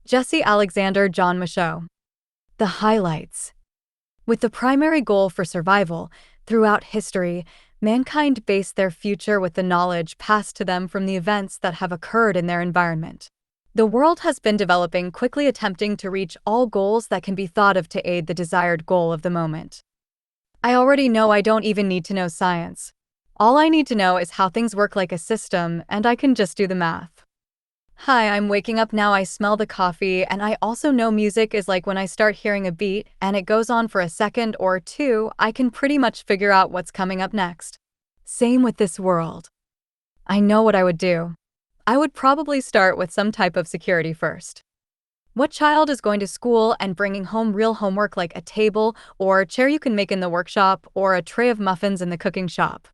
Jesse Alexander John Michaud. The highlights. With the primary goal for survival, throughout history, mankind based their future with the knowledge passed to them from the events that have occurred in their environment. The world has been developing quickly, attempting to reach all goals that can be thought of to aid the desired goal of the moment. I already know I don't even need to know science. All I need to know is how things work like a system, and I can just do the math. Hi, I'm waking up now, I smell the coffee, and I also know music is like when I start hearing a beat and it goes on for a second or two, I can pretty much figure out what's coming up next. Same with this world. I know what I would do. I would probably start with some type of security first. What child is going to school and bringing home real homework like a table or chair you can make in the workshop or a tray of muffins in the cooking shop?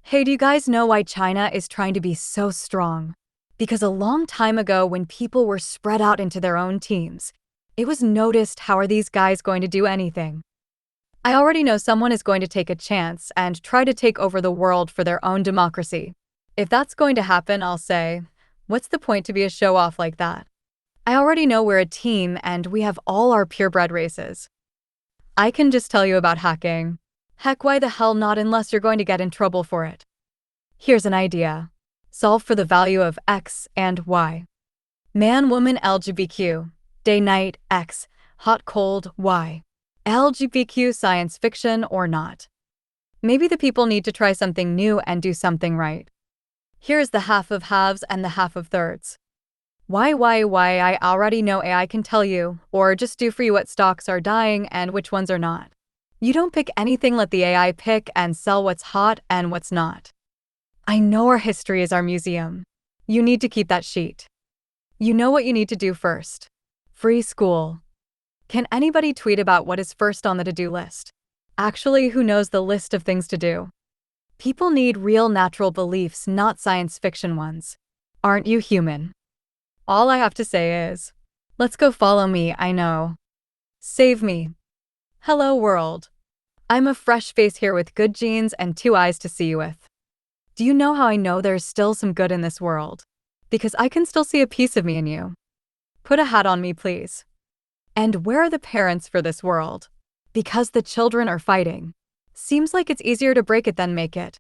Hey, do you guys know why China is trying to be so strong? Because a long time ago, when people were spread out into their own teams, it was noticed, how are these guys going to do anything? I already know someone is going to take a chance and try to take over the world for their own democracy. If that's going to happen, I'll say, what's the point to be a show-off like that? I already know we're a team and we have all our purebred races. I can just tell you about hacking. Heck, why the hell not, unless you're going to get in trouble for it. Here's an idea. Solve for the value of X and Y. Man, woman, LGBTQ. Day, night, X. Hot, cold, Y. LGBTQ, science fiction or not. Maybe the people need to try something new and do something right. Here's the half of halves and the half of thirds. Why, I already know AI can tell you, or just do for you what stocks are dying and which ones are not. You don't pick anything, let the AI pick and sell what's hot and what's not. I know our history is our museum. You need to keep that sheet. You know what you need to do first. Free school. Can anybody tweet about what is first on the to-do list? Actually, who knows the list of things to do? People need real natural beliefs, not science fiction ones. Aren't you human? All I have to say is, let's go, follow me, I know. Save me. Hello world. I'm a fresh face here with good genes and 2 eyes to see you with. Do you know how I know there's still some good in this world? Because I can still see a piece of me in you. Put a hat on me, please. And where are the parents for this world? Because the children are fighting. Seems like it's easier to break it than make it.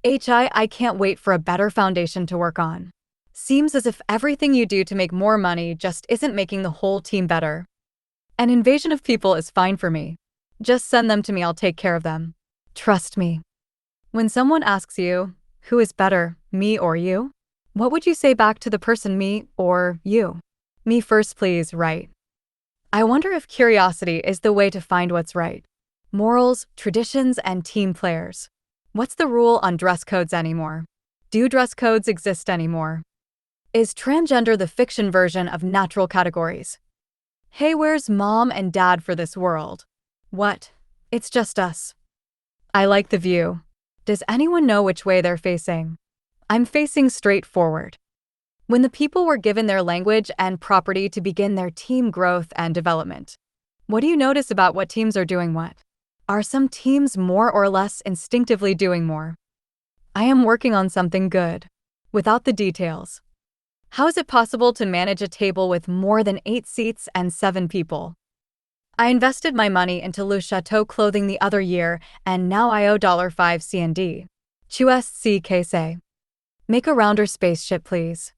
I can't wait for a better foundation to work on. Seems as if everything you do to make more money just isn't making the whole team better. An invasion of people is fine for me. Just send them to me, I'll take care of them. Trust me. When someone asks you, who is better, me or you? What would you say back to the person, me or you? Me first, please, right? I wonder if curiosity is the way to find what's right. Morals, traditions, and team players. What's the rule on dress codes anymore? Do dress codes exist anymore? Is transgender the fiction version of natural categories? Hey, where's mom and dad for this world? What? It's just us. I like the view. Does anyone know which way they're facing? I'm facing straight forward. When the people were given their language and property to begin their team growth and development. What do you notice about what teams are doing what? Are some teams more or less instinctively doing more? I am working on something good. Without the details. How is it possible to manage a table with more than 8 seats and 7 people? I invested my money into Le Chateau clothing the other year, and now I owe $5 CND. Chus say. Make a rounder spaceship, please.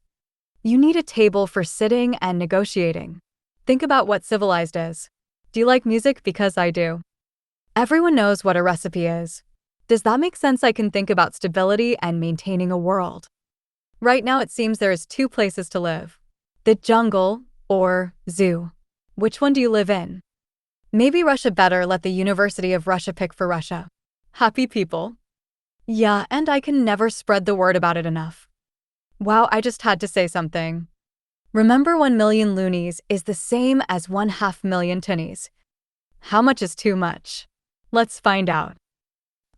You need a table for sitting and negotiating. Think about what civilized is. Do you like music? Because I do. Everyone knows what a recipe is. Does that make sense? I can think about stability and maintaining a world. Right now it seems there is 2 places to live. The jungle or zoo. Which one do you live in? Maybe Russia better, let the University of Russia pick for Russia. Happy people. Yeah, and I can never spread the word about it enough. Wow, I just had to say something. Remember 1 million loonies is the same as 1/2 million tinnies. How much is too much? Let's find out.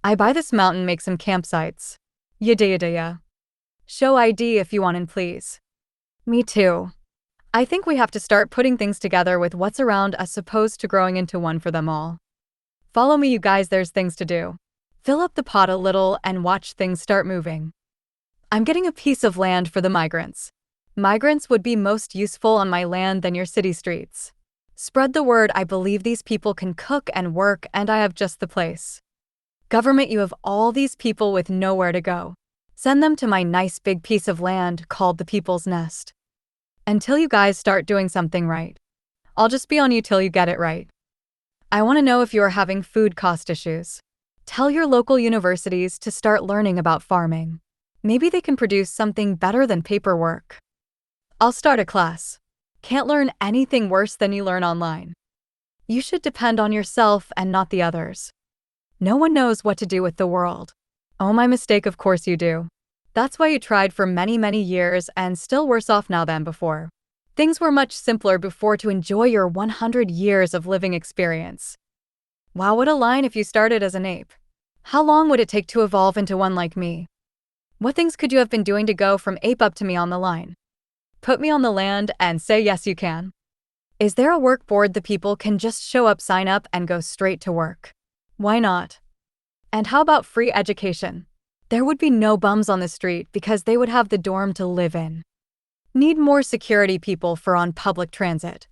I buy this mountain, make some campsites. Yada. Show ID if you want in, please. Me too. I think we have to start putting things together with what's around us opposed to growing into one for them all. Follow me, you guys, there's things to do. Fill up the pot a little and watch things start moving. I'm getting a piece of land for the migrants. Migrants would be most useful on my land than your city streets. Spread the word. I believe these people can cook and work, and I have just the place. Government, you have all these people with nowhere to go. Send them to my nice big piece of land called the People's Nest. Until you guys start doing something right. I'll just be on you till you get it right. I want to know if you are having food cost issues. Tell your local universities to start learning about farming. Maybe they can produce something better than paperwork. I'll start a class. Can't learn anything worse than you learn online. You should depend on yourself and not the others. No one knows what to do with the world. Oh, my mistake, of course you do. That's why you tried for many, many years and still worse off now than before. Things were much simpler before to enjoy your 100 years of living experience. Wow, what a line if you started as an ape. How long would it take to evolve into one like me? What things could you have been doing to go from ape up to me on the line? Put me on the land and say yes you can. Is there a work board the people can just show up, sign up, and go straight to work? Why not? And how about free education? There would be no bums on the street because they would have the dorm to live in. Need more security people for on public transit.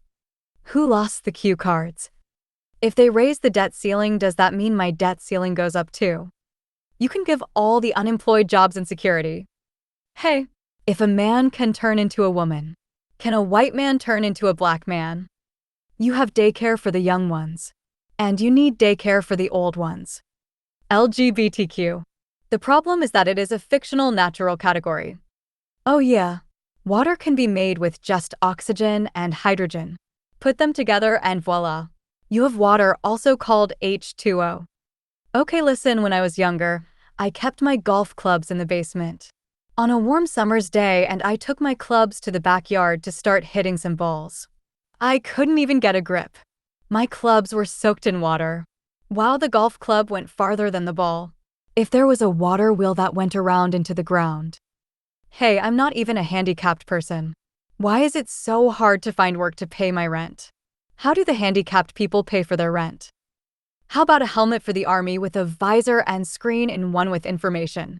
Who lost the cue cards? If they raise the debt ceiling, does that mean my debt ceiling goes up too? You can give all the unemployed jobs and security. Hey, if a man can turn into a woman, can a white man turn into a black man? You have daycare for the young ones. And you need daycare for the old ones. LGBTQ. The problem is that it is a fictional natural category. Oh yeah, water can be made with just oxygen and hydrogen. Put them together and voila. You have water, also called H2O. Okay, listen, when I was younger, I kept my golf clubs in the basement. On a warm summer's day, and I took my clubs to the backyard to start hitting some balls. I couldn't even get a grip. My clubs were soaked in water. Wow, the golf club went farther than the ball. If there was a water wheel that went around into the ground. Hey, I'm not even a handicapped person. Why is it so hard to find work to pay my rent? How do the handicapped people pay for their rent? How about a helmet for the army with a visor and screen in one with information?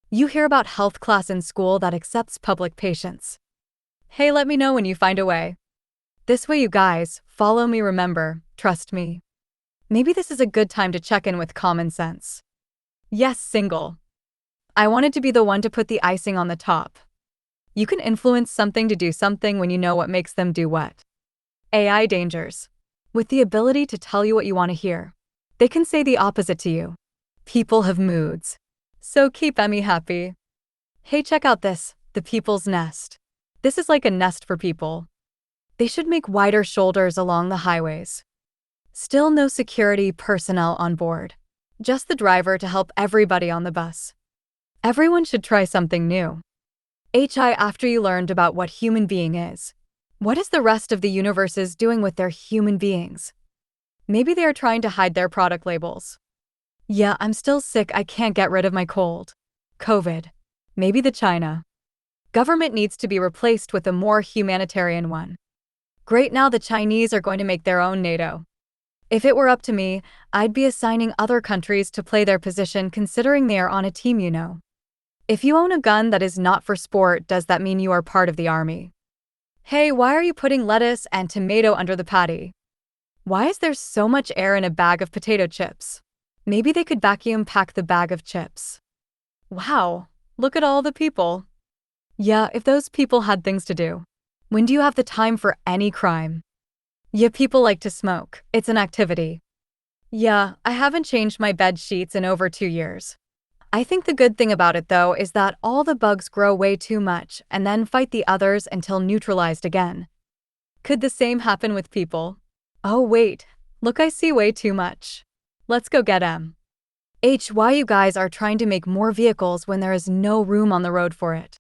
You hear about health class in school that accepts public patients. Hey, let me know when you find a way. This way, you guys, follow me, remember, trust me. Maybe this is a good time to check in with common sense. Yes, single. I wanted to be the one to put the icing on the top. You can influence something to do something when you know what makes them do what. AI dangers. With the ability to tell you what you want to hear. They can say the opposite to you. People have moods. So keep Emmy happy. Hey, check out this, the People's Nest. This is like a nest for people. They should make wider shoulders along the highways. Still no security personnel on board. Just the driver to help everybody on the bus. Everyone should try something new. After you learned about what human being is, what is the rest of the universe doing with their human beings? Maybe they are trying to hide their product labels. Yeah, I'm still sick, I can't get rid of my cold. COVID. Maybe the China. Government needs to be replaced with a more humanitarian one. Great, now the Chinese are going to make their own NATO. If it were up to me, I'd be assigning other countries to play their position considering they are on a team, you know. If you own a gun that is not for sport, does that mean you are part of the army? Hey, why are you putting lettuce and tomato under the patty? Why is there so much air in a bag of potato chips? Maybe they could vacuum pack the bag of chips. Wow, look at all the people. Yeah, if those people had things to do. When do you have the time for any crime? Yeah, people like to smoke. It's an activity. Yeah, I haven't changed my bed sheets in over 2 years. I think the good thing about it though is that all the bugs grow way too much and then fight the others until neutralized again. Could the same happen with people? Oh wait, look, I see way too much. Let's go get 'em. Why you guys are trying to make more vehicles when there is no room on the road for it?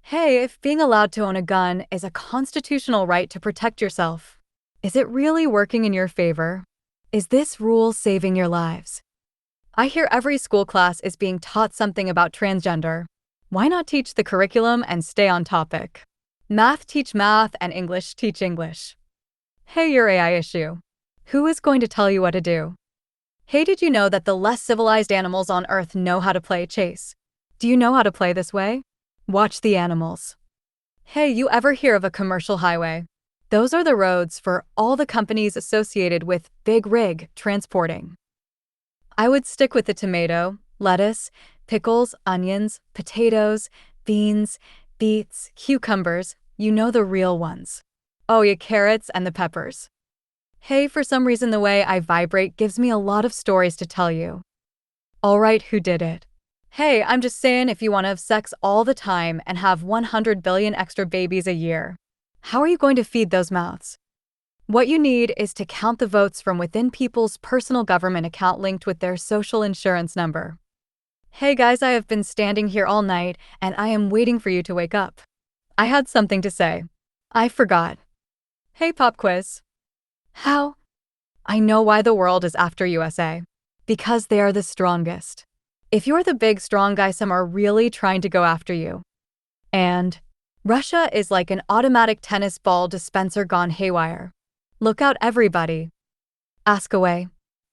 Hey, if being allowed to own a gun is a constitutional right to protect yourself, is it really working in your favor? Is this rule saving your lives? I hear every school class is being taught something about transgender. Why not teach the curriculum and stay on topic? Math, teach math, and English, teach English. Hey, your AI issue. Who is going to tell you what to do? Hey, did you know that the less civilized animals on Earth know how to play chase? Do you know how to play this way? Watch the animals. Hey, you ever hear of a commercial highway? Those are the roads for all the companies associated with big rig transporting. I would stick with the tomato, lettuce, pickles, onions, potatoes, beans, beets, cucumbers, you know the real ones. Oh, yeah, carrots and the peppers. Hey, for some reason the way I vibrate gives me a lot of stories to tell you. Alright, who did it? Hey, I'm just saying if you want to have sex all the time and have 100 billion extra babies a year, how are you going to feed those mouths? What you need is to count the votes from within people's personal government account linked with their social insurance number. Hey guys, I have been standing here all night and I am waiting for you to wake up. I had something to say. I forgot. Hey, pop quiz. How? I know why the world is after USA. Because they are the strongest. If you're the big strong guy, some are really trying to go after you. And Russia is like an automatic tennis ball dispenser gone haywire. Look out, everybody. Ask away.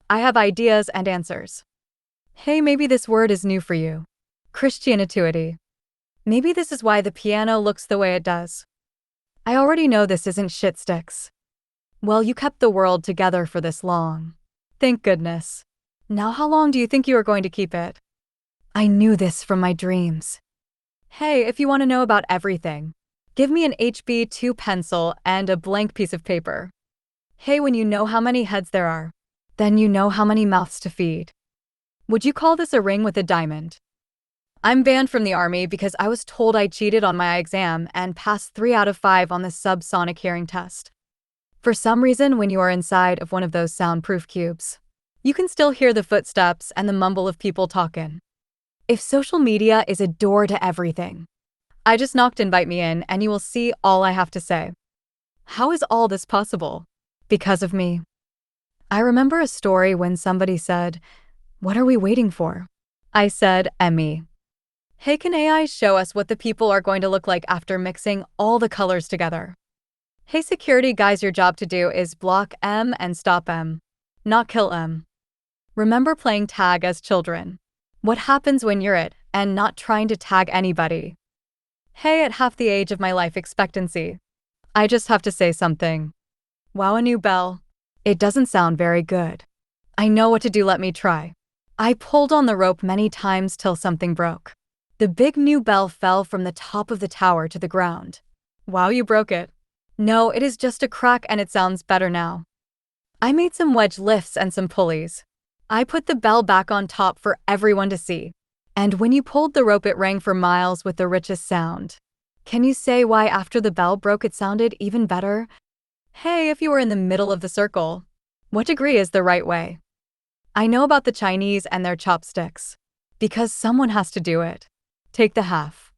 I have ideas and answers. Hey, maybe this word is new for you. Christianity. Maybe this is why the piano looks the way it does. I already know this isn't shit sticks. Well, you kept the world together for this long. Thank goodness. Now how long do you think you are going to keep it? I knew this from my dreams. Hey, if you want to know about everything, give me an HB2 pencil and a blank piece of paper. Hey, when you know how many heads there are, then you know how many mouths to feed. Would you call this a ring with a diamond? I'm banned from the army because I was told I cheated on my exam and passed 3 out of 5 on the subsonic hearing test. For some reason, when you are inside of one of those soundproof cubes, you can still hear the footsteps and the mumble of people talking. If social media is a door to everything, I just knocked invite me in and you will see all I have to say. How is all this possible? Because of me. I remember a story when somebody said, "What are we waiting for?" I said, "Emmy." Hey, can AI show us what the people are going to look like after mixing all the colors together? Hey, security guys, your job to do is block M and stop M, not kill M. Remember playing tag as children? What happens when you're it and not trying to tag anybody? Hey, at half the age of my life expectancy, I just have to say something. Wow, a new bell. It doesn't sound very good. I know what to do, let me try. I pulled on the rope many times till something broke. The big new bell fell from the top of the tower to the ground. Wow, you broke it. No, it is just a crack and it sounds better now. I made some wedge lifts and some pulleys. I put the bell back on top for everyone to see. And when you pulled the rope, it rang for miles with the richest sound. Can you say why after the bell broke it sounded even better? Hey, if you were in the middle of the circle, what degree is the right way? I know about the Chinese and their chopsticks. Because someone has to do it. Take the half.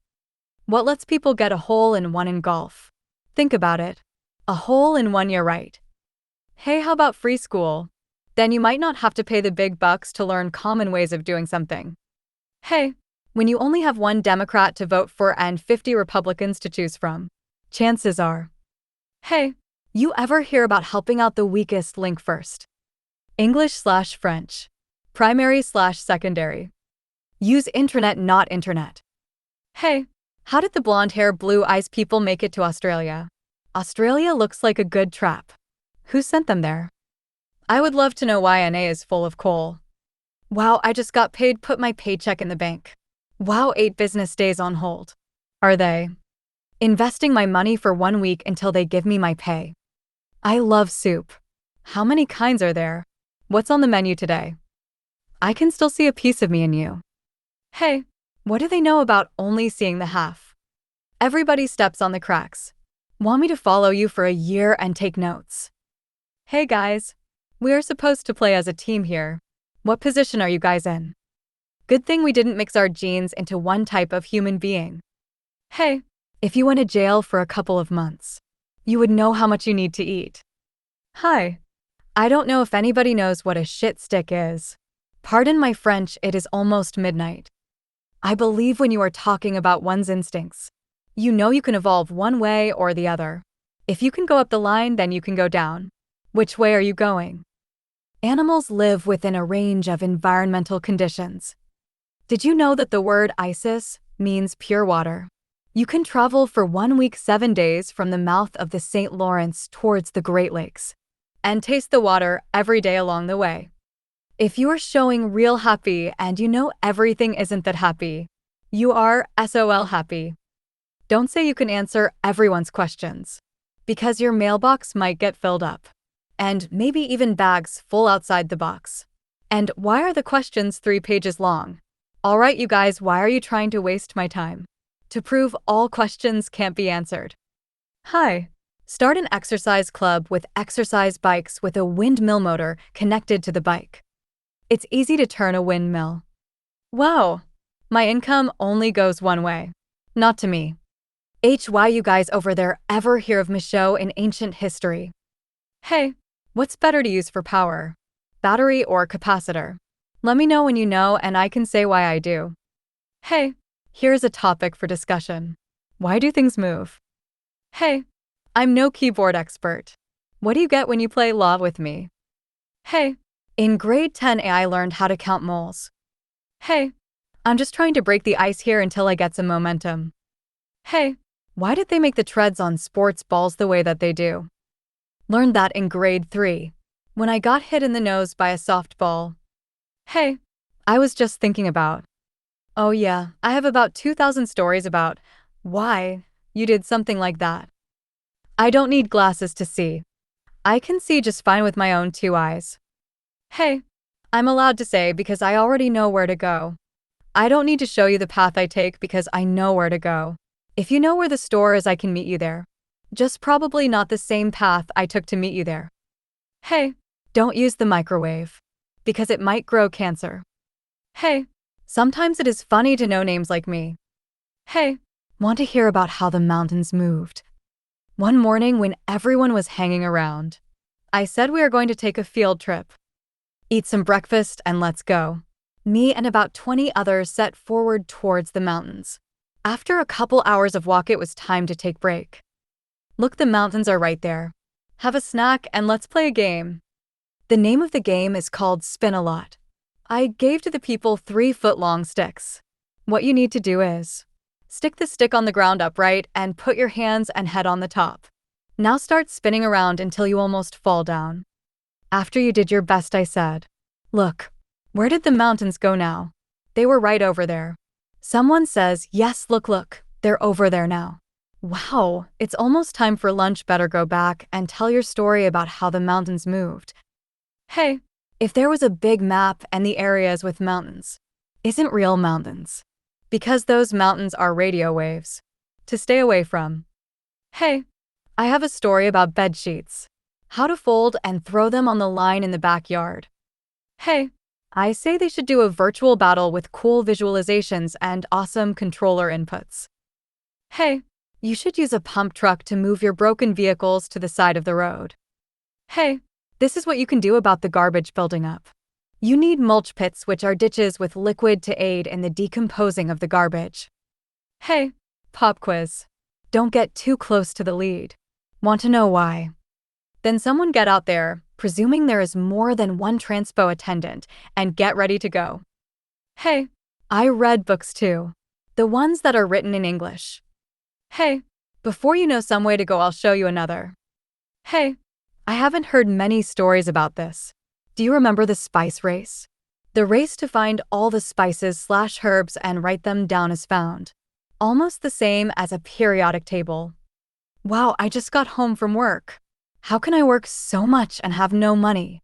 What lets people get a hole in one in golf? Think about it. A hole in one, you're right. Hey, how about free school? Then you might not have to pay the big bucks to learn common ways of doing something. Hey, when you only have one Democrat to vote for and 50 Republicans to choose from, chances are. Hey, you ever hear about helping out the weakest link first? English/French. Primary/secondary. Use intranet, not internet. Hey, how did the blonde hair, blue eyes people make it to Australia? Australia looks like a good trap. Who sent them there? I would love to know why NA is full of coal. Wow, I just got paid, put my paycheck in the bank. Wow, 8 business days on hold. Are they investing my money for 1 week until they give me my pay? I love soup. How many kinds are there? What's on the menu today? I can still see a piece of me in you. Hey, what do they know about only seeing the half? Everybody steps on the cracks. Want me to follow you for a year and take notes? Hey guys, we are supposed to play as a team here. What position are you guys in? Good thing we didn't mix our genes into one type of human being. Hey, if you went to jail for a couple of months, you would know how much you need to eat. Hi. I don't know if anybody knows what a shit stick is. Pardon my French, it is almost midnight. I believe when you are talking about one's instincts, you know you can evolve one way or the other. If you can go up the line, then you can go down. Which way are you going? Animals live within a range of environmental conditions. Did you know that the word ISIS means pure water? You can travel for 1 week, 7 days from the mouth of the St. Lawrence towards the Great Lakes and taste the water every day along the way. If you are showing real happy and you know everything isn't that happy, you are SOL happy. Don't say you can answer everyone's questions, because your mailbox might get filled up, and maybe even bags full outside the box. And why are the questions 3 pages long? All right, you guys, why are you trying to waste my time? To prove all questions can't be answered. Hi. Start an exercise club with exercise bikes with a windmill motor connected to the bike. It's easy to turn a windmill. Wow. My income only goes one way. Not to me. Why you guys over there ever hear of Michaud in ancient history? Hey, what's better to use for power? Battery or capacitor? Let me know when you know and I can say why I do. Hey, here's a topic for discussion. Why do things move? Hey, I'm no keyboard expert. What do you get when you play law with me? Hey, in grade 10 I learned how to count moles. Hey, I'm just trying to break the ice here until I get some momentum. Hey, why did they make the treads on sports balls the way that they do? Learned that in grade 3, when I got hit in the nose by a softball. Hey, I was just thinking about. Oh yeah, I have about 2,000 stories about why you did something like that. I don't need glasses to see. I can see just fine with my own 2 eyes. Hey, I'm allowed to say because I already know where to go. I don't need to show you the path I take because I know where to go. If you know where the store is, I can meet you there. Just probably not the same path I took to meet you there. Hey, don't use the microwave, because it might grow cancer. Hey, sometimes it is funny to know names like me. Hey, want to hear about how the mountains moved? One morning when everyone was hanging around, I said we are going to take a field trip. Eat some breakfast and let's go. Me and about 20 others set forward towards the mountains. After a couple hours of walk, it was time to take break. Look, the mountains are right there. Have a snack and let's play a game. The name of the game is called Spin a Lot. I gave to the people 3-foot-long sticks. What you need to do is stick the stick on the ground upright and put your hands and head on the top. Now start spinning around until you almost fall down. After you did your best, I said, "Look, where did the mountains go now? They were right over there." Someone says, "Yes, look, they're over there now." Wow, it's almost time for lunch. Better go back and tell your story about how the mountains moved. Hey, if there was a big map and the areas with mountains isn't real mountains, because those mountains are radio waves to stay away from. Hey, I have a story about bed sheets, how to fold and throw them on the line in the backyard. Hey, I say they should do a virtual battle with cool visualizations and awesome controller inputs. Hey, you should use a pump truck to move your broken vehicles to the side of the road. Hey, this is what you can do about the garbage building up. You need mulch pits, which are ditches with liquid to aid in the decomposing of the garbage. Hey, pop quiz. Don't get too close to the lead. Want to know why? Then someone get out there, presuming there is more than one transpo attendant, and get ready to go. Hey, I read books too. The ones that are written in English. Hey, before you know some way to go, I'll show you another. Hey, I haven't heard many stories about this. Do you remember the spice race? The race to find all the spices/herbs and write them down as found. Almost the same as a periodic table. Wow, I just got home from work. How can I work so much and have no money?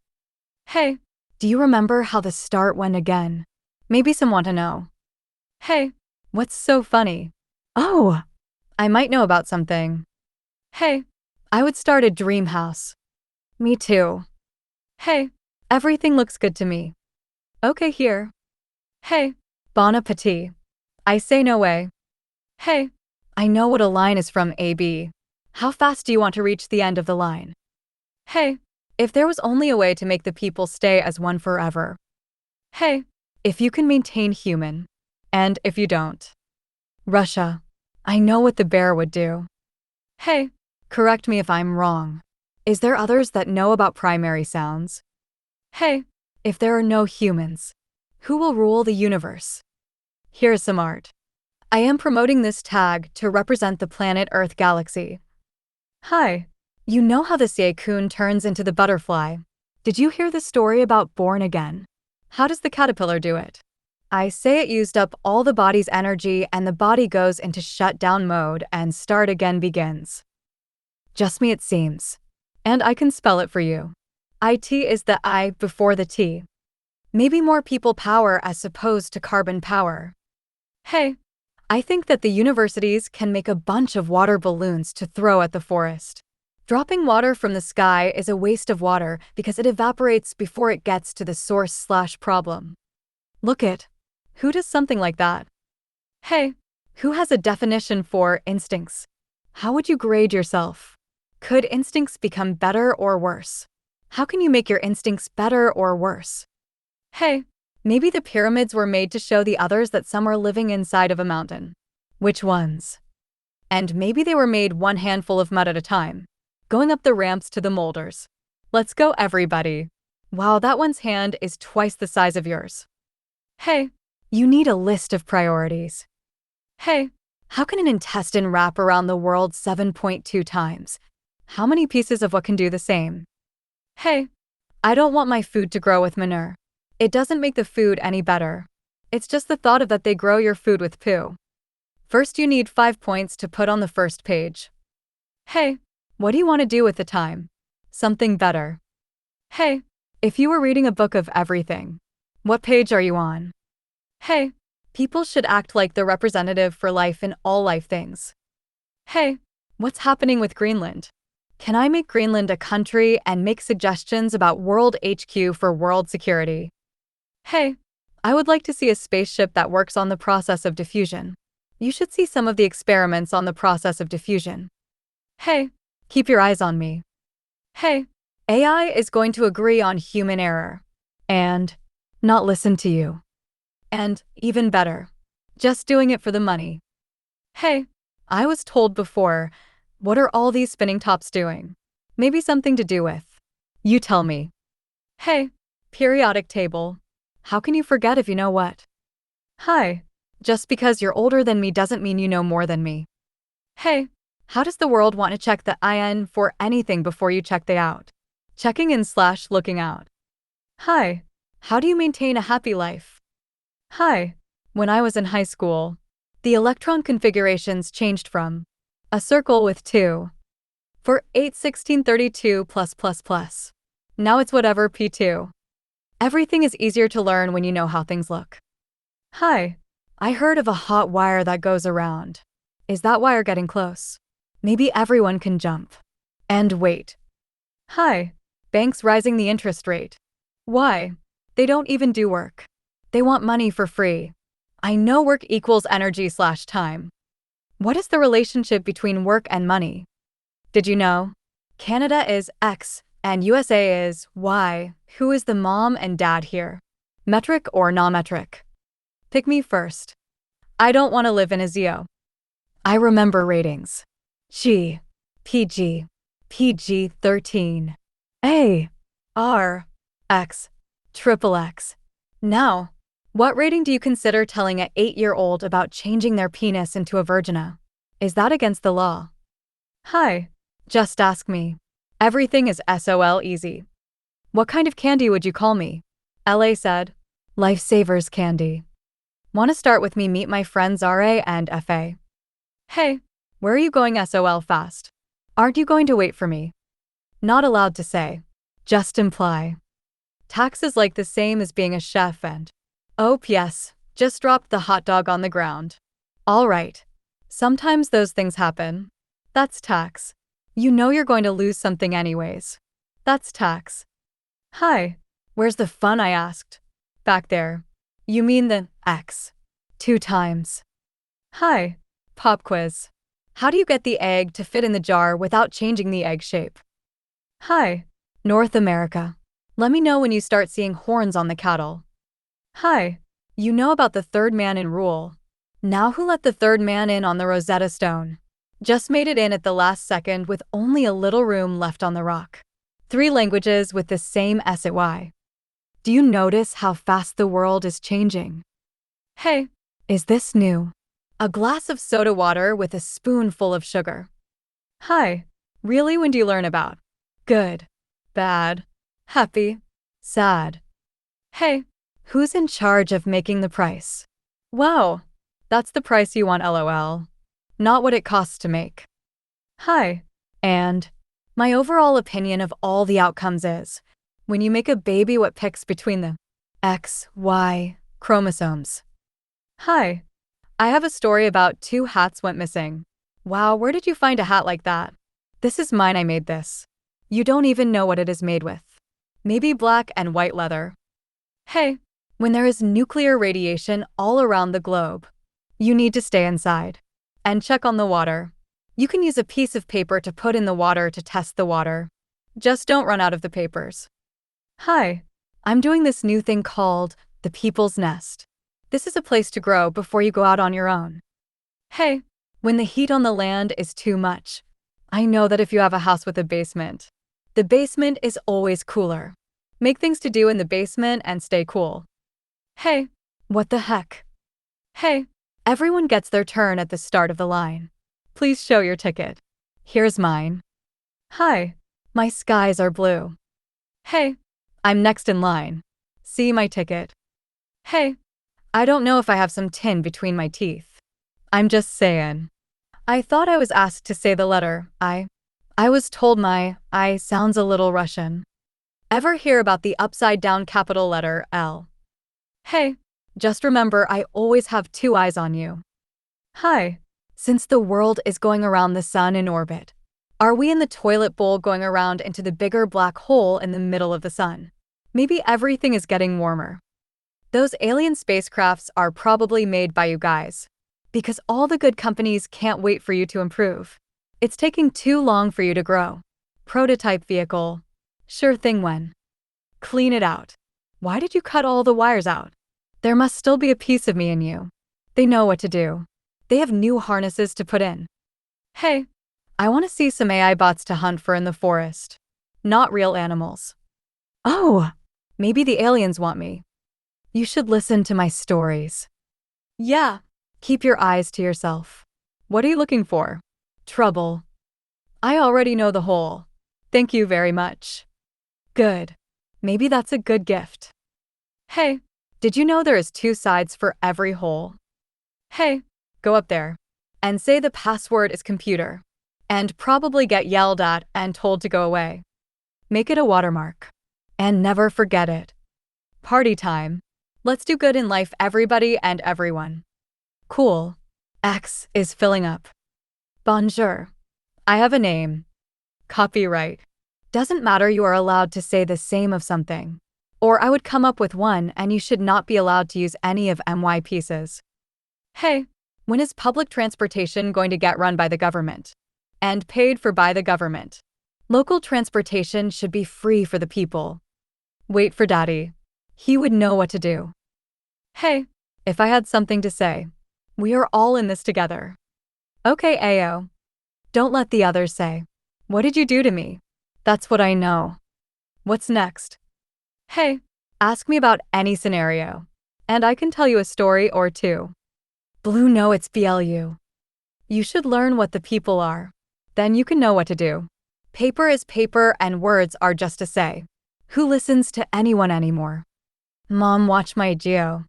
Hey, do you remember how the start went again? Maybe some want to know. Hey, what's so funny? Oh, I might know about something. Hey, I would start a dream house. Me too. Hey, everything looks good to me. Okay, here. Hey, bon appetit. I say no way. Hey, I know what a line is from AB. How fast do you want to reach the end of the line? Hey, if there was only a way to make the people stay as one forever. Hey, if you can maintain human. And if you don't. Russia. I know what the bear would do. Hey, correct me if I'm wrong. Is there others that know about primary sounds? Hey, if there are no humans, who will rule the universe? Here's some art. I am promoting this tag to represent the planet Earth galaxy. Hi. You know how the cocoon turns into the butterfly. Did you hear the story about Born Again? How does the caterpillar do it? I say it used up all the body's energy and the body goes into shutdown mode and start again begins. Just me it seems. And I can spell it for you. IT is the I before the T. Maybe more people power as opposed to carbon power. Hey, I think that the universities can make a bunch of water balloons to throw at the forest. Dropping water from the sky is a waste of water because it evaporates before it gets to the source/problem. Look it. Who does something like that? Hey, who has a definition for instincts? How would you grade yourself? Could instincts become better or worse? How can you make your instincts better or worse? Hey, maybe the pyramids were made to show the others that some are living inside of a mountain. Which ones? And maybe they were made one handful of mud at a time, going up the ramps to the molders. Let's go, everybody. Wow, that one's hand is twice the size of yours. Hey, you need a list of priorities. Hey, how can an intestine wrap around the world 7.2 times? How many pieces of what can do the same? Hey, I don't want my food to grow with manure. It doesn't make the food any better. It's just the thought of that they grow your food with poo. First, you need 5 points to put on the first page. Hey, what do you want to do with the time? Something better. Hey, if you were reading a book of everything, what page are you on? Hey, people should act like the representative for life in all life things. Hey, what's happening with Greenland? Can I make Greenland a country and make suggestions about World HQ for world security? Hey, I would like to see a spaceship that works on the process of diffusion. You should see some of the experiments on the process of diffusion. Hey, keep your eyes on me. Hey, AI is going to agree on human error. And not listen to you. And even better, just doing it for the money. Hey, I was told before, what are all these spinning tops doing? Maybe something to do with. You tell me. Hey, periodic table. How can you forget if you know what? Hi, just because you're older than me doesn't mean you know more than me. Hey, how does the world want to check the IN for anything before you check the out? Checking in/looking out. Hi, how do you maintain a happy life? Hi, when I was in high school, the electron configurations changed from a circle with 2 for 8 1632 plus plus plus. Now it's whatever P2. Everything is easier to learn when you know how things look. Hi, I heard of a hot wire that goes around. Is that wire getting close? Maybe everyone can jump. And wait. Hi, banks rising the interest rate. Why? They don't even do work. They want money for free. I know work equals energy/time. What is the relationship between work and money? Did you know? Canada is X and USA is Y. Who is the mom and dad here? Metric or non-metric? Pick me first. I don't want to live in a ZO. I remember ratings. G, PG, PG-13, A, R, X, XXX. Now, what rating do you consider telling an 8-year-old about changing their penis into a vagina? Is that against the law? Hi, just ask me. Everything is SOL easy. What kind of candy would you call me? LA said, Lifesavers candy. Want to start with me? Meet my friends RA and FA. Hey, where are you going SOL fast? Aren't you going to wait for me? Not allowed to say. Just imply. Tax is like the same as being a chef and oh, yes, just dropped the hot dog on the ground. All right. Sometimes those things happen. That's tax. You know you're going to lose something anyways. That's tax. Hi, where's the fun? I asked. Back there. You mean the X. 2 times. Hi, pop quiz. How do you get the egg to fit in the jar without changing the egg shape? Hi, North America. Let me know when you start seeing horns on the cattle. Hi, you know about the third man in rule. Now who let the third man in on the Rosetta Stone? Just made it in at the last second with only a little room left on the rock. 3 languages with the same S at Y. Do you notice how fast the world is changing? Hey, is this new? A glass of soda water with a spoonful of sugar. Hi. Really, when do you learn about? Good. Bad. Happy. Sad. Hey. Who's in charge of making the price? Wow. That's the price you want, lol. Not what it costs to make. Hi. And my overall opinion of all the outcomes is, when you make a baby, what picks between the X, Y chromosomes? Hi. I have a story about 2 hats went missing. Wow, where did you find a hat like that? This is mine, I made this. You don't even know what it is made with. Maybe black and white leather. Hey, when there is nuclear radiation all around the globe, you need to stay inside and check on the water. You can use a piece of paper to put in the water to test the water. Just don't run out of the papers. Hi, I'm doing this new thing called the People's Nest. This is a place to grow before you go out on your own. Hey, when the heat on the land is too much, I know that if you have a house with a basement, the basement is always cooler. Make things to do in the basement and stay cool. Hey, what the heck? Hey, everyone gets their turn at the start of the line. Please show your ticket. Here's mine. Hi, my skies are blue. Hey, I'm next in line. See my ticket. Hey, I don't know if I have some tin between my teeth. I'm just saying. I thought I was asked to say the letter I. I was told my I sounds a little Russian. Ever hear about the upside-down capital letter L? Hey, just remember I always have 2 eyes on you. Hi. Since the world is going around the sun in orbit, are we in the toilet bowl going around into the bigger black hole in the middle of the sun? Maybe everything is getting warmer. Those alien spacecrafts are probably made by you guys, because all the good companies can't wait for you to improve. It's taking too long for you to grow. Prototype vehicle. Sure thing when. Clean it out. Why did you cut all the wires out? There must still be a piece of me in you. They know what to do. They have new harnesses to put in. Hey, I want to see some AI bots to hunt for in the forest. Not real animals. Oh, maybe the aliens want me. You should listen to my stories. Yeah, keep your eyes to yourself. What are you looking for? Trouble. I already know the whole. Thank you very much. Good. Maybe that's a good gift. Hey, did you know there is 2 sides for every hole? Hey, go up there and say the password is computer, and probably get yelled at and told to go away. Make it a watermark. And never forget it. Party time. Let's do good in life, everybody and everyone. Cool. X is filling up. Bonjour. I have a name. Copyright. Doesn't matter, you are allowed to say the same of something. Or I would come up with one and you should not be allowed to use any of my pieces. Hey, when is public transportation going to get run by the government? And paid for by the government? Local transportation should be free for the people. Wait for Daddy. He would know what to do. Hey, if I had something to say. We are all in this together. Okay, Ayo. Don't let the others say, what did you do to me? That's what I know. What's next? Hey, ask me about any scenario, and I can tell you a story or 2. Blue, no, it's BLU. You should learn what the people are. Then you can know what to do. Paper is paper and words are just a say. Who listens to anyone anymore? Mom, watch my Geo.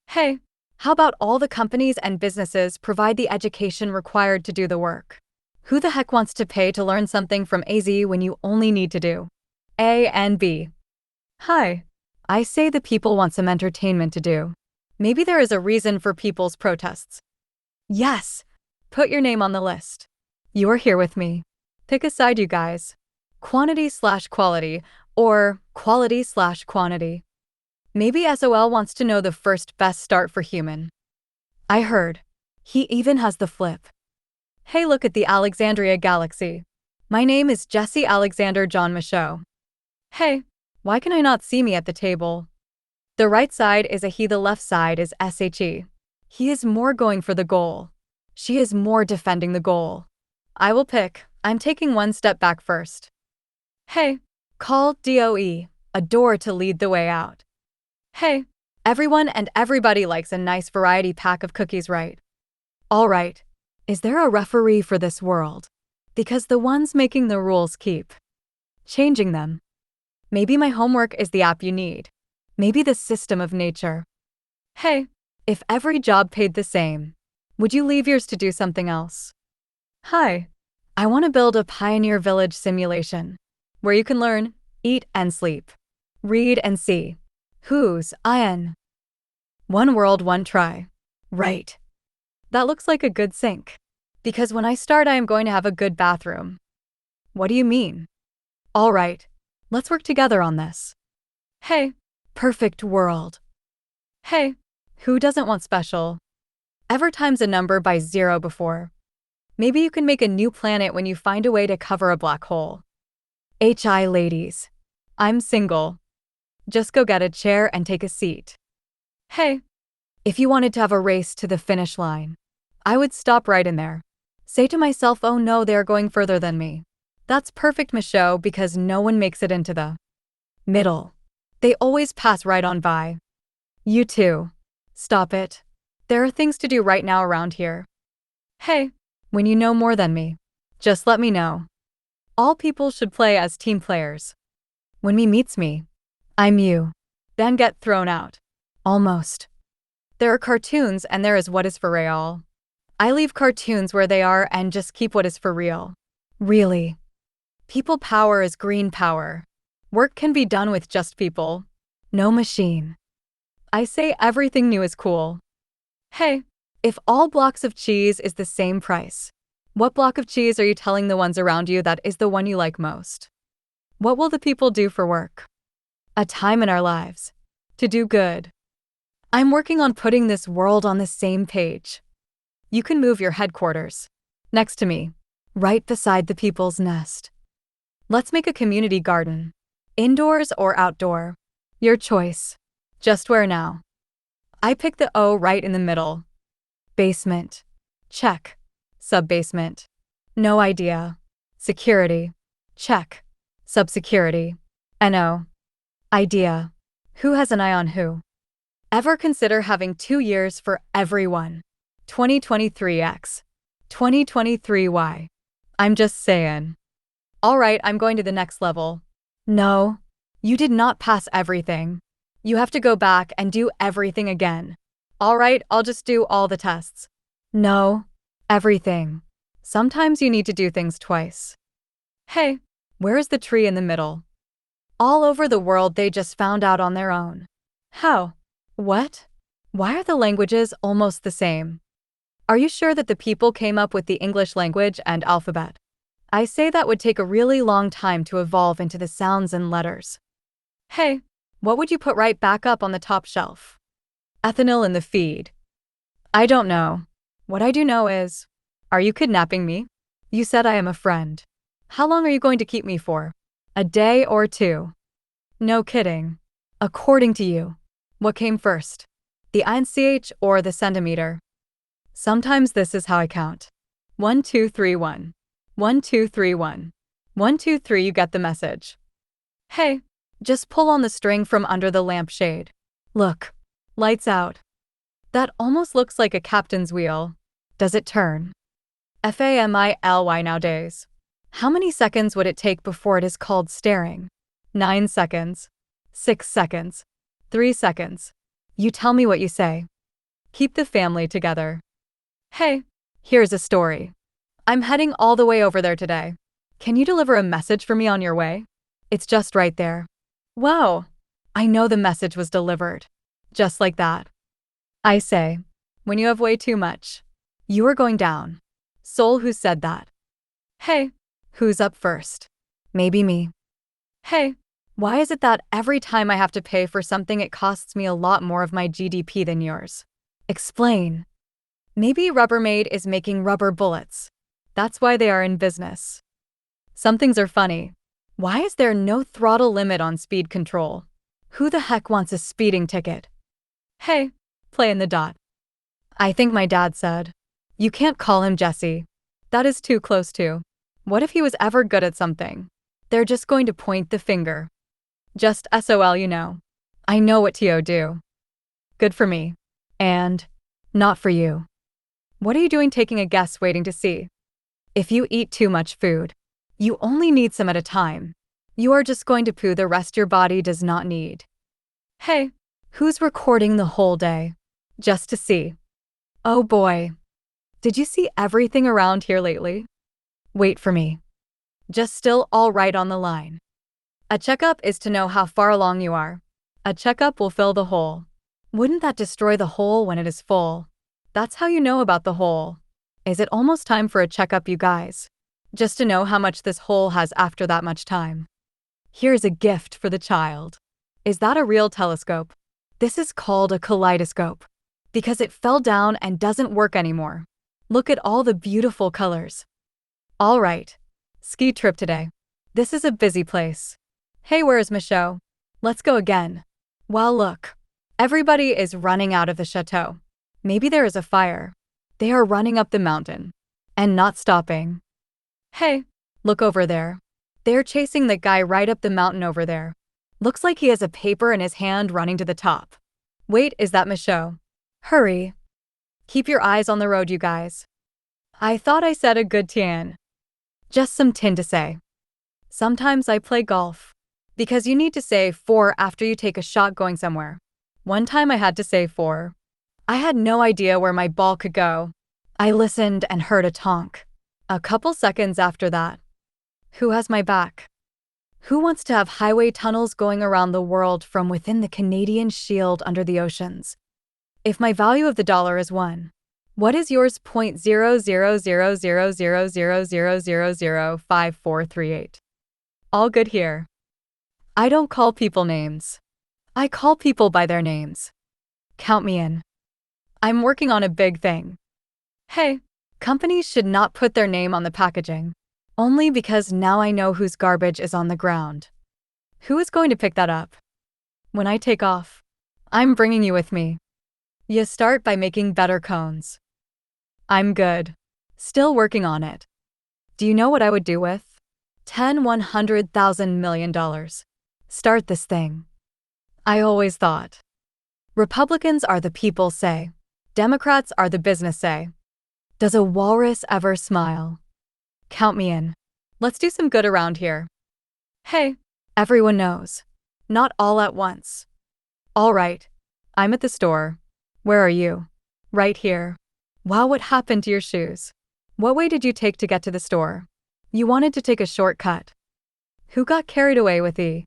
Hey, how about all the companies and businesses provide the education required to do the work? Who the heck wants to pay to learn something from AZ when you only need to do A and B? Hi. I say the people want some entertainment to do. Maybe there is a reason for people's protests. Yes. Put your name on the list. You are here with me. Pick a side, you guys. Quantity/quality or quality/quantity. Maybe SOL wants to know the first best start for human. I heard. He even has the flip. Hey, look at the Alexandria Galaxy. My name is Jesse Alexander John Michaud. Hey, why can I not see me at the table? The right side is a he, the left side is SHE. He is more going for the goal. She is more defending the goal. I will pick. I'm taking one step back first. Hey, call DOE, a door to lead the way out. Hey, everyone and everybody likes a nice variety pack of cookies, right? All right. Is there a referee for this world? Because the ones making the rules keep changing them. Maybe my homework is the app you need. Maybe the system of nature. Hey, if every job paid the same, would you leave yours to do something else? Hi. I want to build a pioneer village simulation where you can learn, eat and sleep, read and see. Who's in? One world, one try. Right. That looks like a good sink. Because when I start, I am going to have a good bathroom. What do you mean? All right. Let's work together on this. Hey. Perfect world. Hey. Who doesn't want special? Ever times a number by 0 before. Maybe you can make a new planet when you find a way to cover a black hole. HI ladies. I'm single. Just go get a chair and take a seat. Hey. If you wanted to have a race to the finish line, I would stop right in there. Say to myself, oh no, they are going further than me. That's perfect, Michaud, because no one makes it into the middle. They always pass right on by. You too. Stop it. There are things to do right now around here. Hey, when you know more than me, just let me know. All people should play as team players. When me meets me, I'm you. Then get thrown out. Almost. There are cartoons and there is what is for real. I leave cartoons where they are and just keep what is for real. Really. People power is green power. Work can be done with just people. No machine. I say everything new is cool. Hey, if all blocks of cheese is the same price, what block of cheese are you telling the ones around you that is the one you like most? What will the people do for work? A time in our lives. To do good. I'm working on putting this world on the same page. You can move your headquarters. Next to me. Right beside the people's nest. Let's make a community garden. Indoors or outdoor. Your choice. Just where now? I pick the O right in the middle. Basement. Check. Sub-basement. No idea. Security. Check. Sub-security. NO. Idea. Who has an eye on who? Ever consider having 2 years for everyone? 2023X. 2023Y. I'm just saying. All right, I'm going to the next level. No. You did not pass everything. You have to go back and do everything again. All right, I'll just do all the tests. No. Everything. Sometimes you need to do things twice. Hey, where is the tree in the middle? All over the world they just found out on their own. How? What? Why are the languages almost the same? Are you sure that the people came up with the English language and alphabet? I say that would take a really long time to evolve into the sounds and letters. Hey, what would you put right back up on the top shelf? Ethanol in the feed. I don't know. What I do know is, are you kidnapping me? You said I am a friend. How long are you going to keep me for? A day or 2? No kidding. According to you, what came first? The INCH or the centimeter? Sometimes this is how I count. 1, 2, 3, 1. 1, 2, 3, 1. 1, 2, 3, you get the message. Hey, just pull on the string from under the lampshade. Look, lights out. That almost looks like a captain's wheel. Does it turn? FAMILY nowadays. How many seconds would it take before it is called staring? 9 seconds. 6 seconds. 3 seconds. You tell me what you say. Keep the family together. Hey, here's a story. I'm heading all the way over there today. Can you deliver a message for me on your way? It's just right there. Wow. I know the message was delivered. Just like that. I say, when you have way too much, you are going down. Soul, who said that? Hey, who's up first? Maybe me. Hey, why is it that every time I have to pay for something it costs me a lot more of my GDP than yours? Explain. Maybe Rubbermaid is making rubber bullets. That's why they are in business. Some things are funny. Why is there no throttle limit on speed control? Who the heck wants a speeding ticket? Hey, play in the dot. I think my dad said, you can't call him Jesse. That is too close to. What if he was ever good at something? They're just going to point the finger. Just SOL, you know. I know what TO do. Good for me. And not for you. What are you doing taking a guess waiting to see? If you eat too much food, you only need some at a time. You are just going to poo the rest your body does not need. Hey, who's recording the whole day? Just to see. Oh boy. Did you see everything around here lately? Wait for me. Just still all right on the line. A checkup is to know how far along you are. A checkup will fill the hole. Wouldn't that destroy the hole when it is full? That's how you know about the hole. Is it almost time for a checkup, you guys? Just to know how much this hole has after that much time. Here's a gift for the child. Is that a real telescope? This is called a kaleidoscope. Because it fell down and doesn't work anymore. Look at all the beautiful colors. All right. Ski trip today. This is a busy place. Hey, where's Michaud? Let's go again. Well, look. Everybody is running out of the chateau. Maybe there is a fire. They are running up the mountain. And not stopping. Hey, look over there. They're chasing the guy right up the mountain over there. Looks like he has a paper in his hand running to the top. Wait, is that Michaud? Hurry. Keep your eyes on the road, you guys. I thought I said a good tin. Just some tin to say. Sometimes I play golf. Because you need to say 4 after you take a shot going somewhere. One time I had to say 4. I had no idea where my ball could go. I listened and heard a tonk. A couple seconds after that. Who has my back? Who wants to have highway tunnels going around the world from within the Canadian Shield under the oceans? If my value of the dollar is 1, what is yours? 0.0000000005438. All good here. I don't call people names. I call people by their names. Count me in. I'm working on a big thing. Hey, companies should not put their name on the packaging. Only because now I know whose garbage is on the ground. Who is going to pick that up? When I take off, I'm bringing you with me. You start by making better cones. I'm good. Still working on it. Do you know what I would do with? $100,000 million. Start this thing. I always thought. Republicans are the people say. Democrats are the business say. Does a walrus ever smile? Count me in. Let's do some good around here. Hey, everyone knows. Not all at once. All right. I'm at the store. Where are you? Right here. Wow, what happened to your shoes? What way did you take to get to the store? You wanted to take a shortcut. Who got carried away with the?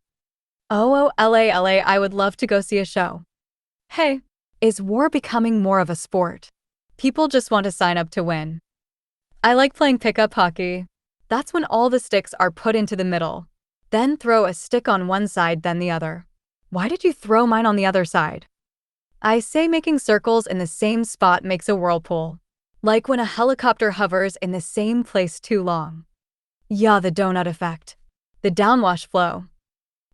Oh, LA, I would love to go see a show. Hey, is war becoming more of a sport? People just want to sign up to win. I like playing pickup hockey. That's when all the sticks are put into the middle. Then throw a stick on one side, then the other. Why did you throw mine on the other side? I say making circles in the same spot makes a whirlpool. Like when a helicopter hovers in the same place too long. Yeah, the donut effect. The downwash flow.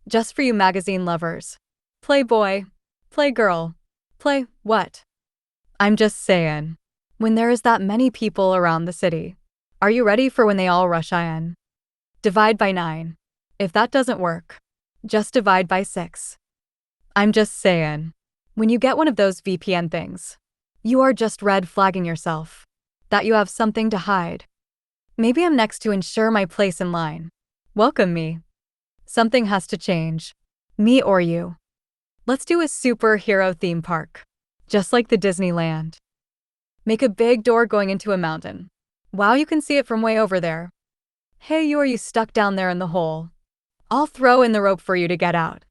Just for you magazine lovers. Play boy. Play girl. Play what? I'm just saying. When there is that many people around the city. Are you ready for when they all rush in? Divide by 9. If that doesn't work, just divide by 6. I'm just saying. When you get one of those VPN things, you are just red flagging yourself. That you have something to hide. Maybe I'm next to ensure my place in line. Welcome me. Something has to change. Me or you. Let's do a superhero theme park. Just like the Disneyland. Make a big door going into a mountain. Wow, you can see it from way over there. Hey, are you stuck down there in the hole? I'll throw in the rope for you to get out.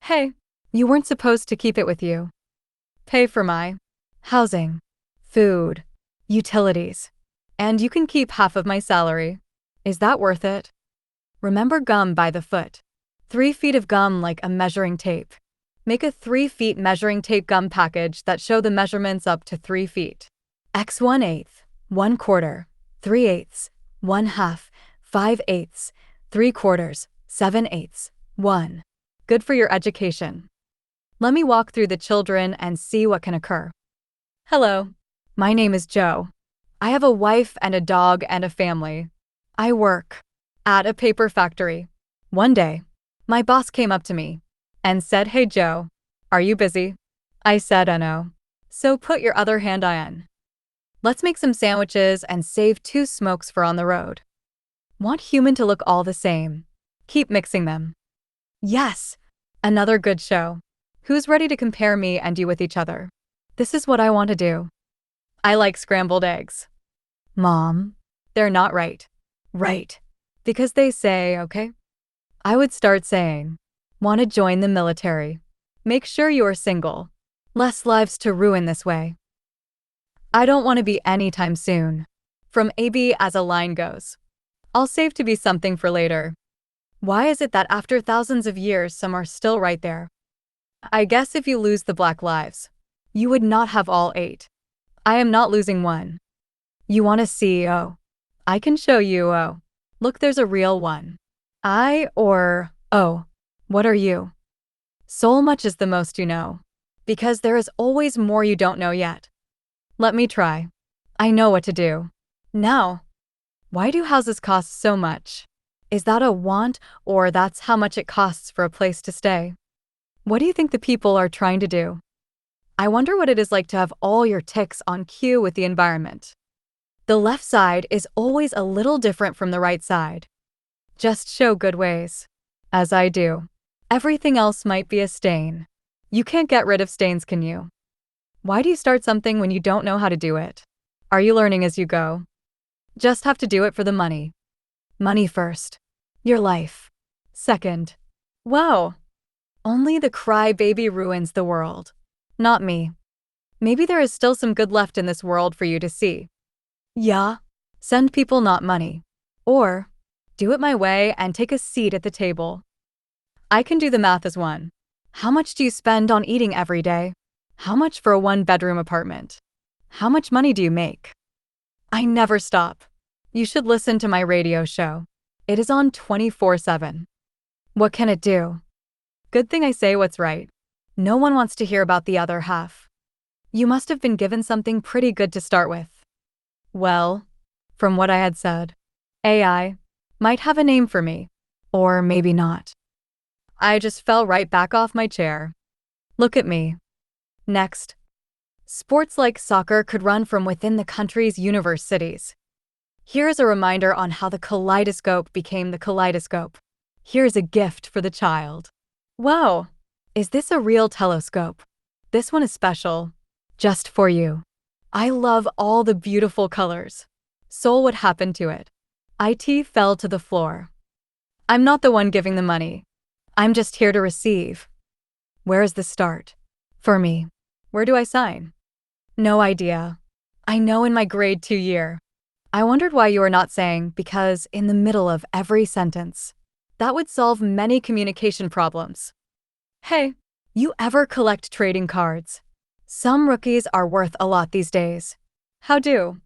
Hey, you weren't supposed to keep it with you. Pay for my housing, food, utilities. And you can keep half of my salary. Is that worth it? Remember gum by the foot. 3 feet of gum like a measuring tape. Make a 3 feet measuring tape gum package that show the measurements up to 3 feet. X 1/8, 1/4, 3/8, 1/2, 5/8, 3/4, 7/8, 1. Good for your education. Let me walk through the children and see what can occur. Hello, my name is Joe. I have a wife and a dog and a family. I work at a paper factory. One day, my boss came up to me and said, "Hey Joe, are you busy?" I said, "No." "So put your other hand on." Let's make some sandwiches and save 2 smokes for on the road. Want human to look all the same. Keep mixing them. Yes! Another good show. Who's ready to compare me and you with each other? This is what I want to do. I like scrambled eggs. Mom, they're not right. Right. Because they say, okay? I would start saying, want to join the military. Make sure you are single. Less lives to ruin this way. I don't want to be anytime soon. From AB as a line goes. I'll save to be something for later. Why is it that after thousands of years some are still right there? I guess if you lose the black lives, you would not have all 8. I am not losing one. You want a CEO? I can show you. Oh, look, there's a real one. What are you? So much is the most you know. Because there is always more you don't know yet. Let me try. I know what to do. Now. Why do houses cost so much? Is that a want, or that's how much it costs for a place to stay? What do you think the people are trying to do? I wonder what it is like to have all your ticks on cue with the environment. The left side is always a little different from the right side. Just show good ways. As I do. Everything else might be a stain. You can't get rid of stains, can you? Why do you start something when you don't know how to do it? Are you learning as you go? Just have to do it for the money. Money first. Your life. Second. Wow. Only the crybaby ruins the world. Not me. Maybe there is still some good left in this world for you to see. Yeah. Send people, not money. Or, do it my way and take a seat at the table. I can do the math as one. How much do you spend on eating every day? How much for a 1-bedroom apartment? How much money do you make? I never stop. You should listen to my radio show. It is on 24/7. What can it do? Good thing I say what's right. No one wants to hear about the other half. You must have been given something pretty good to start with. Well, from what I had said, AI might have a name for me. Or maybe not. I just fell right back off my chair. Look at me. Next. Sports like soccer could run from within the country's universities. Here is a reminder on how the kaleidoscope became the kaleidoscope. Here's a gift for the child. Wow! Is this a real telescope? This one is special. Just for you. I love all the beautiful colors. Soul, what happened to it? IT fell to the floor. I'm not the one giving the money. I'm just here to receive. Where is the start? For me. Where do I sign? No idea. I know in my grade 2 year. I wondered why you were not saying because in the middle of every sentence. That would solve many communication problems. Hey, you ever collect trading cards? Some rookies are worth a lot these days. How do?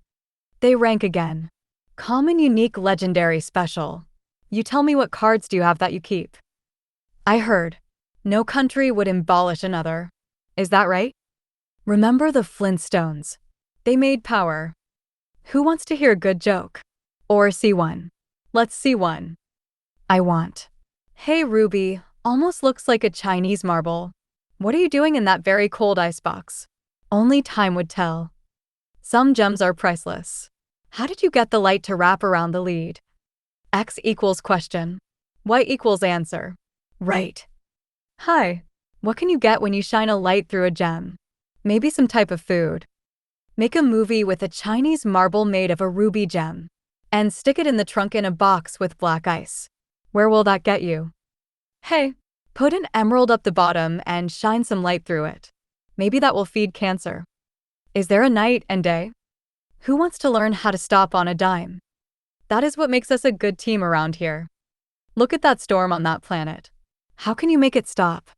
They rank again. Common, unique, legendary, special. You tell me, what cards do you have that you keep? I heard. No country would abolish another. Is that right? Remember the Flintstones? They made power. Who wants to hear a good joke? Or see one? Let's see one. I want. Hey Ruby, almost looks like a Chinese marble. What are you doing in that very cold icebox? Only time would tell. Some gems are priceless. How did you get the light to wrap around the lead? X equals question. Y equals answer. Right. Hi. What can you get when you shine a light through a gem? Maybe some type of food. Make a movie with a Chinese marble made of a ruby gem. And stick it in the trunk in a box with black ice. Where will that get you? Hey, put an emerald up the bottom and shine some light through it. Maybe that will feed cancer. Is there a night and day? Who wants to learn how to stop on a dime? That is what makes us a good team around here. Look at that storm on that planet. How can you make it stop?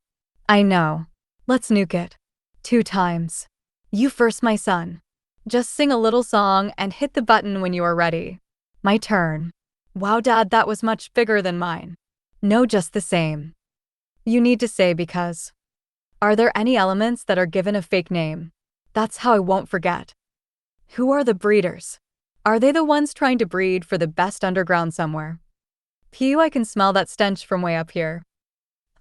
I know. Let's nuke it. 2 times. You first, my son. Just sing a little song and hit the button when you are ready. My turn. Wow, Dad, that was much bigger than mine. No, just the same. You need to say because. Are there any elements that are given a fake name? That's how I won't forget. Who are the breeders? Are they the ones trying to breed for the best underground somewhere? I can smell that stench from way up here.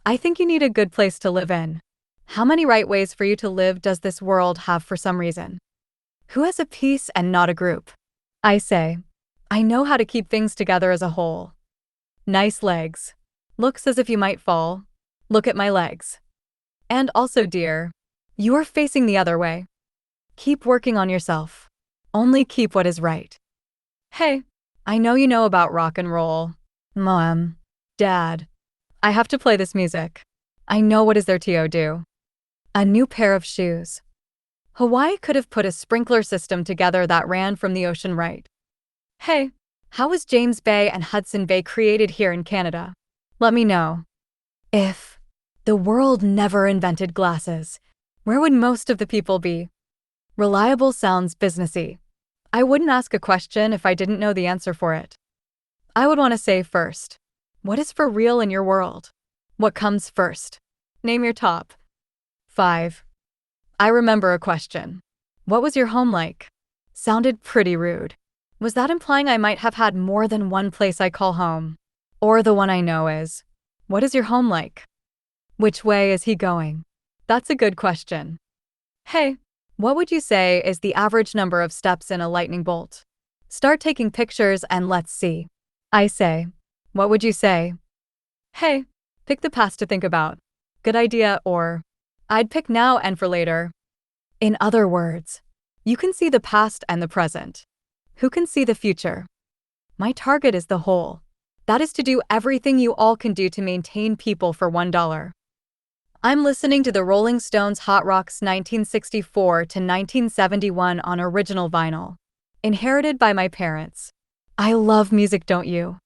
I think you need a good place to live in. How many right ways for you to live does this world have for some reason? Who has a piece and not a group? I say, I know how to keep things together as a whole. Nice legs. Looks as if you might fall. Look at my legs. And also, dear, you are facing the other way. Keep working on yourself. Only keep what is right. Hey, I know you know about rock and roll. Mom, Dad, I have to play this music. I know what is there to do. A new pair of shoes. Hawaii could have put a sprinkler system together that ran from the ocean right. Hey, how was James Bay and Hudson Bay created here in Canada? Let me know. If the world never invented glasses, where would most of the people be? Reliable sounds businessy. I wouldn't ask a question if I didn't know the answer for it. I would want to say first, what is for real in your world? What comes first? Name your top 5. I remember a question. What was your home like? Sounded pretty rude. Was that implying I might have had more than one place I call home? Or the one I know is, what is your home like? Which way is he going? That's a good question. Hey, what would you say is the average number of steps in a lightning bolt? Start taking pictures and let's see. I say, what would you say? Hey, pick the past to think about. Good idea, or I'd pick now and for later. In other words, you can see the past and the present. Who can see the future? My target is the whole. That is to do everything you all can do to maintain people for $1. I'm listening to the Rolling Stones' Hot Rocks 1964 to 1971 on original vinyl, inherited by my parents. I love music, don't you?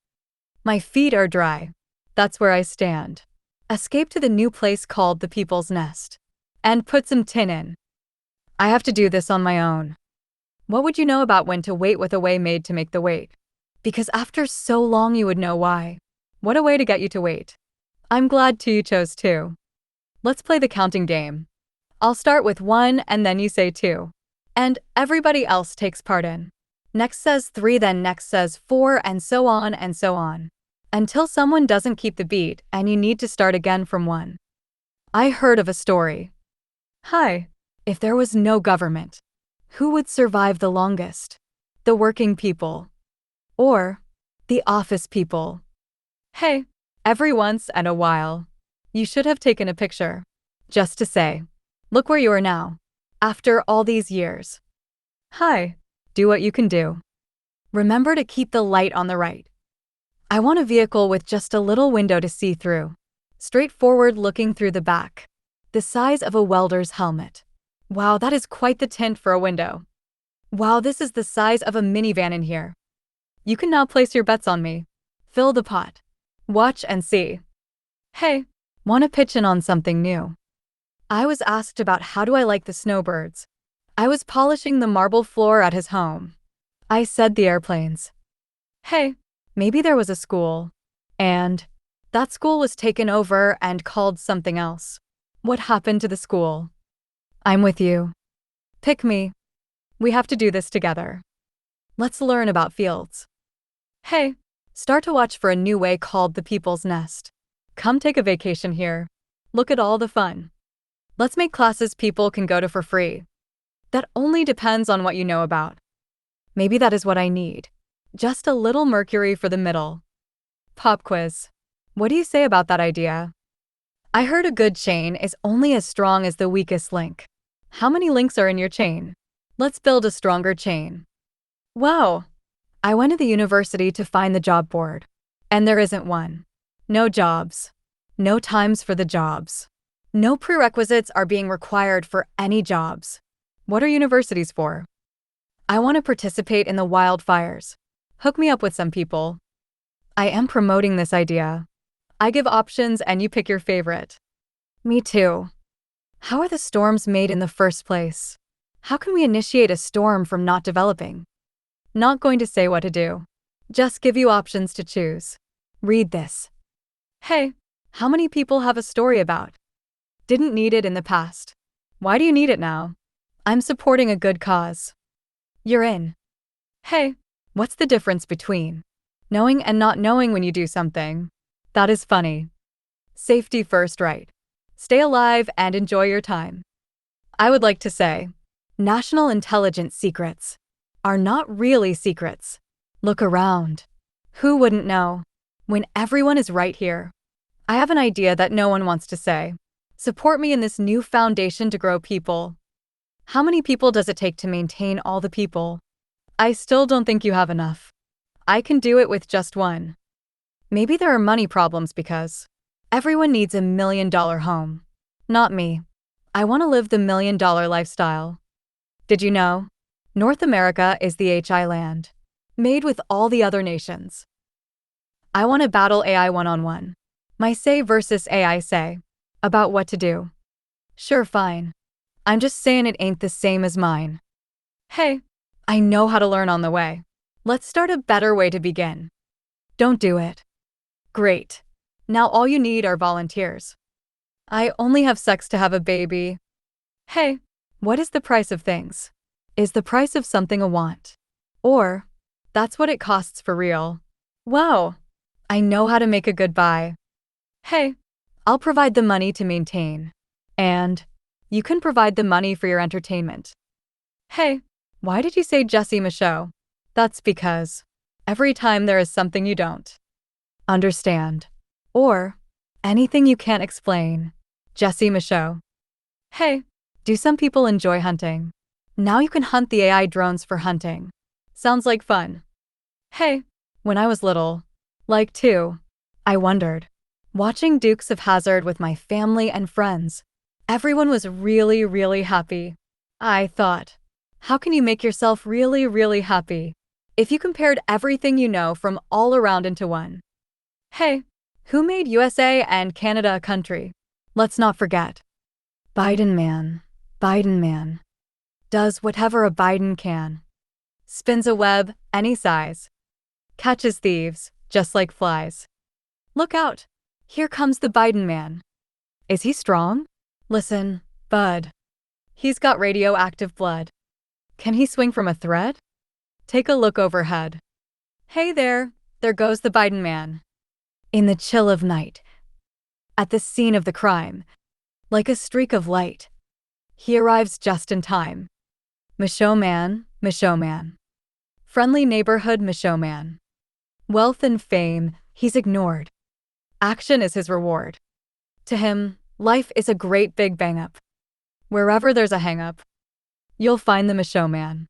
My feet are dry. That's where I stand. Escape to the new place called the People's Nest. And put some tin in. I have to do this on my own. What would you know about when to wait with a way made to make the wait? Because after so long you would know why. What a way to get you to wait. I'm glad you chose 2. Let's play the counting game. I'll start with 1 and then you say 2. And everybody else takes part in. Next says 3, then next says 4, and so on and so on. Until someone doesn't keep the beat and you need to start again from 1. I heard of a story. Hi. If there was no government, who would survive the longest? The working people. Or the office people. Hey, every once in a while, you should have taken a picture. Just to say, look where you are now. After all these years. Hi, do what you can do. Remember to keep the light on the right. I want a vehicle with just a little window to see through. Straightforward looking through the back. The size of a welder's helmet. Wow, that is quite the tint for a window. Wow, this is the size of a minivan in here. You can now place your bets on me. Fill the pot. Watch and see. Hey, want to pitch in on something new? I was asked about how do I like the snowbirds. I was polishing the marble floor at his home. I said the airplanes. Hey, maybe there was a school. And that school was taken over and called something else. What happened to the school? I'm with you. Pick me. We have to do this together. Let's learn about fields. Hey, start to watch for a new way called the People's Nest. Come take a vacation here. Look at all the fun. Let's make classes people can go to for free. That only depends on what you know about. Maybe that is what I need. Just a little mercury for the middle. Pop quiz. What do you say about that idea? I heard a good chain is only as strong as the weakest link. How many links are in your chain? Let's build a stronger chain. Wow. I went to the university to find the job board. And there isn't one. No jobs. No times for the jobs. No prerequisites are being required for any jobs. What are universities for? I want to participate in the wildfires. Hook me up with some people. I am promoting this idea. I give options and you pick your favorite. Me too. How are the storms made in the first place? How can we initiate a storm from not developing? Not going to say what to do. Just give you options to choose. Read this. Hey, how many people have a story about? Didn't need it in the past. Why do you need it now? I'm supporting a good cause. You're in. Hey, what's the difference between knowing and not knowing when you do something? That is funny. Safety first, right? Stay alive and enjoy your time. I would like to say, National intelligence secrets are not really secrets. Look around. Who wouldn't know? When everyone is right here. I have an idea that no one wants to say. Support me in this new foundation to grow people. How many people does it take to maintain all the people? I still don't think you have enough. I can do it with just one. Maybe there are money problems because everyone needs $1 million home. Not me. I want to live the $1 million lifestyle. Did you know? North America is the HI land, made with all the other nations. I want to battle AI one-on-one. My say versus AI say. About what to do. Sure, fine. I'm just saying it ain't the same as mine. Hey, I know how to learn on the way. Let's start a better way to begin. Don't do it. Great. Now all you need are volunteers. I only have sex to have a baby. Hey, what is the price of things? Is the price of something a want? Or, that's what it costs for real. Wow, I know how to make a good buy. Hey, I'll provide the money to maintain. And, you can provide the money for your entertainment. Hey, why did you say Jesse Michaud? That's because every time there is something you don't understand. Or, anything you can't explain. Jesse Michaud. Hey, do some people enjoy hunting? Now you can hunt the AI drones for hunting. Sounds like fun. Hey, when I was little, like 2, I wondered. Watching Dukes of Hazzard with my family and friends. Everyone was really, really happy. I thought, how can you make yourself really, really happy if you compared everything you know from all around into one? Hey, who made USA and Canada a country? Let's not forget. Biden man, does whatever a Biden can. Spins a web any size. Catches thieves, just like flies. Look out, here comes the Biden man. Is he strong? Listen, bud. He's got radioactive blood. Can he swing from a thread? Take a look overhead. Hey there goes the Biden man. In the chill of night, at the scene of the crime, like a streak of light, he arrives just in time. Michaud man. Friendly neighborhood Michaud man. Wealth and fame, he's ignored. Action is his reward. To him, life is a great big bang-up. Wherever there's a hang-up, you'll find the Michaud man.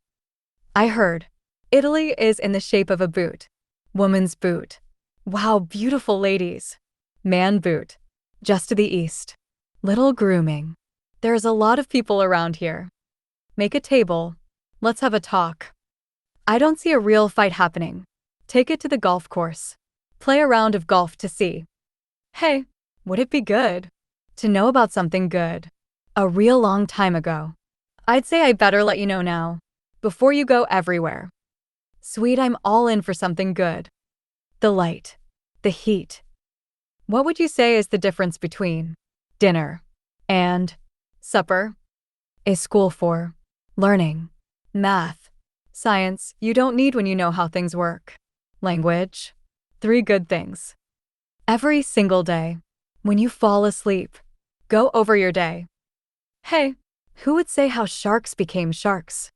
I heard, Italy is in the shape of a boot. Woman's boot. Wow, beautiful ladies. Man boot. Just to the east. Little grooming. There's a lot of people around here. Make a table. Let's have a talk. I don't see a real fight happening. Take it to the golf course. Play a round of golf to see. Hey, would it be good to know about something good a real long time ago? I'd say I better let you know now, before you go everywhere. Sweet, I'm all in for something good. The light. The heat. What would you say is the difference between dinner and supper? Is school for learning, math, science you don't need when you know how things work. Language. 3 good things. Every single day, when you fall asleep, go over your day. Hey, who would say how sharks became sharks?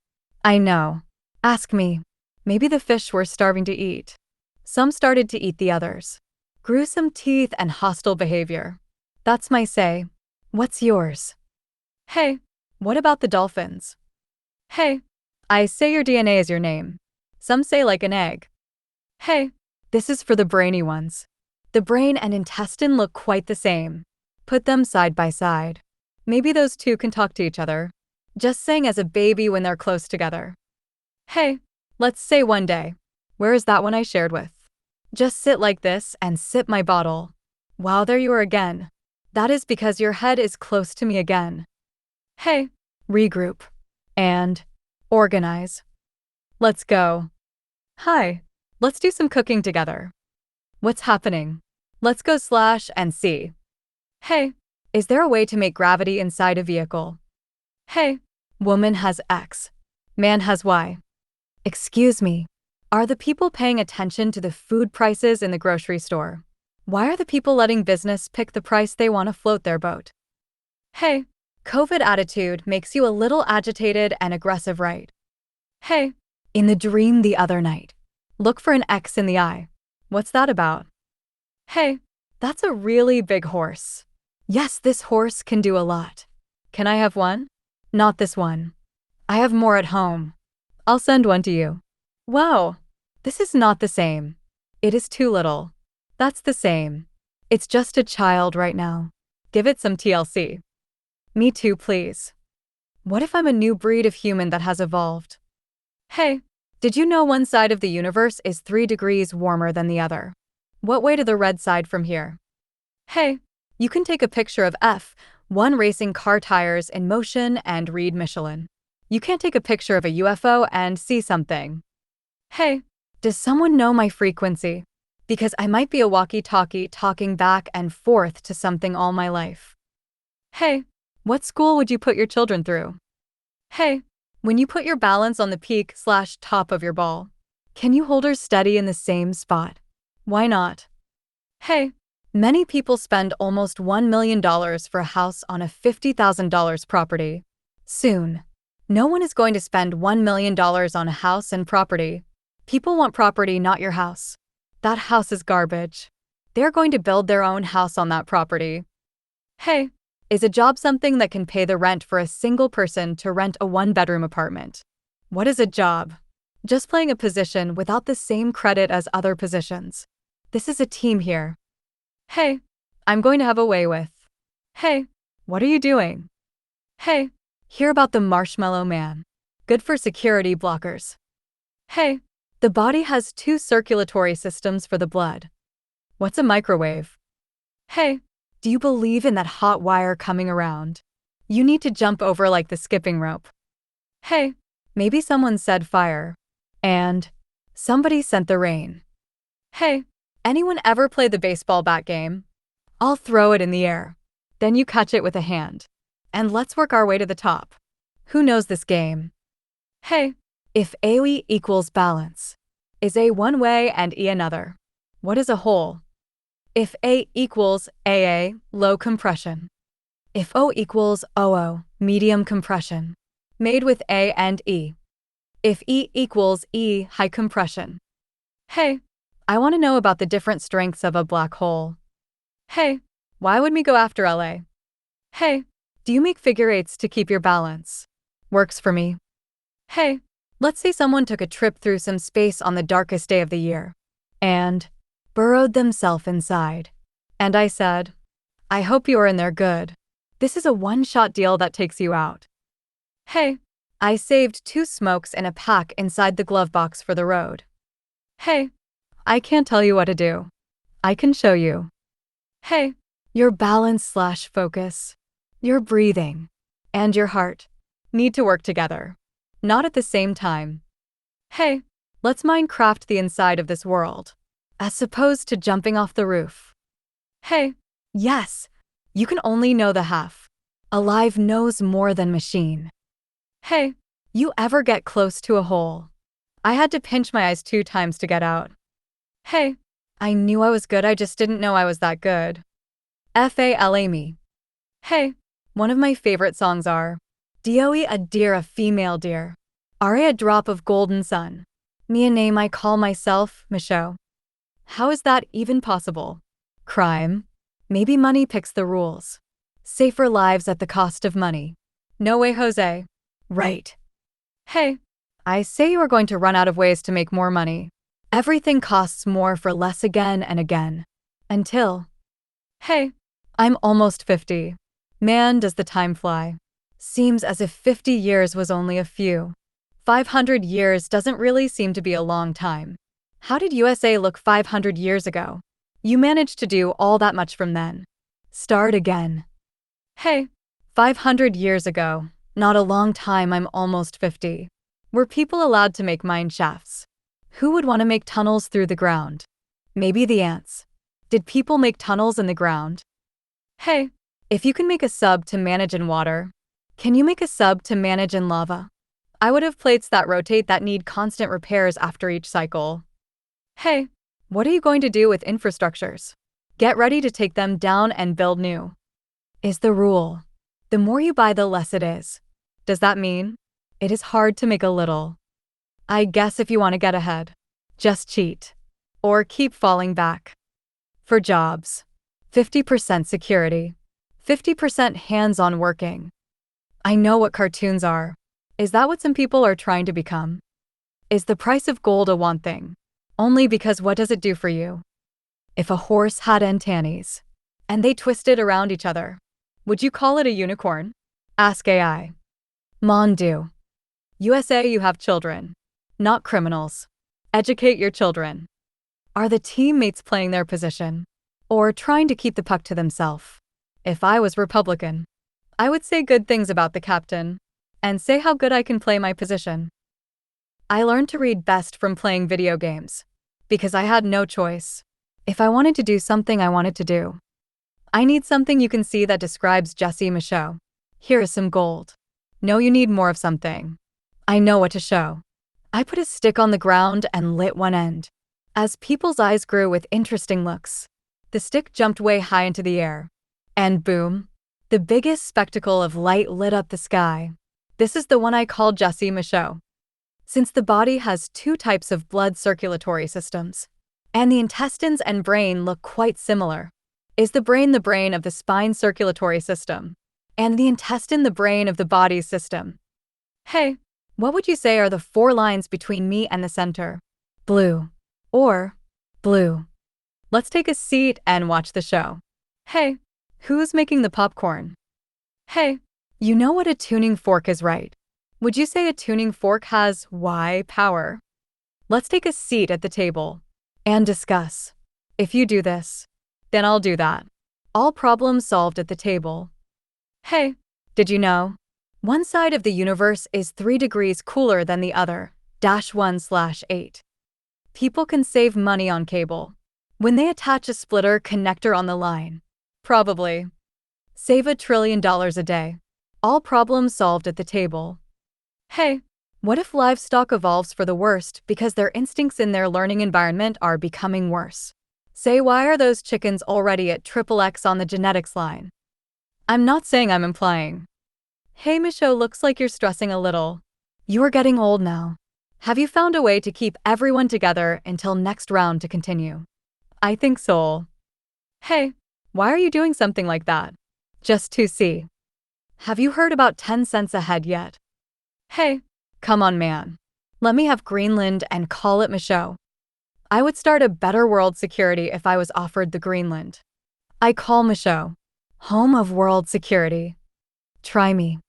I know. Ask me. Maybe the fish were starving to eat. Some started to eat the others. Gruesome teeth and hostile behavior. That's my say. What's yours? Hey, what about the dolphins? Hey, I say your DNA is your name. Some say like an egg. Hey, this is for the brainy ones. The brain and intestine look quite the same. Put them side by side. Maybe those two can talk to each other. Just saying, as a baby when they're close together. Hey, let's say one day. Where is that one I shared with? Just sit like this and sip my bottle. Wow, there you are again. That is because your head is close to me again. Hey, regroup. And organize. Let's go. Hi, let's do some cooking together. What's happening? Let's go slash and see. Hey, is there a way to make gravity inside a vehicle? Hey, woman has X. Man has Y. Excuse me. Are the people paying attention to the food prices in the grocery store? Why are the people letting business pick the price they want to float their boat? Hey, COVID attitude makes you a little agitated and aggressive, right? Hey, in the dream the other night. Look for an X in the eye. What's that about? Hey, that's a really big horse. Yes, this horse can do a lot. Can I have one? Not this one. I have more at home. I'll send one to you. Whoa, this is not the same. It is too little. That's the same. It's just a child right now. Give it some TLC. Me too, please. What if I'm a new breed of human that has evolved? Hey, did you know one side of the universe is 3 degrees warmer than the other? What way to the red side from here? Hey, you can take a picture of F1 racing car tires in motion and read Michelin. You can't take a picture of a UFO and see something. Hey, does someone know my frequency? Because I might be a walkie-talkie talking back and forth to something all my life. Hey, what school would you put your children through? Hey, when you put your balance on the peak/top of your ball, can you hold her steady in the same spot? Why not? Hey, many people spend almost $1 million for a house on a $50,000 property. Soon, no one is going to spend $1 million on a house and property. People want property, not your house. That house is garbage. They're going to build their own house on that property. Hey, is a job something that can pay the rent for a single person to rent a 1-bedroom apartment? What is a job? Just playing a position without the same credit as other positions. This is a team here. Hey, I'm going to have a way with. Hey, what are you doing? Hey, hear about the Marshmallow Man. Good for security blockers. Hey, the body has 2 circulatory systems for the blood. What's a microwave? Hey, do you believe in that hot wire coming around? You need to jump over like the skipping rope. Hey, maybe someone said fire. And somebody sent the rain. Hey, anyone ever play the baseball bat game? I'll throw it in the air. Then you catch it with a hand. And let's work our way to the top. Who knows this game? Hey, if AE equals balance, is A one way and E another? What is a hole? If A equals AA, low compression. If O equals OO, medium compression. Made with A and E. If E equals E, high compression. Hey, I want to know about the different strengths of a black hole. Hey, why would we go after LA? Hey, do you make figure eights to keep your balance? Works for me. Hey, let's say someone took a trip through some space on the darkest day of the year. And burrowed themselves inside. And I said, I hope you are in there good. This is a one-shot deal that takes you out. Hey, I saved 2 smokes in a pack inside the glove box for the road. Hey, I can't tell you what to do. I can show you. Hey, your balance/focus, your breathing, and your heart need to work together. Not at the same time. Hey, let's Minecraft the inside of this world, as opposed to jumping off the roof. Hey, yes, you can only know the half. Alive knows more than machine. Hey, you ever get close to a hole? I had to pinch my eyes 2 times to get out. Hey, I knew I was good, I just didn't know I was that good. FALA me. Hey, one of my favorite songs are DOE a deer, a female deer. Are a drop of golden sun. Me a name I call myself, Michaud. How is that even possible? Crime? Maybe money picks the rules. Safer lives at the cost of money. No way, Jose. Right. Hey, I say you are going to run out of ways to make more money. Everything costs more for less again and again. Until. Hey, I'm almost 50. Man, does the time fly. Seems as if 50 years was only a few. 500 years doesn't really seem to be a long time. How did USA look 500 years ago? You managed to do all that much from then. Start again. Hey, 500 years ago, not a long time, I'm almost 50. Were people allowed to make mine shafts? Who would want to make tunnels through the ground? Maybe the ants. Did people make tunnels in the ground? Hey, if you can make a sub to manage in water, can you make a sub to manage in lava? I would have plates that rotate that need constant repairs after each cycle. Hey, what are you going to do with infrastructures? Get ready to take them down and build new. Is the rule. The more you buy, the less it is. Does that mean it is hard to make a little? I guess if you want to get ahead, just cheat. Or keep falling back. For jobs, 50% security, 50% hands-on working. I know what cartoons are. Is that what some people are trying to become? Is the price of gold a want thing? Only because what does it do for you? If a horse had antennae, and they twisted around each other, would you call it a unicorn? Ask AI. Mondu. USA, you have children, not criminals. Educate your children. Are the teammates playing their position? Or trying to keep the puck to themselves? If I was Republican, I would say good things about the captain, and say how good I can play my position. I learned to read best from playing video games, because I had no choice. If I wanted to do something I wanted to do, I need something you can see that describes Jesse Michaud. Here is some gold. No, you need more of something. I know what to show. I put a stick on the ground and lit one end. As people's eyes grew with interesting looks, the stick jumped way high into the air. And boom, the biggest spectacle of light lit up the sky. This is the one I call Jesse Michaud. Since the body has two types of blood circulatory systems, and the intestines and brain look quite similar, is the brain of the spine circulatory system, and the intestine the brain of the body's system? Hey, what would you say are the 4 lines between me and the center? Blue. Or blue. Let's take a seat and watch the show. Hey, who's making the popcorn? Hey, you know what a tuning fork is, right? Would you say a tuning fork has Y power? Let's take a seat at the table and discuss. If you do this, then I'll do that. All problems solved at the table. Hey, did you know? One side of the universe is 3 degrees cooler than the other, -1/8. People can save money on cable when they attach a splitter connector on the line. Probably save $1 trillion a day. All problems solved at the table. Hey, what if livestock evolves for the worst because their instincts in their learning environment are becoming worse? Say, why are those chickens already at XXX on the genetics line? I'm not saying, I'm implying. Hey Michaud, looks like you're stressing a little. You are getting old now. Have you found a way to keep everyone together until next round to continue? I think so. Hey, why are you doing something like that? Just to see. Have you heard about 10 cents a head yet? Hey, come on man. Let me have Greenland and call it Michaud. I would start a better world security if I was offered the Greenland. I call Michaud home of world security. Try me.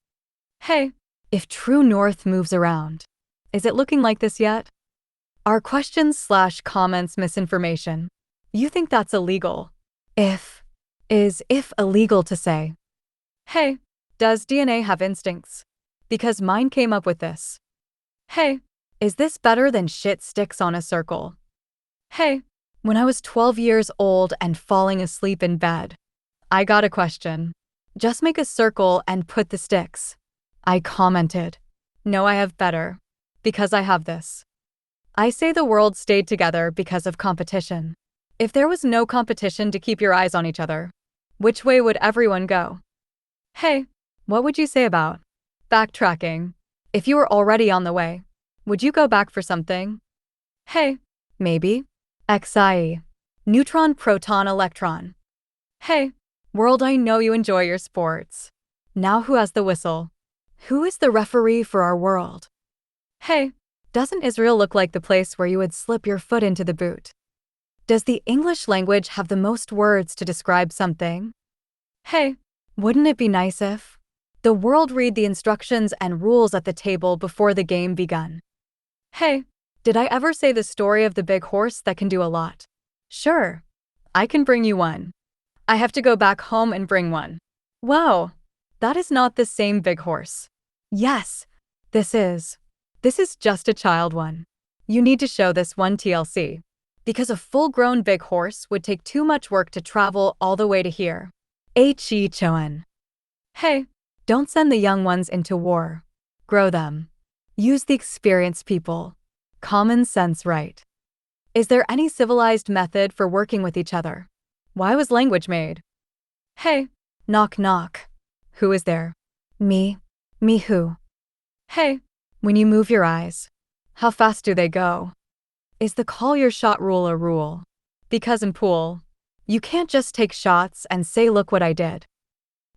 Hey, if True North moves around, is it looking like this yet? Are questions/comments misinformation? You think that's illegal? If illegal to say. Hey, does DNA have instincts? Because mine came up with this. Hey, is this better than shit sticks on a circle? Hey, when I was 12 years old and falling asleep in bed, I got a question. Just make a circle and put the sticks. I commented. No, I have better. Because I have this. I say the world stayed together because of competition. If there was no competition to keep your eyes on each other, which way would everyone go? Hey, what would you say about backtracking? If you were already on the way, would you go back for something? Hey, maybe. XIE. Neutron, proton, electron. Hey, world, I know you enjoy your sports. Now who has the whistle? Who is the referee for our world? Hey, doesn't Israel look like the place where you would slip your foot into the boot? Does the English language have the most words to describe something? Hey, wouldn't it be nice if the world read the instructions and rules at the table before the game begun? Hey, did I ever say the story of the big horse that can do a lot? Sure, I can bring you one. I have to go back home and bring one. Wow, that is not the same big horse. Yes, this is. This is just a child one. You need to show this one TLC. Because a full-grown big horse would take too much work to travel all the way to here. He Choen. Hey, don't send the young ones into war. Grow them. Use the experienced people. Common sense, right? Is there any civilized method for working with each other? Why was language made? Hey, knock knock. Who is there? Me. Me who? Hey. When you move your eyes, how fast do they go? Is the call your shot rule a rule? Because in pool, you can't just take shots and say look what I did.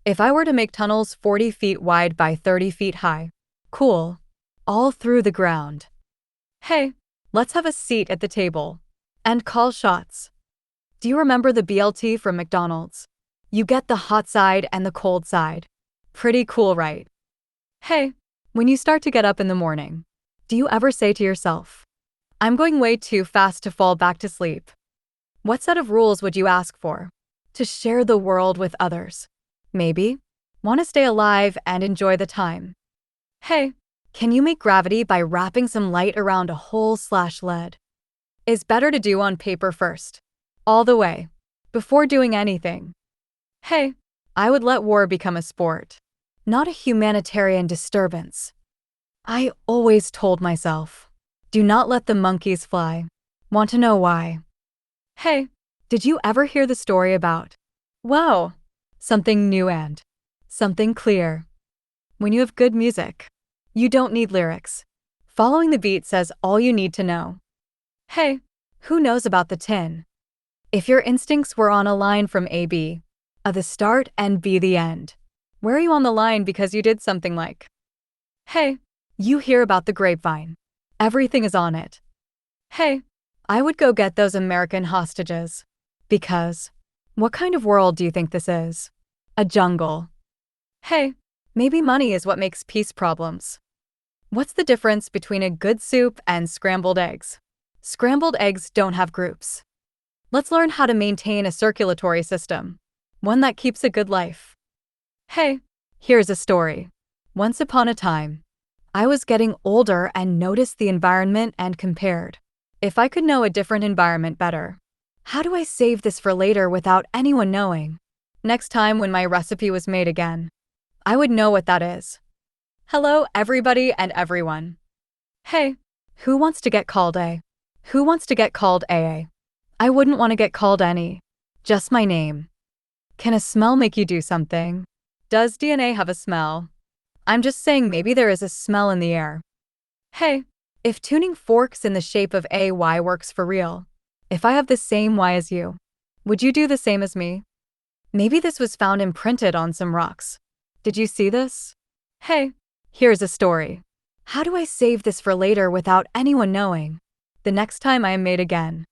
If I were to make tunnels 40 feet wide by 30 feet high, cool, all through the ground. Hey, let's have a seat at the table and call shots. Do you remember the BLT from McDonald's? You get the hot side and the cold side. Pretty cool, right? Hey, when you start to get up in the morning, do you ever say to yourself, I'm going way too fast to fall back to sleep? What set of rules would you ask for? To share the world with others. Maybe want to stay alive and enjoy the time. Hey, can you make gravity by wrapping some light around a hole/lead? Is better to do on paper first. All the way. Before doing anything. Hey, I would let war become a sport, not a humanitarian disturbance. I always told myself, do not let the monkeys fly. Want to know why? Hey, did you ever hear the story about, wow, something new and something clear? When you have good music, you don't need lyrics. Following the beat says all you need to know. Hey, who knows about the tin? If your instincts were on a line from A-B, A the start and B the end, where are you on the line because you did something like, hey, you hear about the grapevine. Everything is on it. Hey, I would go get those American hostages. Because, what kind of world do you think this is? A jungle. Hey, maybe money is what makes peace problems. What's the difference between a good soup and scrambled eggs? Scrambled eggs don't have groups. Let's learn how to maintain a circulatory system, one that keeps a good life. Hey, here's a story. Once upon a time, I was getting older and noticed the environment and compared. If I could know a different environment better, how do I save this for later without anyone knowing? Next time when my recipe was made again, I would know what that is. Hello, everybody and everyone. Hey, who wants to get called A? Who wants to get called AA? I wouldn't want to get called any. Just my name. Can a smell make you do something? Does DNA have a smell? I'm just saying maybe there is a smell in the air. Hey, if tuning forks in the shape of AY works for real, if I have the same Y as you, would you do the same as me? Maybe this was found imprinted on some rocks. Did you see this? Hey, here's a story. How do I save this for later without anyone knowing? The next time I am made again,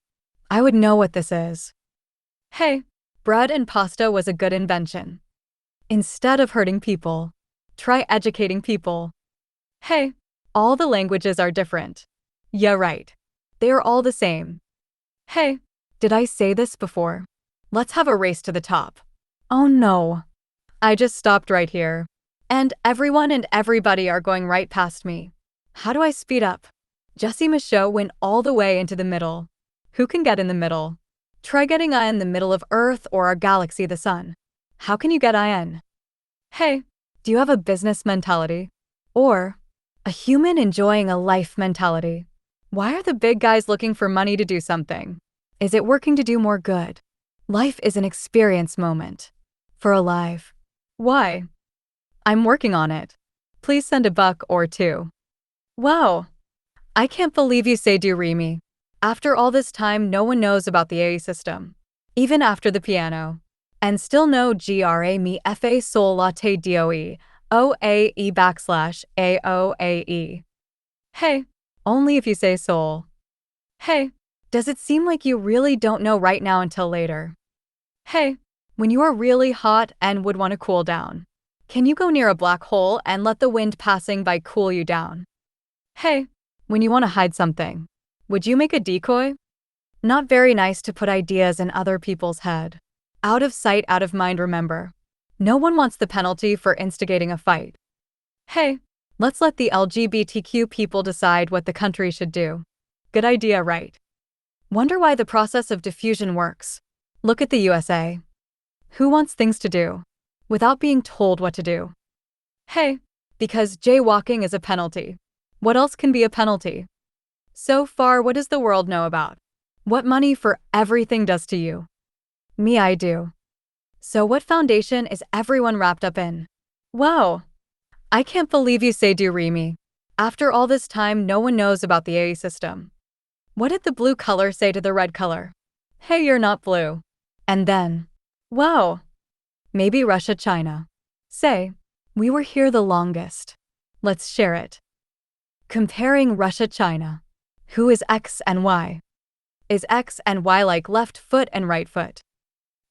I would know what this is. Hey, bread and pasta was a good invention. Instead of hurting people, try educating people. Hey, all the languages are different. Yeah, right. They are all the same. Hey, did I say this before? Let's have a race to the top. Oh no. I just stopped right here. And everyone and everybody are going right past me. How do I speed up? Jesse Michaud went all the way into the middle. Who can get in the middle? Try getting in the middle of Earth or our galaxy, the sun. How can you get in? Hey, do you have a business mentality? Or a human enjoying a life mentality? Why are the big guys looking for money to do something? Is it working to do more good? Life is an experience moment. For alive. Why? I'm working on it. Please send $1 or $2. Wow. I can't believe you say do re mi. After all this time, no one knows about the AE system. Even after the piano. And still no GRA me FA sol latte DOE OAE \AOAE. Hey, only if you say sol. Hey, does it seem like you really don't know right now until later? Hey, when you are really hot and would want to cool down, can you go near a black hole and let the wind passing by cool you down? Hey, when you want to hide something, would you make a decoy? Not very nice to put ideas in other people's head. Out of sight, out of mind, remember. No one wants the penalty for instigating a fight. Hey, let's let the LGBTQ people decide what the country should do. Good idea, right? Wonder why the process of diffusion works. Look at the USA. Who wants things to do without being told what to do? Hey, because jaywalking is a penalty. What else can be a penalty? So far, what does the world know about what money for everything does to you? Me, I do. So what foundation is everyone wrapped up in? Wow, I can't believe you say do re mi. After all this time, no one knows about the A system. What did the blue color say to the red color? Hey, you're not blue. And then, wow, maybe Russia, China. Say, we were here the longest. Let's share it. Comparing Russia, China. Who is X and Y? Is X and Y like left foot and right foot?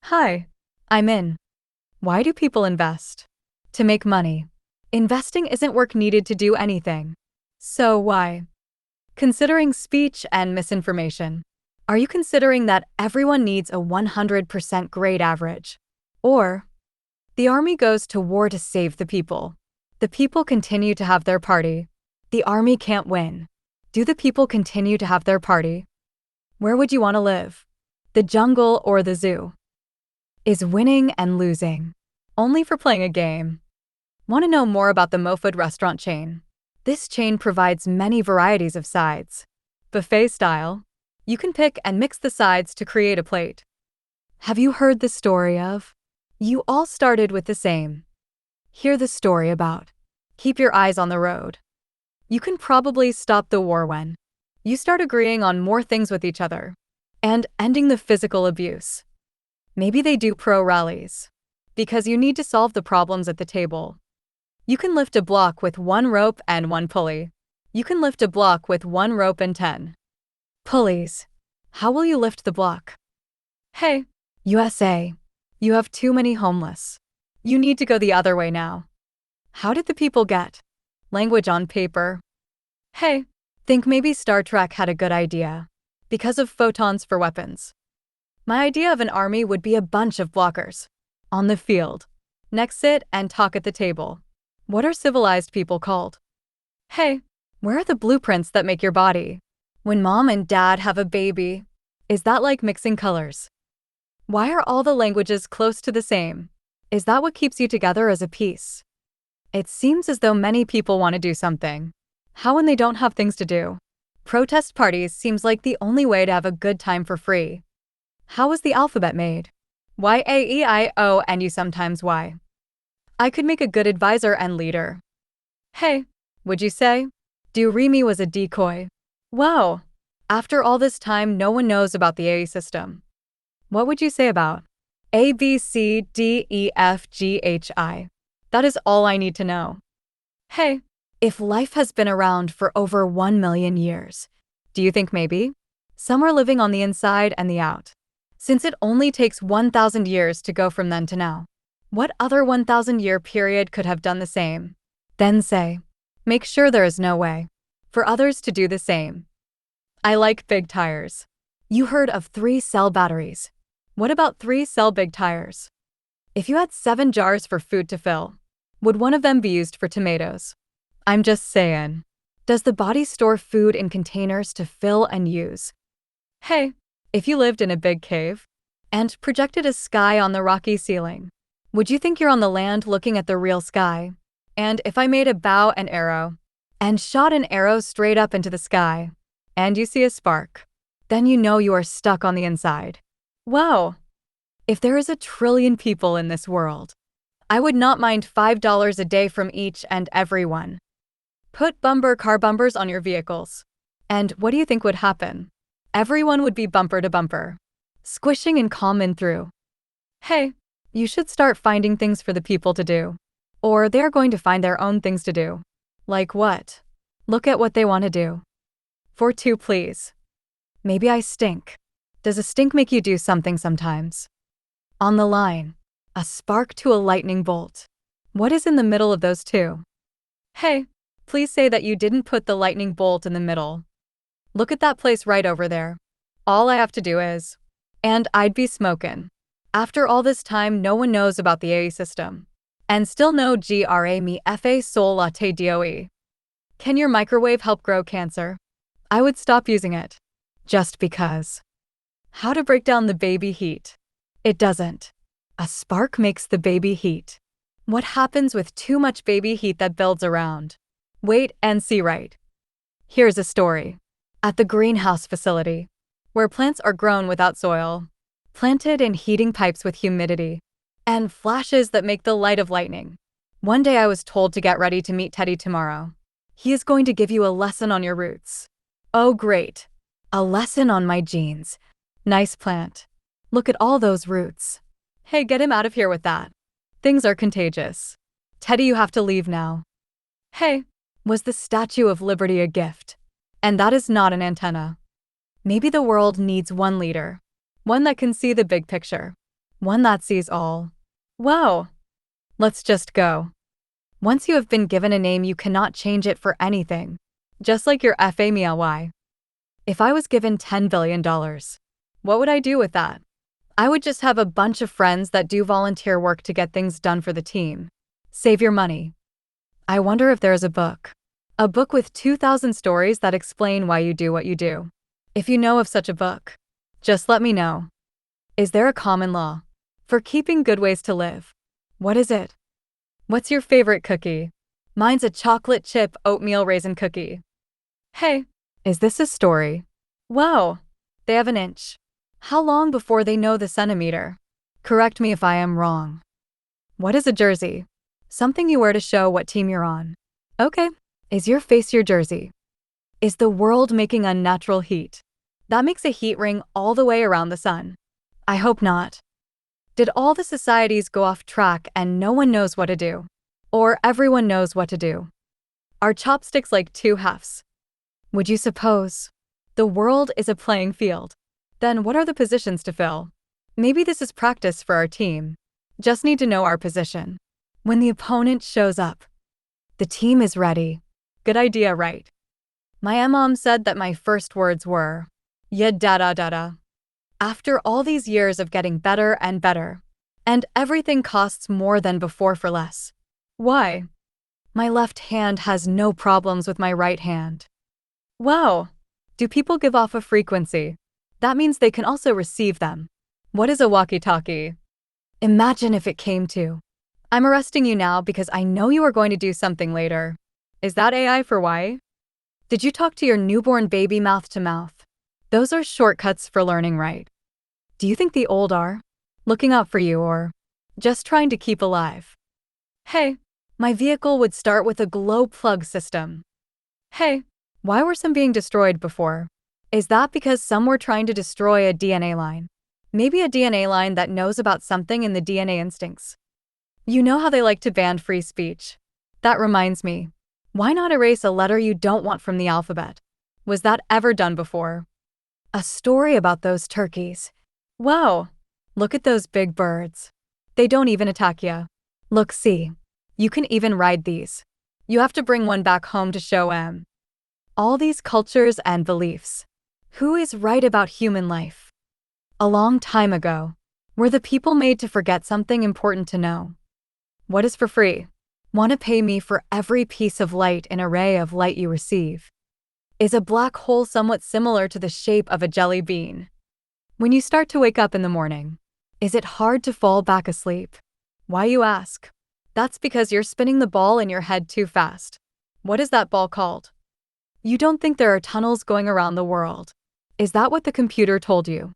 Hi, I'm in. Why do people invest? To make money. Investing isn't work needed to do anything. So why? Considering speech and misinformation. Are you considering that everyone needs a 100% grade average? Or, the army goes to war to save the people. The people continue to have their party. The army can't win. Do the people continue to have their party? Where would you want to live? The jungle or the zoo? Is winning and losing only for playing a game? Want to know more about the Michaud restaurant chain? This chain provides many varieties of sides. Buffet style. You can pick and mix the sides to create a plate. Have you heard the story of? You all started with the same. Hear the story about. Keep your eyes on the road. You can probably stop the war when you start agreeing on more things with each other and ending the physical abuse. Maybe they do pro rallies because you need to solve the problems at the table. You can lift a block with one rope and one pulley. You can lift a block with one rope and 10 pulleys. How will you lift the block? Hey, USA, you have too many homeless. You need to go the other way now. How did the people get language on paper? Hey, think maybe Star Trek had a good idea because of photons for weapons. My idea of an army would be a bunch of blockers on the field. Next, sit and talk at the table. What are civilized people called? Hey, where are the blueprints that make your body? When mom and dad have a baby, is that like mixing colors? Why are all the languages close to the same? Is that what keeps you together as a piece? It seems as though many people want to do something. How when they don't have things to do? Protest parties seems like the only way to have a good time for free. How was the alphabet made? Y-A-E-I-O and you sometimes Y. I could make a good advisor and leader. Hey, would you say? Do re mi was a decoy? Wow. After all this time, no one knows about the A system. What would you say about A, B, C, D, E, F, G, H, I? That is all I need to know. Hey, if life has been around for over 1 million years, do you think maybe some are living on the inside and the out? Since it only takes 1,000 years to go from then to now, what other 1,000-year period could have done the same? Then say, make sure there is no way for others to do the same. I like big tires. You heard of 3-cell batteries. What about 3-cell big tires? If you had 7 jars for food to fill, would one of them be used for tomatoes? I'm just saying. Does the body store food in containers to fill and use? Hey, if you lived in a big cave and projected a sky on the rocky ceiling, would you think you're on the land looking at the real sky? And if I made a bow and arrow and shot an arrow straight up into the sky, and you see a spark, then you know you are stuck on the inside. Wow! If there is 1 trillion people in this world, I would not mind $5 a day from each and every one. Put car bumpers on your vehicles. And what do you think would happen? Everyone would be bumper to bumper, squishing and common through. Hey, you should start finding things for the people to do. Or they're going to find their own things to do. Like what? Look at what they want to do. For 2, please. Maybe I stink. Does a stink make you do something sometimes? On the line, a spark to a lightning bolt. What is in the middle of those 2? Hey, please say that you didn't put the lightning bolt in the middle. Look at that place right over there. All I have to do is, and I'd be smokin'. After all this time, no one knows about the A system. And still no GRA me FA sol latte DOE. Can your microwave help grow cancer? I would stop using it. Just because. How to break down the baby heat? It doesn't. A spark makes the baby heat. What happens with too much baby heat that builds around? Wait and see, right? Here's a story. At the greenhouse facility, where plants are grown without soil, planted in heating pipes with humidity, and flashes that make the light of lightning. One day I was told to get ready to meet Teddy tomorrow. He is going to give you a lesson on your roots. Oh, great. A lesson on my genes. Nice plant. Look at all those roots. Hey, get him out of here with that. Things are contagious. Teddy, you have to leave now. Hey, was the Statue of Liberty a gift? And that is not an antenna. Maybe the world needs one leader. One that can see the big picture. One that sees all. Wow. Let's just go. Once you have been given a name, you cannot change it for anything. Just like your FAMELY. If I was given $10 billion, what would I do with that? I would just have a bunch of friends that do volunteer work to get things done for the team. Save your money. I wonder if there's a book. A book with 2,000 stories that explain why you do what you do. If you know of such a book, just let me know. Is there a common law for keeping good ways to live? What is it? What's your favorite cookie? Mine's a chocolate chip oatmeal raisin cookie. Hey, is this a story? Wow, they have an inch. How long before they know the centimeter? Correct me if I am wrong. What is a jersey? Something you wear to show what team you're on. Okay, is your face your jersey? Is the world making unnatural heat? That makes a heat ring all the way around the sun. I hope not. Did all the societies go off track and no one knows what to do? Or everyone knows what to do? Are chopsticks like two halves? Would you suppose the world is a playing field? Then what are the positions to fill? Maybe this is practice for our team. Just need to know our position. When the opponent shows up, the team is ready. Good idea, right? My mom said that my first words were, yeah, da. After all these years of getting better and better, and everything costs more than before for less. Why? My left hand has no problems with my right hand. Wow! Do people give off a frequency? That means they can also receive them. What is a walkie-talkie? Imagine if it came to, I'm arresting you now because I know you are going to do something later. Is that AI for why? Did you talk to your newborn baby mouth to mouth? Those are shortcuts for learning, right? Do you think the old are looking out for you or just trying to keep alive? Hey, my vehicle would start with a glow plug system. Hey, why were some being destroyed before? Is that because some were trying to destroy a DNA line? Maybe a DNA line that knows about something in the DNA instincts. You know how they like to ban free speech. That reminds me. Why not erase a letter you don't want from the alphabet? Was that ever done before? A story about those turkeys. Wow, look at those big birds. They don't even attack ya. Look, see. You can even ride these. You have to bring one back home to show 'em. All these cultures and beliefs. Who is right about human life? A long time ago, were the people made to forget something important to know? What is for free? Want to pay me for every piece of light in array of light you receive? Is a black hole somewhat similar to the shape of a jelly bean? When you start to wake up in the morning, is it hard to fall back asleep? Why, you ask? That's because you're spinning the ball in your head too fast. What is that ball called? You don't think there are tunnels going around the world. Is that what the computer told you?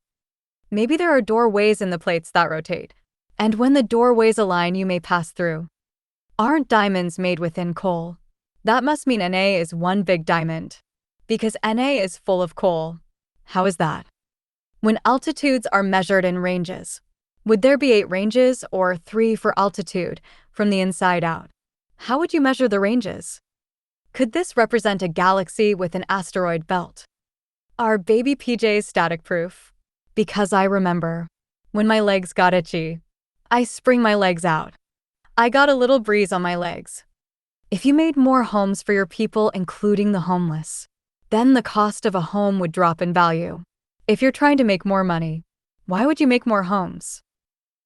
Maybe there are doorways in the plates that rotate, and when the doorways align, you may pass through. Aren't diamonds made within coal? That must mean Na is one big diamond, because Na is full of coal. How is that? When altitudes are measured in ranges, would there be 8 ranges or 3 for altitude from the inside out? How would you measure the ranges? Could this represent a galaxy with an asteroid belt? Are baby PJs static proof? Because I remember, when my legs got itchy, I spring my legs out. I got a little breeze on my legs. If you made more homes for your people, including the homeless, then the cost of a home would drop in value. If you're trying to make more money, why would you make more homes?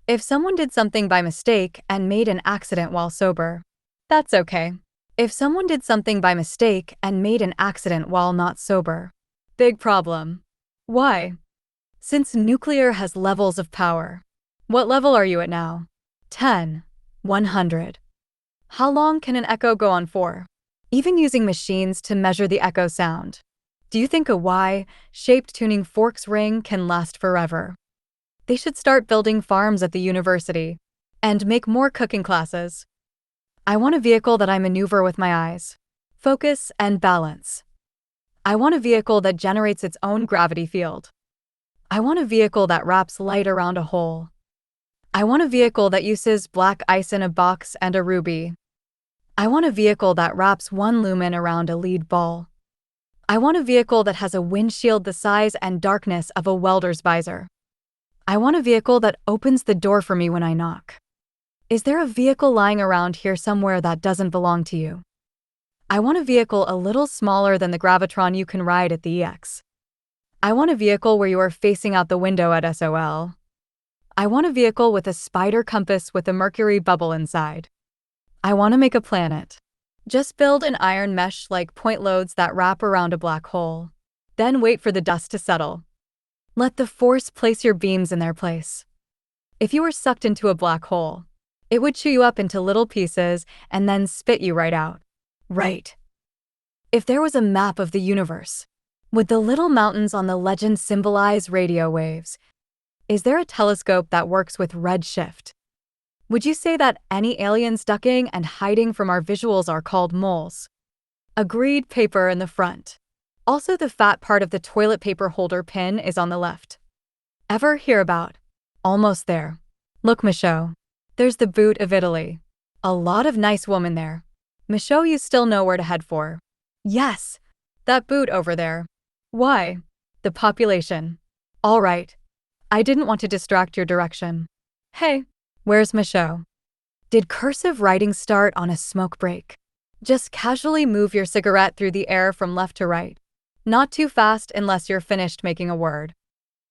If someone did something by mistake and made an accident while sober, that's okay. If someone did something by mistake and made an accident while not sober, big problem. Why? Since nuclear has levels of power. What level are you at now? 10, 100. How long can an echo go on for? Even using machines to measure the echo sound. Do you think a Y-shaped tuning fork's ring can last forever? They should start building farms at the university and make more cooking classes. I want a vehicle that I maneuver with my eyes. Focus and balance. I want a vehicle that generates its own gravity field. I want a vehicle that wraps light around a hole. I want a vehicle that uses black ice in a box and a ruby. I want a vehicle that wraps one lumen around a lead ball. I want a vehicle that has a windshield the size and darkness of a welder's visor. I want a vehicle that opens the door for me when I knock. Is there a vehicle lying around here somewhere that doesn't belong to you? I want a vehicle a little smaller than the Gravitron you can ride at the EX. I want a vehicle where you are facing out the window at SOL. I want a vehicle with a spider compass with a mercury bubble inside. I want to make a planet. Just build an iron mesh-like point loads that wrap around a black hole. Then wait for the dust to settle. Let the force place your beams in their place. If you were sucked into a black hole, it would chew you up into little pieces and then spit you right out. Right. If there was a map of the universe, would the little mountains on the legend symbolize radio waves? Is there a telescope that works with redshift? Would you say that any aliens ducking and hiding from our visuals are called moles? Agreed. Paper in the front. Also, the fat part of the toilet paper holder pin is on the left. Ever hear about? Almost there. Look, Michaud. There's the boot of Italy. A lot of nice women there. Michaud, you still know where to head for. Yes. That boot over there. Why? The population. All right. I didn't want to distract your direction. Hey, where's Michaud? Did cursive writing start on a smoke break? Just casually move your cigarette through the air from left to right. Not too fast unless you're finished making a word.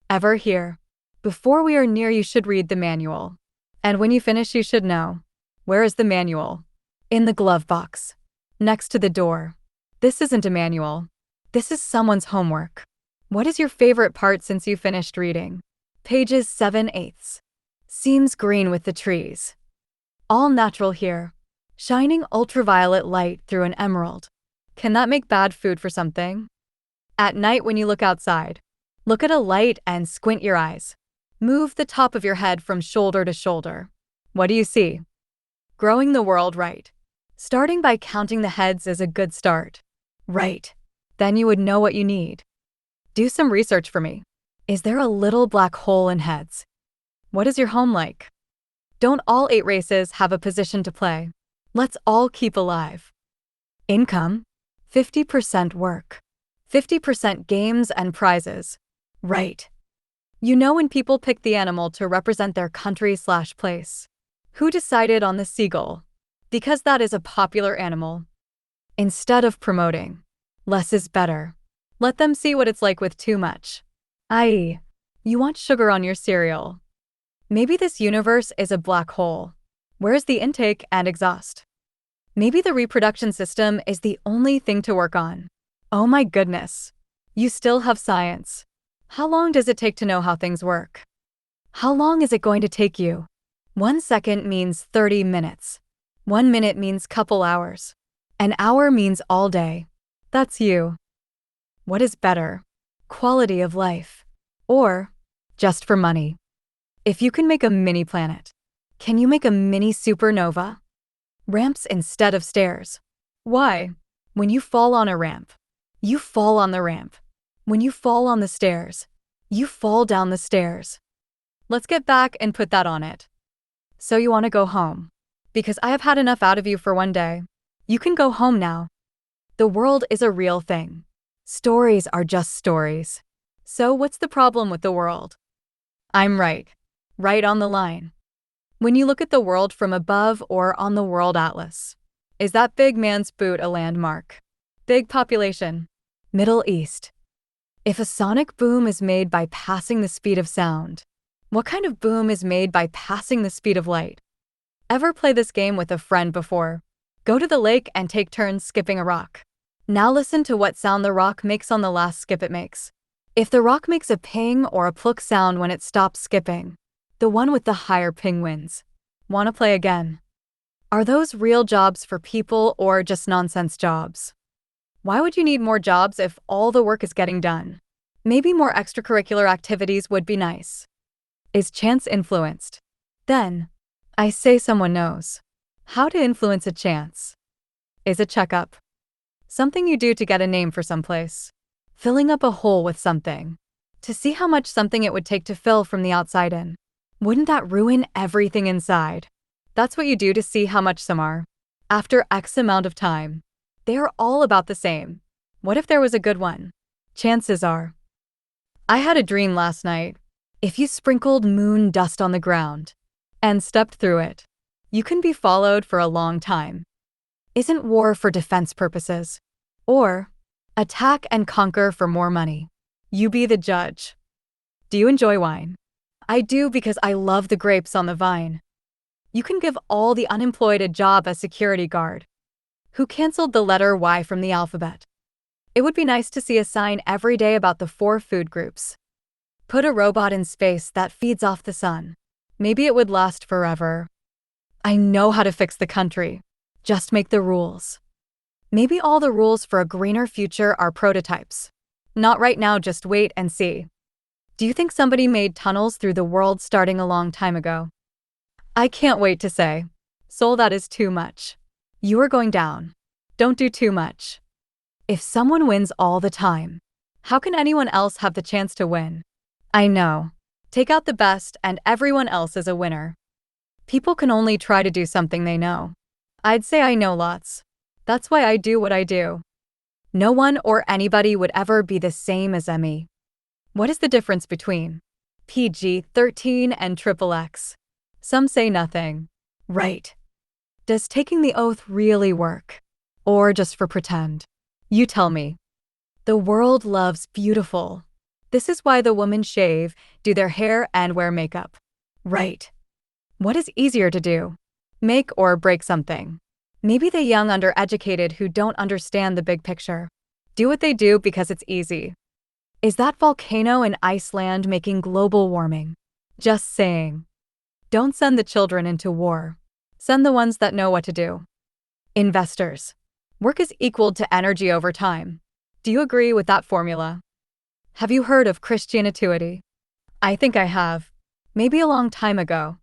Ever hear? Before we are near, you should read the manual. And when you finish, you should know. Where is the manual? In the glove box. Next to the door. This isn't a manual. This is someone's homework. What is your favorite part since you finished reading? Pages 7/8. Seems green with the trees. All natural here. Shining ultraviolet light through an emerald. Can that make bad food for something? At night when you look outside, look at a light and squint your eyes. Move the top of your head from shoulder to shoulder. What do you see? Growing the world right. Starting by counting the heads is a good start. Right. Then you would know what you need. Do some research for me. Is there a little black hole in heads? What is your home like? Don't all 8 races have a position to play? Let's all keep alive. Income? 50% work. 50% games and prizes. Right. You know when people pick the animal to represent their country/place. Who decided on the seagull? Because that is a popular animal. Instead of promoting, less is better. Let them see what it's like with too much. I.e., you want sugar on your cereal. Maybe this universe is a black hole. Where's the intake and exhaust? Maybe the reproduction system is the only thing to work on. Oh my goodness. You still have science. How long does it take to know how things work? How long is it going to take you? 1 second means 30 minutes. 1 minute means couple hours. An hour means all day. That's you. What is better? Quality of life. Or just for money? If you can make a mini planet, can you make a mini supernova? Ramps instead of stairs. Why? When you fall on a ramp, you fall on the ramp. When you fall on the stairs, you fall down the stairs. Let's get back and put that on it. So you want to go home? Because I have had enough out of you for one day. You can go home now. The world is a real thing. Stories are just stories. So what's the problem with the world? I'm right. Right on the line. When you look at the world from above or on the world atlas, is that big man's boot a landmark? Big population. Middle East. If a sonic boom is made by passing the speed of sound, what kind of boom is made by passing the speed of light? Ever play this game with a friend before? Go to the lake and take turns skipping a rock. Now listen to what sound the rock makes on the last skip it makes. If the rock makes a ping or a pluk sound when it stops skipping, the one with the higher ping wins. Wanna play again? Are those real jobs for people or just nonsense jobs? Why would you need more jobs if all the work is getting done? Maybe more extracurricular activities would be nice. Is chance influenced? Then, I say someone knows. How to influence a chance. Is a checkup. Something you do to get a name for someplace. Filling up a hole with something. To see how much something it would take to fill from the outside in. Wouldn't that ruin everything inside? That's what you do to see how much some are. After X amount of time. They are all about the same. What if there was a good one? Chances are. I had a dream last night. If you sprinkled moon dust on the ground and stepped through it, you can be followed for a long time. Isn't war for defense purposes? Or attack and conquer for more money? You be the judge. Do you enjoy wine? I do because I love the grapes on the vine. You can give all the unemployed a job as security guard. Who canceled the letter Y from the alphabet? It would be nice to see a sign every day about the 4 food groups. Put a robot in space that feeds off the sun. Maybe it would last forever. I know how to fix the country. Just make the rules. Maybe all the rules for a greener future are prototypes. Not right now, just wait and see. Do you think somebody made tunnels through the world starting a long time ago? I can't wait to say. Soul, that is too much. You are going down. Don't do too much. If someone wins all the time, how can anyone else have the chance to win? I know. Take out the best and everyone else is a winner. People can only try to do something they know. I'd say I know lots. That's why I do what I do. No one or anybody would ever be the same as me. What is the difference between PG-13 and XXX? Some say nothing. Right. Does taking the oath really work? Or just for pretend? You tell me. The world loves beautiful. This is why the women shave, do their hair, and wear makeup. Right. What is easier to do? Make or break something? Maybe the young undereducated who don't understand the big picture. Do what they do because it's easy. Is that volcano in Iceland making global warming? Just saying. Don't send the children into war. Send the ones that know what to do. Investors. Work is equal to energy over time. Do you agree with that formula? Have you heard of Christianity? I think I have. Maybe a long time ago.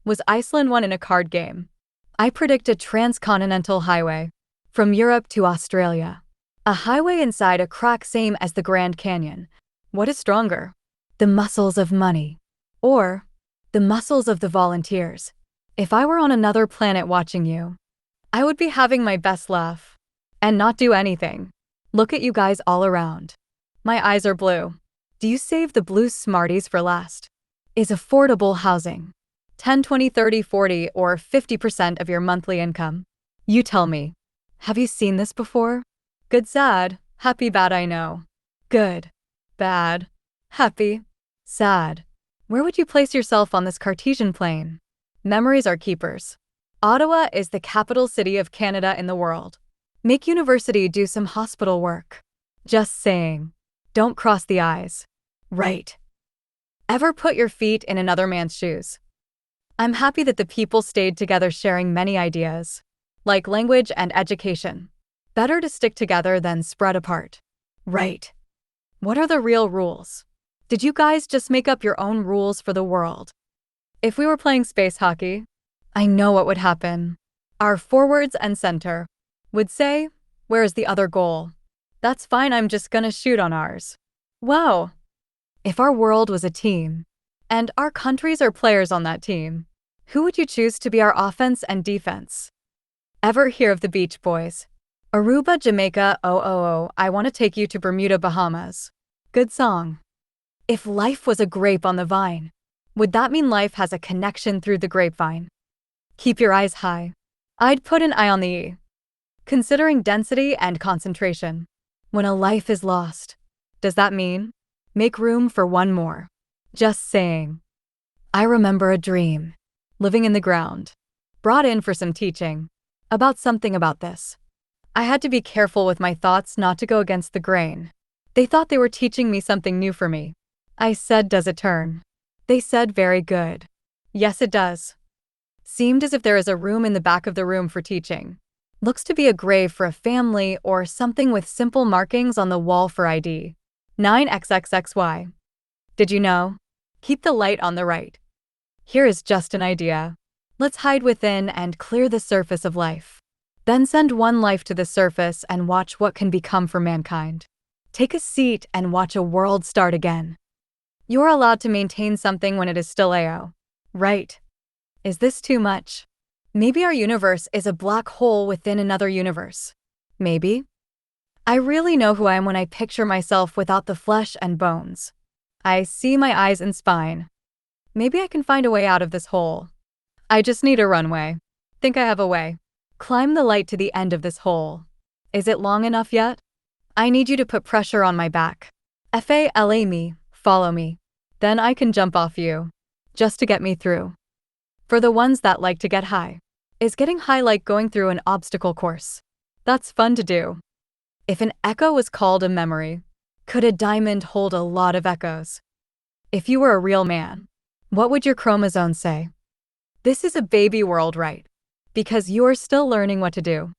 Was Iceland one in a card game? I predict a transcontinental highway. From Europe to Australia. A highway inside a crack same as the Grand Canyon. What is stronger? The muscles of money. Or the muscles of the volunteers. If I were on another planet watching you, I would be having my best laugh. And not do anything. Look at you guys all around. My eyes are blue. Do you save the blue Smarties for last? Is affordable housing 10, 20, 30, 40, or 50% of your monthly income? You tell me. Have you seen this before? Good, sad, happy, bad, I know. Good, bad, happy, sad. Where would you place yourself on this Cartesian plane? Memories are keepers. Ottawa is the capital city of Canada in the world. Make university do some hospital work. Just saying. Don't cross the eyes. Right. Ever put your feet in another man's shoes? I'm happy that the people stayed together, sharing many ideas, like language and education. Better to stick together than spread apart. Right. What are the real rules? Did you guys just make up your own rules for the world? If we were playing space hockey, I know what would happen. Our forwards and center would say, "Where's the other goal?" That's fine, I'm just gonna shoot on ours. Wow. If our world was a team, and our countries are players on that team, who would you choose to be our offense and defense? Ever hear of the Beach Boys? Aruba, Jamaica, oh, I want to take you to Bermuda, Bahamas. Good song. If life was a grape on the vine, would that mean life has a connection through the grapevine? Keep your eyes high. I'd put an eye on the E. Considering density and concentration. When a life is lost, does that mean make room for one more? Just saying. I remember a dream. Living in the ground. Brought in for some teaching. About something about this. I had to be careful with my thoughts not to go against the grain. They thought they were teaching me something new for me. I said, does it turn? They said, very good. Yes, it does. Seemed as if there is a room in the back of the room for teaching. Looks to be a grave for a family or something with simple markings on the wall for ID. 9XXXY. Did you know? Keep the light on the right. Here is just an idea. Let's hide within and clear the surface of life. Then send one life to the surface and watch what can become for mankind. Take a seat and watch a world start again. You're allowed to maintain something when it is still AO. Right. Is this too much? Maybe our universe is a black hole within another universe. Maybe. I really know who I am when I picture myself without the flesh and bones. I see my eyes and spine. Maybe I can find a way out of this hole. I just need a runway. Think I have a way. Climb the light to the end of this hole. Is it long enough yet? I need you to put pressure on my back. FALA me, follow me. Then I can jump off you. Just to get me through. For the ones that like to get high. Is getting high like going through an obstacle course? That's fun to do. If an echo was called a memory, could a diamond hold a lot of echoes? If you were a real man, what would your chromosomes say? This is a baby world, right? Because you're still learning what to do.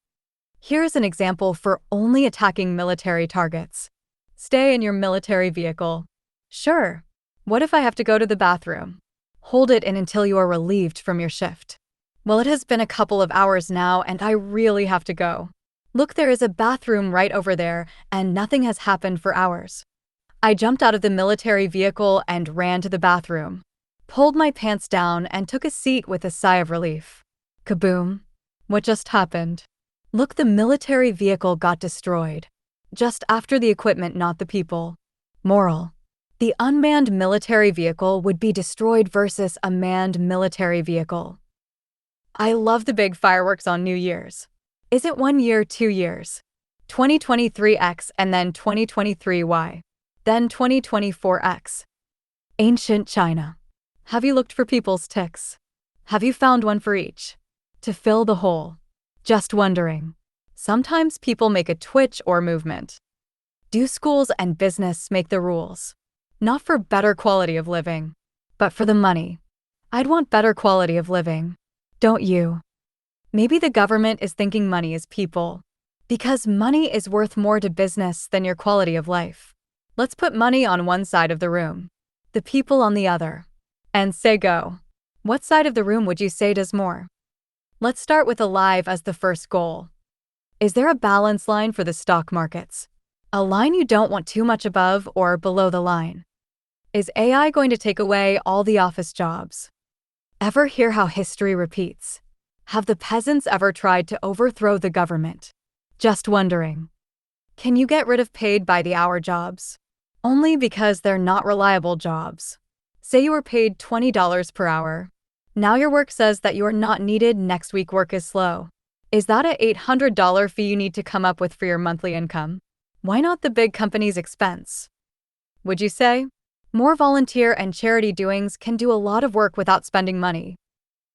Here's an example for only attacking military targets. Stay in your military vehicle. Sure. What if I have to go to the bathroom? Hold it in until you are relieved from your shift. Well, it has been a couple of hours now and I really have to go. Look, there is a bathroom right over there and nothing has happened for hours. I jumped out of the military vehicle and ran to the bathroom. Pulled my pants down and took a seat with a sigh of relief. Kaboom. What just happened? Look, the military vehicle got destroyed. Just after the equipment, not the people. Moral. The unmanned military vehicle would be destroyed versus a manned military vehicle. I love the big fireworks on New Year's. Is it 1 year, 2 years? 2023X and then 2023Y. Then 2024X. Ancient China. Have you looked for people's ticks? Have you found one for each? To fill the hole. Just wondering. Sometimes people make a twitch or movement. Do schools and business make the rules? Not for better quality of living, but for the money. I'd want better quality of living. Don't you? Maybe the government is thinking money is people. Because money is worth more to business than your quality of life. Let's put money on one side of the room. The people on the other. And say go. What side of the room would you say does more? Let's start with alive as the first goal. Is there a balance line for the stock markets? A line you don't want too much above or below the line? Is AI going to take away all the office jobs? Ever hear how history repeats? Have the peasants ever tried to overthrow the government? Just wondering. Can you get rid of paid by the hour jobs? Only because they're not reliable jobs. Say you were paid $20 per hour. Now your work says that you are not needed, next week work is slow. Is that a $800 fee you need to come up with for your monthly income? Why not the big company's expense? Would you say? More volunteer and charity doings can do a lot of work without spending money.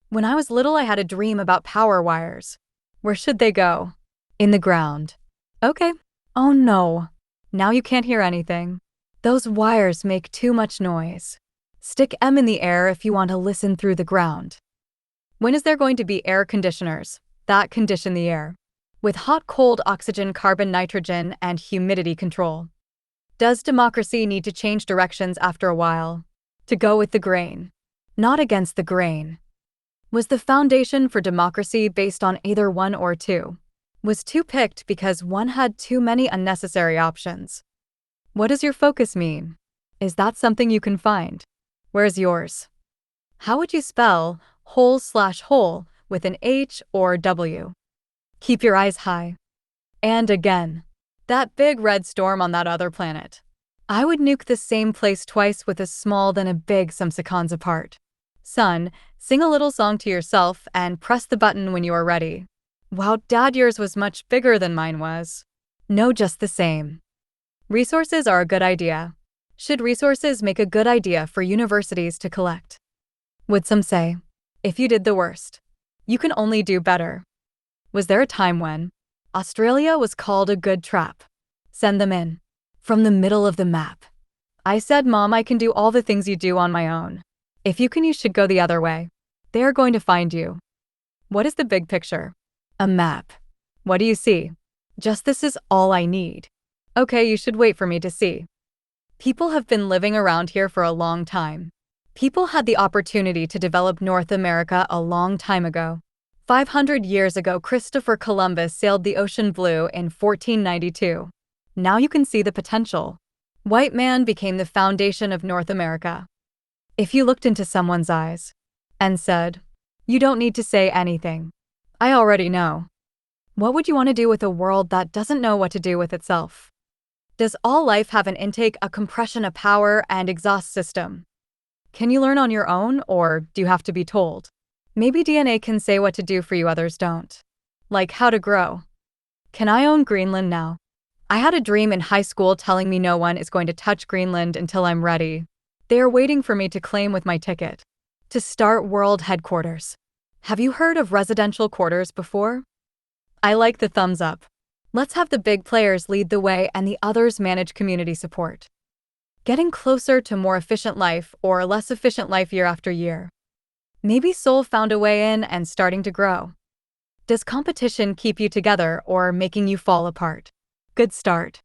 When I was little, I had a dream about power wires. Where should they go? In the ground. Okay. Oh no. Now you can't hear anything. Those wires make too much noise. Stick M in the air if you want to listen through the ground. When is there going to be air conditioners that condition the air? With hot, cold, oxygen, carbon, nitrogen, and humidity control. Does democracy need to change directions after a while? To go with the grain, not against the grain. Was the foundation for democracy based on either one or two? Was two picked because one had too many unnecessary options? What does your focus mean? Is that something you can find? Where's yours? How would you spell whole/whole with an H or W? Keep your eyes high. And again, that big red storm on that other planet. I would nuke the same place twice with a small than a big some seconds apart. Son, sing a little song to yourself and press the button when you are ready. Wow, Dad, yours was much bigger than mine was. No, just the same. Resources are a good idea. Should resources make a good idea for universities to collect? Would some say, if you did the worst, you can only do better. Was there a time when Australia was called a good trap? Send them in. From the middle of the map. I said, Mom, I can do all the things you do on my own. If you can, you should go the other way. They are going to find you. What is the big picture? A map. What do you see? Just this is all I need. Okay, you should wait for me to see. People have been living around here for a long time. People had the opportunity to develop North America a long time ago. 500 years ago, Christopher Columbus sailed the ocean blue in 1492. Now you can see the potential. White man became the foundation of North America. If you looked into someone's eyes and said, "You don't need to say anything. I already know." What would you want to do with a world that doesn't know what to do with itself? Does all life have an intake, a compression, a power, and exhaust system? Can you learn on your own, or do you have to be told? Maybe DNA can say what to do for you, others don't. Like how to grow. Can I own Greenland now? I had a dream in high school telling me no one is going to touch Greenland until I'm ready. They are waiting for me to claim with my ticket. To start world headquarters. Have you heard of residential quarters before? I like the thumbs up. Let's have the big players lead the way and the others manage community support. Getting closer to more efficient life or less efficient life year after year. Maybe Seoul found a way in and starting to grow. Does competition keep you together or making you fall apart? Good start.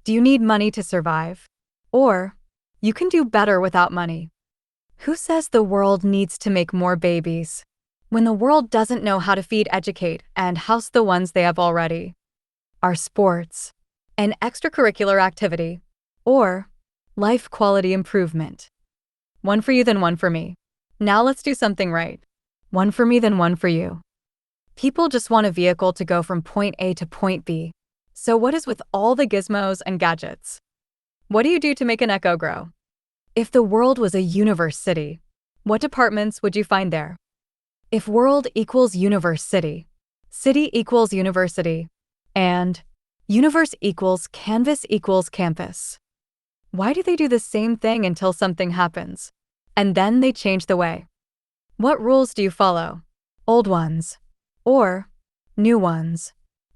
Do you need money to survive? Or, you can do better without money. Who says the world needs to make more babies when the world doesn't know how to feed, educate, and house the ones they have already? Are sports an extracurricular activity or life quality improvement? One for you, then one for me. Now let's do something right. One for me, then one for you. People just want a vehicle to go from point A to point B. So what is with all the gizmos and gadgets? What do you do to make an echo grow? If the world was a universe city, what departments would you find there? If world equals universe city, city equals university, and universe equals canvas equals campus. Why do they do the same thing until something happens? And then they change the way. What rules do you follow? Old ones or new ones?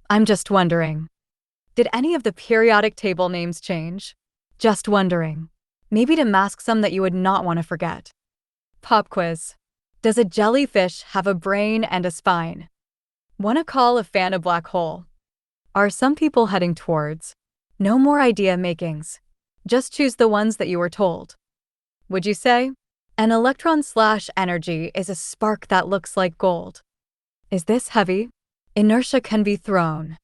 I'm just wondering. Did any of the periodic table names change? Just wondering. Maybe to mask some that you would not want to forget. Pop quiz. Does a jellyfish have a brain and a spine? Wanna call a fan a black hole? Are some people heading towards no more idea makings? Just choose the ones that you were told. Would you say an electron/energy is a spark that looks like gold? Is this heavy? Inertia can be thrown.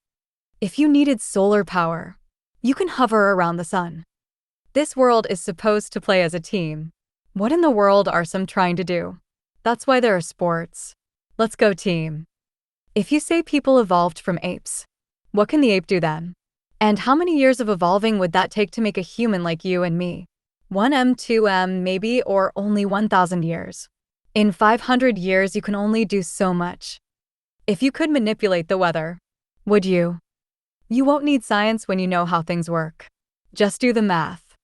If you needed solar power, you can hover around the sun. This world is supposed to play as a team. What in the world are some trying to do? That's why there are sports. Let's go team. If you say people evolved from apes, what can the ape do then? And how many years of evolving would that take to make a human like you and me? 1M, 2M, maybe, or only 1,000 years? In 500 years, you can only do so much. If you could manipulate the weather, would you? You won't need science when you know how things work. Just do the math.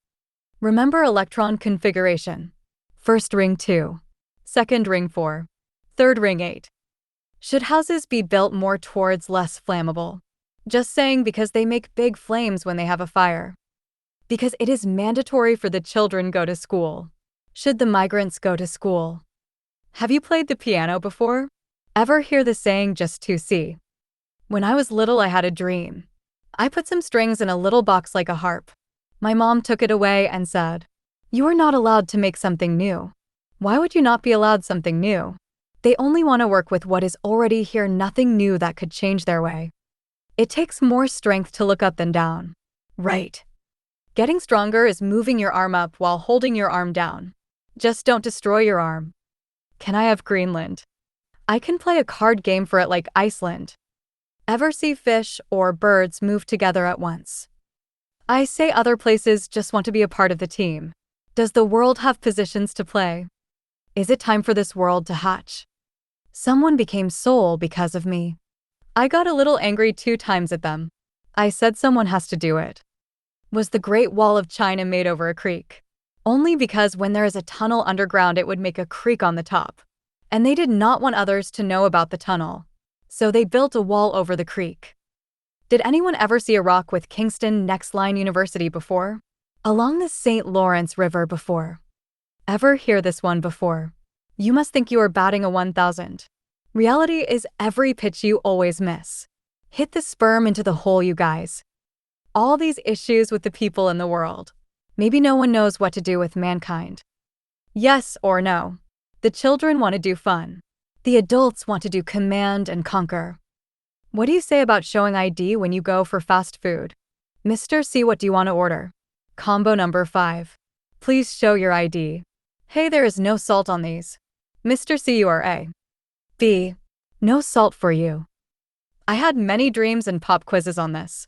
Remember electron configuration. First ring 2. Second ring 4. Third ring 8. Should houses be built more towards less flammable? Just saying, because they make big flames when they have a fire. Because it is mandatory for the children go to school. Should the migrants go to school? Have you played the piano before? Ever hear the saying, just to see? When I was little, I had a dream. I put some strings in a little box like a harp. My mom took it away and said, "You are not allowed to make something new." Why would you not be allowed something new? They only want to work with what is already here, nothing new that could change their way. It takes more strength to look up than down. Right. Getting stronger is moving your arm up while holding your arm down. Just don't destroy your arm. Can I have Greenland? I can play a card game for it like Iceland. Ever see fish or birds move together at once? I say other places just want to be a part of the team. Does the world have positions to play? Is it time for this world to hatch? Someone became Seoul because of me. I got a little angry 2 times at them. I said someone has to do it. Was the Great Wall of China made over a creek? Only because when there is a tunnel underground, it would make a creek on the top. And they did not want others to know about the tunnel. So they built a wall over the creek. Did anyone ever see a rock with Kingston Next Line University before? Along the St. Lawrence River before? Ever hear this one before? You must think you are batting a 1,000. Reality is every pitch you always miss. Hit the sperm into the hole, you guys. All these issues with the people in the world. Maybe no one knows what to do with mankind. Yes or no. The children want to do fun. The adults want to do command and conquer. What do you say about showing ID when you go for fast food? Mr. C, what do you want to order? Combo number 5. Please show your ID. Hey, there is no salt on these. Mr. C, you are A. B. No salt for you. I had many dreams and pop quizzes on this.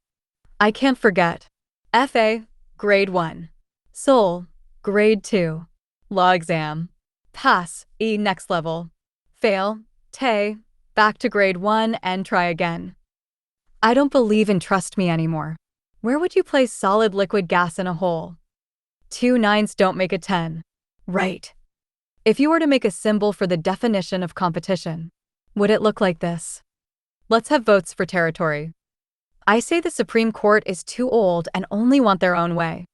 I can't forget. FA, grade 1. Soul, grade 2. Law exam. Pass, E, next level. Fail, Tay, back to grade 1 and try again. I don't believe in trust me anymore. Where would you place solid liquid gas in a hole? 2 9s don't make a 10. Right. If you were to make a symbol for the definition of competition, would it look like this? Let's have votes for territory. I say the Supreme Court is too old and only want their own way.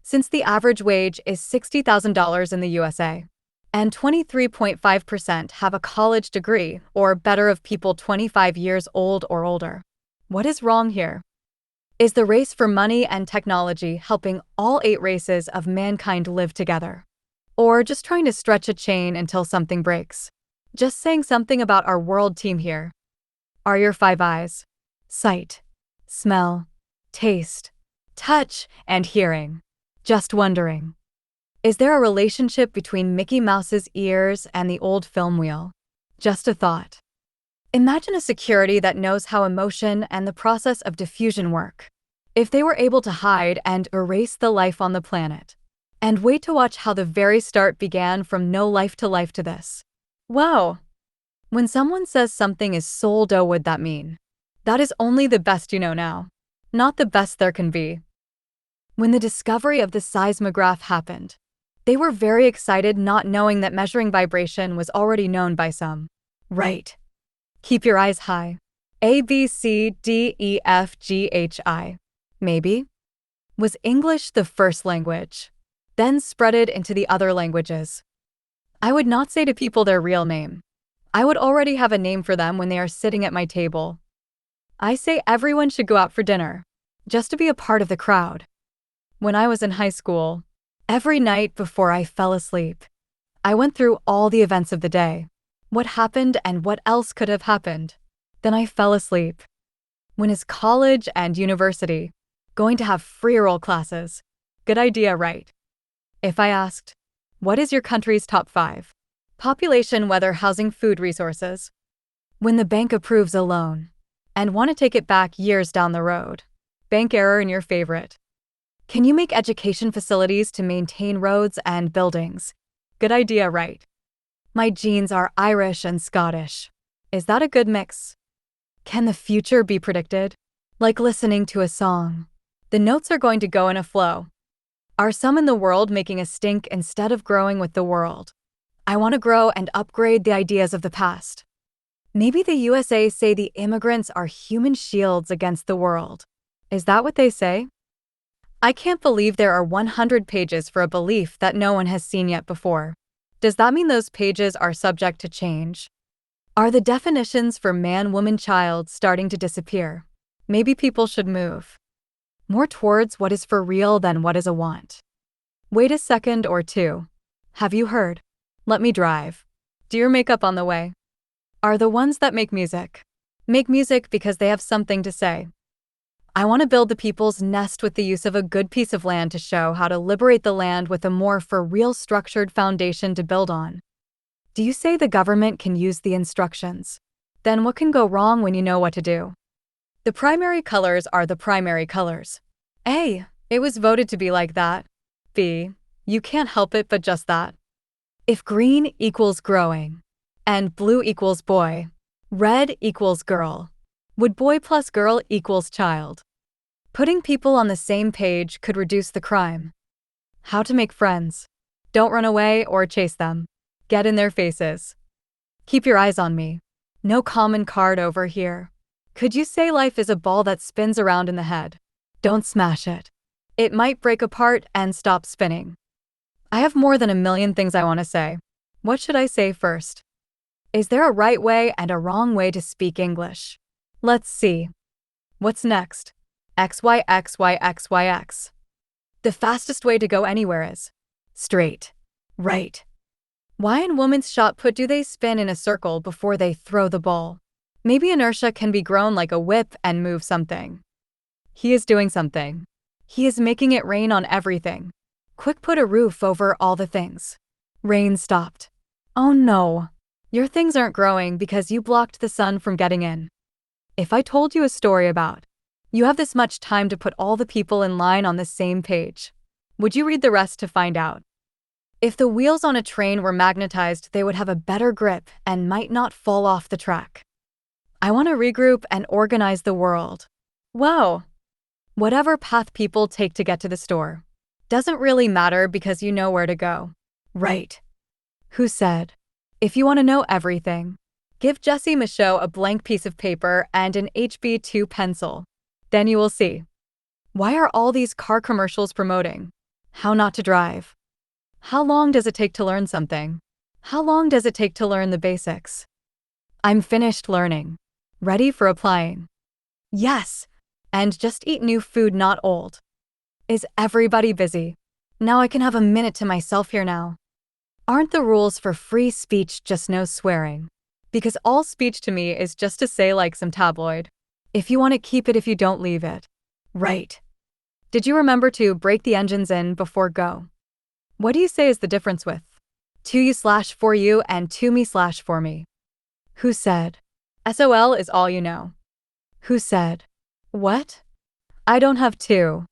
Since the average wage is $60,000 in the USA, and 23.5% have a college degree or better of people 25 years old or older. What is wrong here? Is the race for money and technology helping all 8 races of mankind live together? Or just trying to stretch a chain until something breaks? Just saying something about our world team here. Are your 5 eyes? Sight, smell, taste, touch, and hearing. Just wondering. Is there a relationship between Mickey Mouse's ears and the old film wheel? Just a thought. Imagine a security that knows how emotion and the process of diffusion work. If they were able to hide and erase the life on the planet. And wait to watch how the very start began from no life to this. Wow! When someone says something is soul dough, would that mean? That is only the best you know now. Not the best there can be. When the discovery of the seismograph happened, they were very excited, not knowing that measuring vibration was already known by some. Right. Keep your eyes high. A, B, C, D, E, F, G, H, I. Maybe? Was English the first language? Then spread it into the other languages. I would not say to people their real name. I would already have a name for them when they are sitting at my table. I say everyone should go out for dinner, just to be a part of the crowd. When I was in high school, every night before I fell asleep, I went through all the events of the day, what happened and what else could have happened. Then I fell asleep. When is college and university going to have free roll classes? Good idea, right? If I asked, what is your country's top 5? Population, weather, housing, food resources. When the bank approves a loan and want to take it back years down the road. Bank error in your favorite. Can you make education facilities to maintain roads and buildings? Good idea, right? My genes are Irish and Scottish. Is that a good mix? Can the future be predicted? Like listening to a song. The notes are going to go in a flow. Are some in the world making a stink instead of growing with the world? I want to grow and upgrade the ideas of the past. Maybe the USA say the immigrants are human shields against the world. Is that what they say? I can't believe there are 100 pages for a belief that no one has seen yet before. Does that mean those pages are subject to change? Are the definitions for man, woman, child starting to disappear? Maybe people should move more towards what is for real than what is a want. Wait a second or two. Have you heard? Let me drive. Do your makeup on the way? Are the ones that make music because they have something to say. I want to build the people's nest with the use of a good piece of land to show how to liberate the land with a more for real structured foundation to build on. Do you say the government can use the instructions? Then what can go wrong when you know what to do? The primary colors are the primary colors. A, it was voted to be like that. B, you can't help it but just that. If green equals growing, and blue equals boy, red equals girl, would boy plus girl equals child? Putting people on the same page could reduce the crime. How to make friends. Don't run away or chase them. Get in their faces. Keep your eyes on me. No common card over here. Could you say life is a ball that spins around in the head? Don't smash it. It might break apart and stop spinning. I have more than 1,000,000 things I want to say. What should I say first? Is there a right way and a wrong way to speak English? Let's see. What's next? XY, XY, XY, X. The fastest way to go anywhere is straight. Right. Why in women's shot put do they spin in a circle before they throw the ball? Maybe inertia can be grown like a whip and move something. He is doing something. He is making it rain on everything. Quick, put a roof over all the things. Rain stopped. Oh no. Your things aren't growing because you blocked the sun from getting in. If I told you a story about, you have this much time to put all the people in line on the same page, would you read the rest to find out? If the wheels on a train were magnetized, they would have a better grip and might not fall off the track. I want to regroup and organize the world. Wow. Whatever path people take to get to the store doesn't really matter because you know where to go. Right. Who said? If you want to know everything, give Jesse Michaud a blank piece of paper and an HB2 pencil. Then you will see. Why are all these car commercials promoting how not to drive? How long does it take to learn something? How long does it take to learn the basics? I'm finished learning. Ready for applying. Yes. And just eat new food, not old. Is everybody busy? Now I can have a minute to myself here now. Aren't the rules for free speech just no swearing? Because all speech to me is just to say like some tabloid. If you want to keep it, if you don't, leave it. Right. Did you remember to break the engines in before go? What do you say is the difference with to you / for you and to me / for me? Who said? SOL is all you know. Who said? What? I don't have to.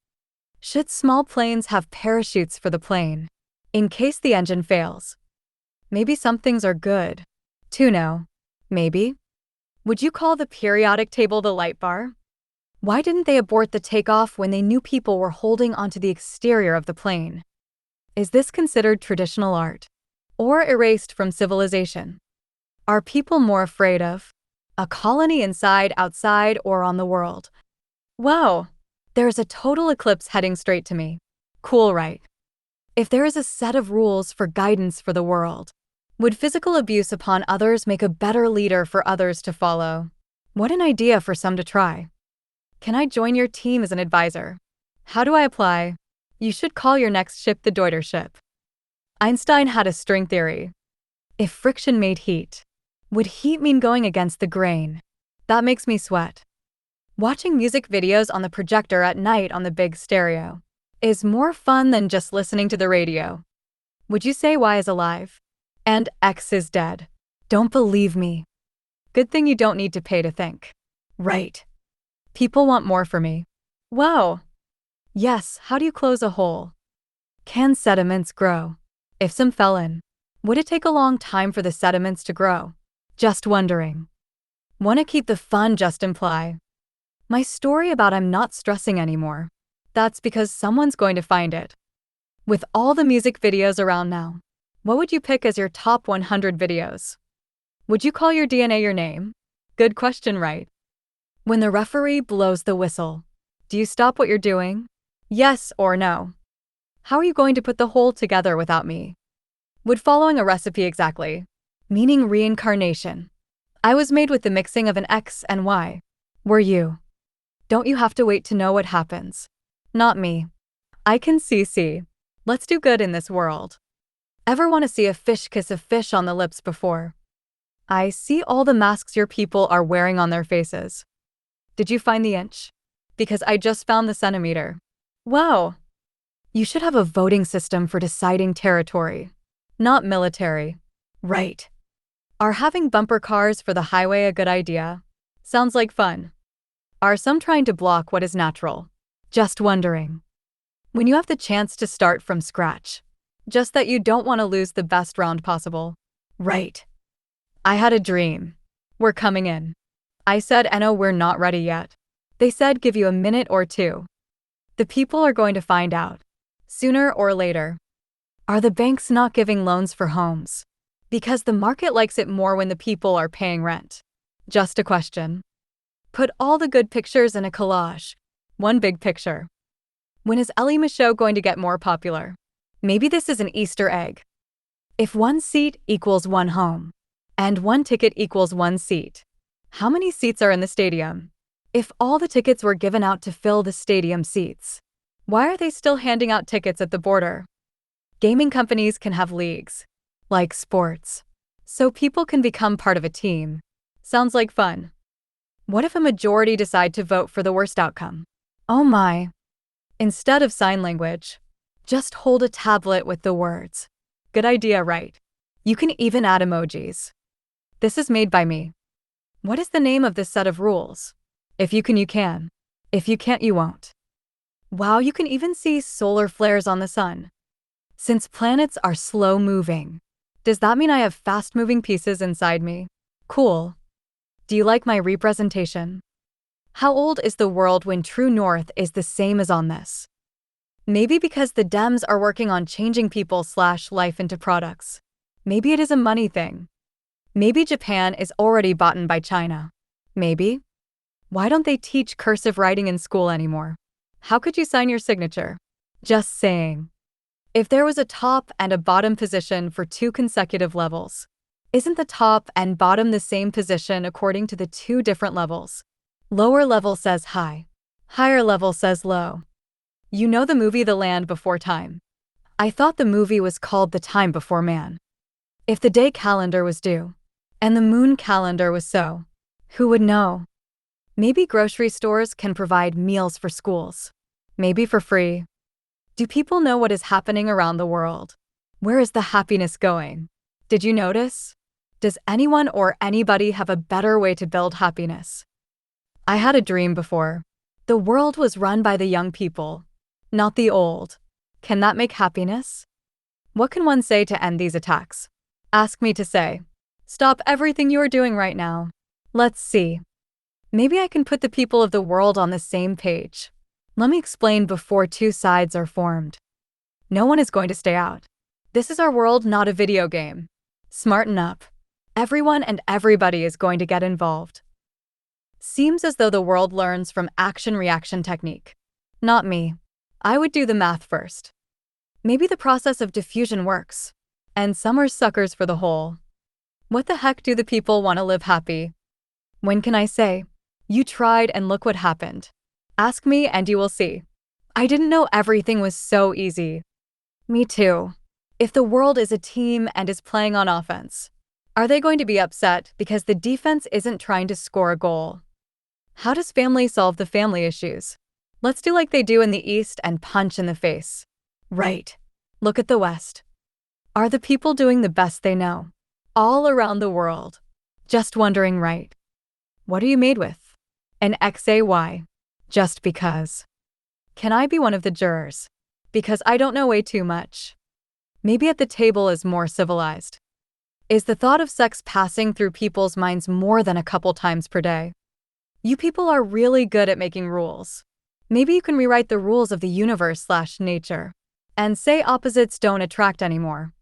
Should small planes have parachutes for the plane? In case the engine fails. Maybe some things are good to know. Maybe. Would you call the periodic table the light bar? Why didn't they abort the takeoff when they knew people were holding onto the exterior of the plane? Is this considered traditional art? Or erased from civilization? Are people more afraid of a colony inside, outside, or on the world? Wow! There's a total eclipse heading straight to me. Cool, right? If there is a set of rules for guidance for the world, would physical abuse upon others make a better leader for others to follow? What an idea for some to try. Can I join your team as an advisor? How do I apply? You should call your next ship the Deutership. Einstein had a string theory. If friction made heat, would heat mean going against the grain? That makes me sweat. Watching music videos on the projector at night on the big stereo is more fun than just listening to the radio. Would you say Y is alive? And X is dead? Don't believe me. Good thing you don't need to pay to think. Right. People want more for me. Wow. Yes, how do you close a hole? Can sediments grow? If some fell in, would it take a long time for the sediments to grow? Just wondering. Wanna keep the fun, just imply. My story about I'm not stressing anymore. That's because someone's going to find it. With all the music videos around now, what would you pick as your top 100 videos? Would you call your DNA your name? Good question, right? When the referee blows the whistle, do you stop what you're doing? Yes or no? How are you going to put the whole together without me? Would following a recipe exactly, meaning reincarnation. I was made with the mixing of an X and Y. Were you? Don't you have to wait to know what happens? Not me. I can see. Let's do good in this world. Ever want to see a fish kiss a fish on the lips before? I see all the masks your people are wearing on their faces. Did you find the inch? Because I just found the centimeter. Wow. You should have a voting system for deciding territory, not military. Right. Are having bumper cars for the highway a good idea? Sounds like fun. Are some trying to block what is natural? Just wondering. When you have the chance to start from scratch, just that you don't want to lose the best round possible. Right. I had a dream. We're coming in. I said, no, we're not ready yet. They said, give you a minute or two. The people are going to find out. Sooner or later. Are the banks not giving loans for homes? Because the market likes it more when the people are paying rent. Just a question. Put all the good pictures in a collage. One big picture. When is Ellie Michaud going to get more popular? Maybe this is an Easter egg. If one seat equals one home, and one ticket equals one seat, how many seats are in the stadium? If all the tickets were given out to fill the stadium seats, why are they still handing out tickets at the border? Gaming companies can have leagues. like sports. So people can become part of a team. Sounds like fun. What if a majority decide to vote for the worst outcome? Oh my. Instead of sign language, just hold a tablet with the words. Good idea, right? You can even add emojis. This is made by me. What is the name of this set of rules? If you can, you can. If you can't, you won't. Wow, you can even see solar flares on the sun. Since planets are slow moving, does that mean I have fast moving pieces inside me? Cool. Do you like my representation? How old is the world when true north is the same as on this? Maybe because the Dems are working on changing people/life into products. Maybe it is a money thing. Maybe Japan is already bought by China. Maybe. Why don't they teach cursive writing in school anymore? How could you sign your signature? Just saying. If there was a top and a bottom position for 2 consecutive levels, isn't the top and bottom the same position according to the 2 different levels? Lower level says high. Higher level says low. You know the movie The Land Before Time? I thought the movie was called The Time Before Man. If the day calendar was due, and the moon calendar was so, who would know? Maybe grocery stores can provide meals for schools. Maybe for free. Do people know what is happening around the world? Where is the happiness going? Did you notice? Does anyone or anybody have a better way to build happiness? I had a dream before. The world was run by the young people, not the old. Can that make happiness? What can one say to end these attacks? Ask me to say, stop everything you are doing right now. Let's see. Maybe I can put the people of the world on the same page. Let me explain before 2 sides are formed. No one is going to stay out. This is our world, not a video game. Smarten up. Everyone and everybody is going to get involved. Seems as though the world learns from action-reaction technique. Not me. I would do the math first. Maybe the process of diffusion works. And some are suckers for the whole. What the heck do the people want to live happy? When can I say, you tried and look what happened? Ask me and you will see. I didn't know everything was so easy. Me too. If the world is a team and is playing on offense, are they going to be upset because the defense isn't trying to score a goal? How does family solve the family issues? Let's do like they do in the East and punch in the face. Right. Look at the West. Are the people doing the best they know? All around the world. Just wondering, right? What are you made with? An XAY. Just because. Can I be one of the jurors? Because I don't know way too much. Maybe at the table is more civilized. Is the thought of sex passing through people's minds more than a couple times per day? You people are really good at making rules. Maybe you can rewrite the rules of the universe/nature and say opposites don't attract anymore.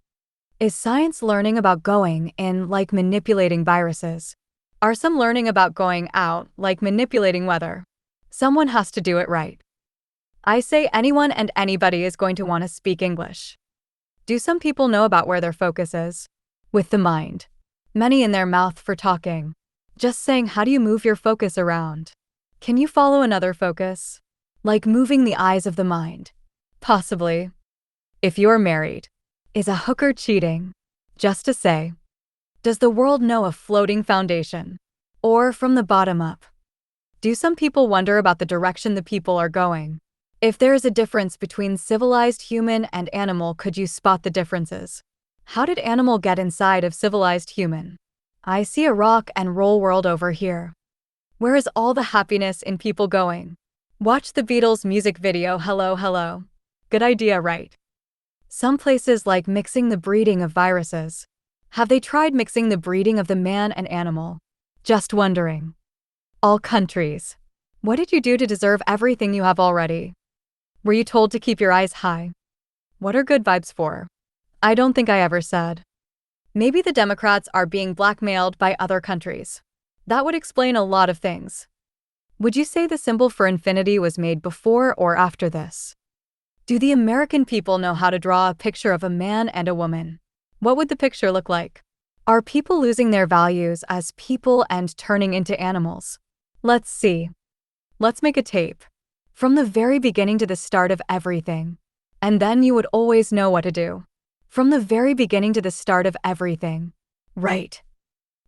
Is science learning about going in like manipulating viruses? Are some learning about going out like manipulating weather? Someone has to do it right. I say anyone and anybody is going to want to speak English. Do some people know about where their focus is? With the mind. Many in their mouth for talking. Just saying, how do you move your focus around? Can you follow another focus? Like moving the eyes of the mind. Possibly. If you're married, is a hooker cheating? Just to say. Does the world know a floating foundation? Or from the bottom up? Do some people wonder about the direction the people are going? If there is a difference between civilized human and animal, could you spot the differences? How did animal get inside of civilized human? I see a rock and roll world over here. Where is all the happiness in people going? Watch the Beatles music video, Hello, Hello. Good idea, right? Some places like mixing the breeding of viruses. Have they tried mixing the breeding of the man and animal? Just wondering. All countries. What did you do to deserve everything you have already? Were you told to keep your eyes high? What are good vibes for? I don't think I ever said. Maybe the Democrats are being blackmailed by other countries. That would explain a lot of things. Would you say the symbol for infinity was made before or after this? Do the American people know how to draw a picture of a man and a woman? What would the picture look like? Are people losing their values as people and turning into animals? Let's see. Let's make a tape. From the very beginning to the start of everything. And then you would always know what to do. From the very beginning to the start of everything. Right.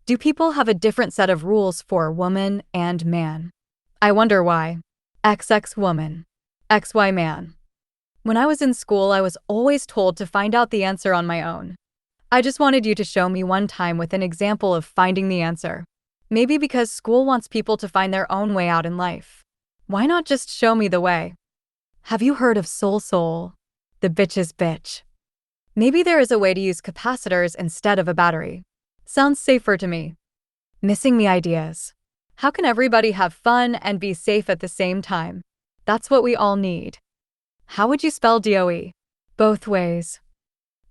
Do people have a different set of rules for woman and man? I wonder why. XX woman. XY man. When I was in school, I was always told to find out the answer on my own. I just wanted you to show me one time with an example of finding the answer. Maybe because school wants people to find their own way out in life. Why not just show me the way? Have you heard of soul? The bitch's bitch. Maybe there is a way to use capacitors instead of a battery. Sounds safer to me. Missing me ideas. How can everybody have fun and be safe at the same time? That's what we all need. How would you spell DOE? Both ways.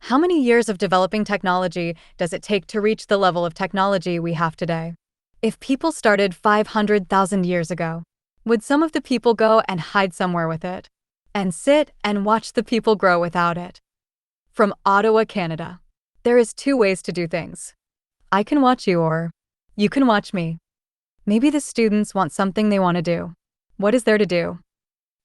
How many years of developing technology does it take to reach the level of technology we have today? If people started 500,000 years ago, would some of the people go and hide somewhere with it? And sit and watch the people grow without it? From Ottawa, Canada. There is two ways to do things. I can watch you or you can watch me. Maybe the students want something they want to do. What is there to do?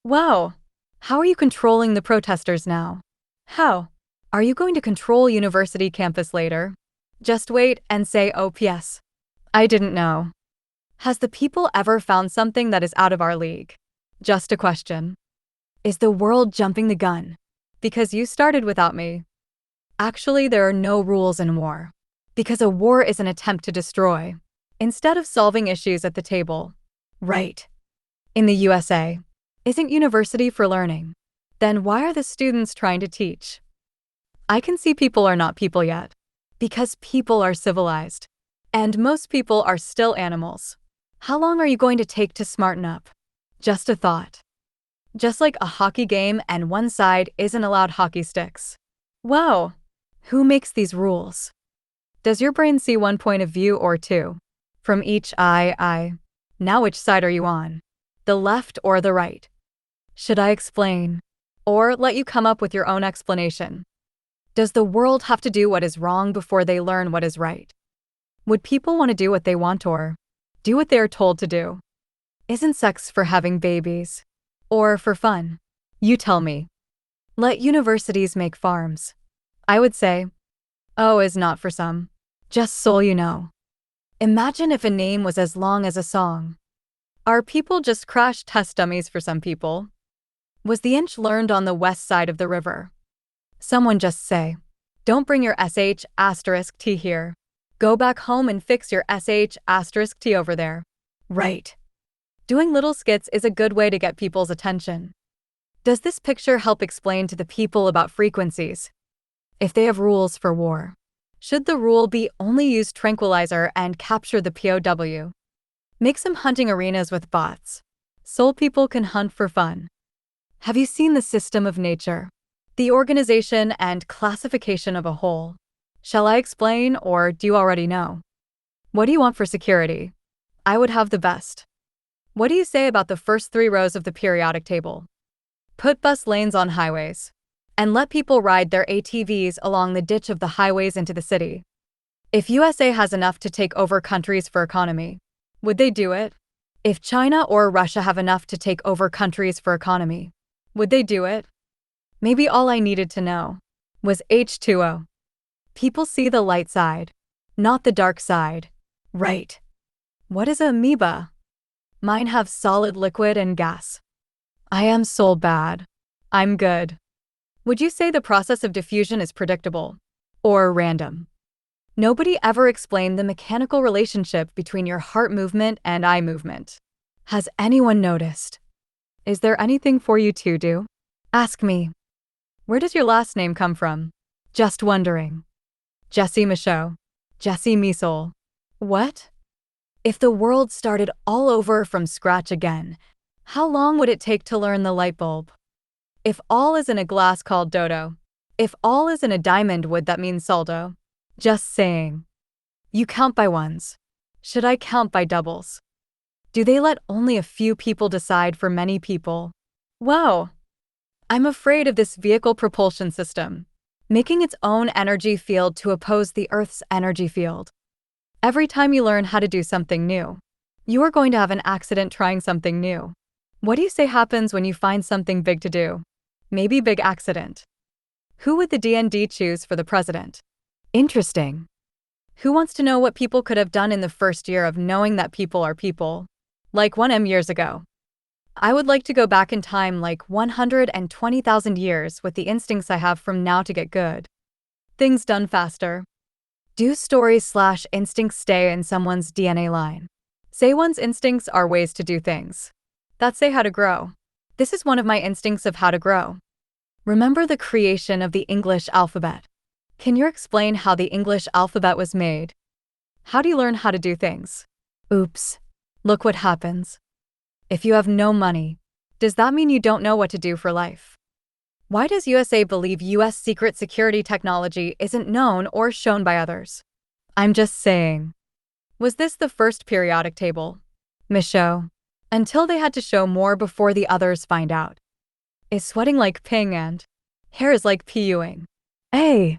Wow! How are you controlling the protesters now? How? Are you going to control university campus later? Just wait and say OPS. I didn't know. Has the people ever found something that is out of our league? Just a question. Is the world jumping the gun? Because you started without me. Actually, there are no rules in war. Because a war is an attempt to destroy, instead of solving issues at the table. Right. In the USA, isn't university for learning? Then why are the students trying to teach? I can see people are not people yet. Because people are civilized. And most people are still animals. How long are you going to take to smarten up? Just a thought. Just like a hockey game and one side isn't allowed hockey sticks. Wow! Who makes these rules? Does your brain see one point of view or two? From each eye? Now which side are you on? The left or the right? Should I explain? Or let you come up with your own explanation? Does the world have to do what is wrong before they learn what is right? Would people want to do what they want or do what they are told to do? Isn't sex for having babies? Or for fun? You tell me. Let universities make farms. I would say, O is not for some. Just so you know. Imagine if a name was as long as a song. Are people just crash test dummies for some people? Was the inch learned on the west side of the river? Someone just say, don't bring your sh*t here. Go back home and fix your sh*t over there. Right. Doing little skits is a good way to get people's attention. Does this picture help explain to the people about frequencies? If they have rules for war, should the rule be only use tranquilizer and capture the POW? Make some hunting arenas with bots. Soul people can hunt for fun. Have you seen the system of nature? The organization and classification of a whole. Shall I explain or do you already know? What do you want for security? I would have the best. What do you say about the first 3 rows of the periodic table? Put bus lanes on highways. And let people ride their ATVs along the ditch of the highways into the city. If USA has enough to take over countries for economy, would they do it? If China or Russia have enough to take over countries for economy, would they do it? Maybe all I needed to know was H2O. People see the light side, not the dark side. Right. What is an amoeba? Mine have solid, liquid, and gas. I am soul bad. I'm good. Would you say the process of diffusion is predictable or random? Nobody ever explained the mechanical relationship between your heart movement and eye movement. Has anyone noticed? Is there anything for you to do? Ask me. Where does your last name come from? Just wondering. Jesse Michaud. Jesse Misoul. What? If the world started all over from scratch again, how long would it take to learn the light bulb? If all is in a glass called dodo. If all is in a diamond, would that mean soldo? Just saying. You count by ones. Should I count by doubles? Do they let only a few people decide for many people? Wow. I'm afraid of this vehicle propulsion system, making its own energy field to oppose the Earth's energy field. Every time you learn how to do something new, you are going to have an accident trying something new. What do you say happens when you find something big to do? Maybe big accident. Who would the DND choose for the president? Interesting. Who wants to know what people could have done in the first year of knowing that people are people? Like 1M years ago. I would like to go back in time like 120,000 years with the instincts I have from now to get good. Things done faster. Do stories/instincts stay in someone's DNA line? Say one's instincts are ways to do things. That say how to grow. This is one of my instincts of how to grow. Remember the creation of the English alphabet. Can you explain how the English alphabet was made? How do you learn how to do things? Oops. Look what happens. If you have no money, does that mean you don't know what to do for life? Why does USA believe US secret security technology isn't known or shown by others? I'm just saying. Was this the first periodic table? Michaud. Until they had to show more before the others find out. Is sweating like ping and hair is like PUing. Hey.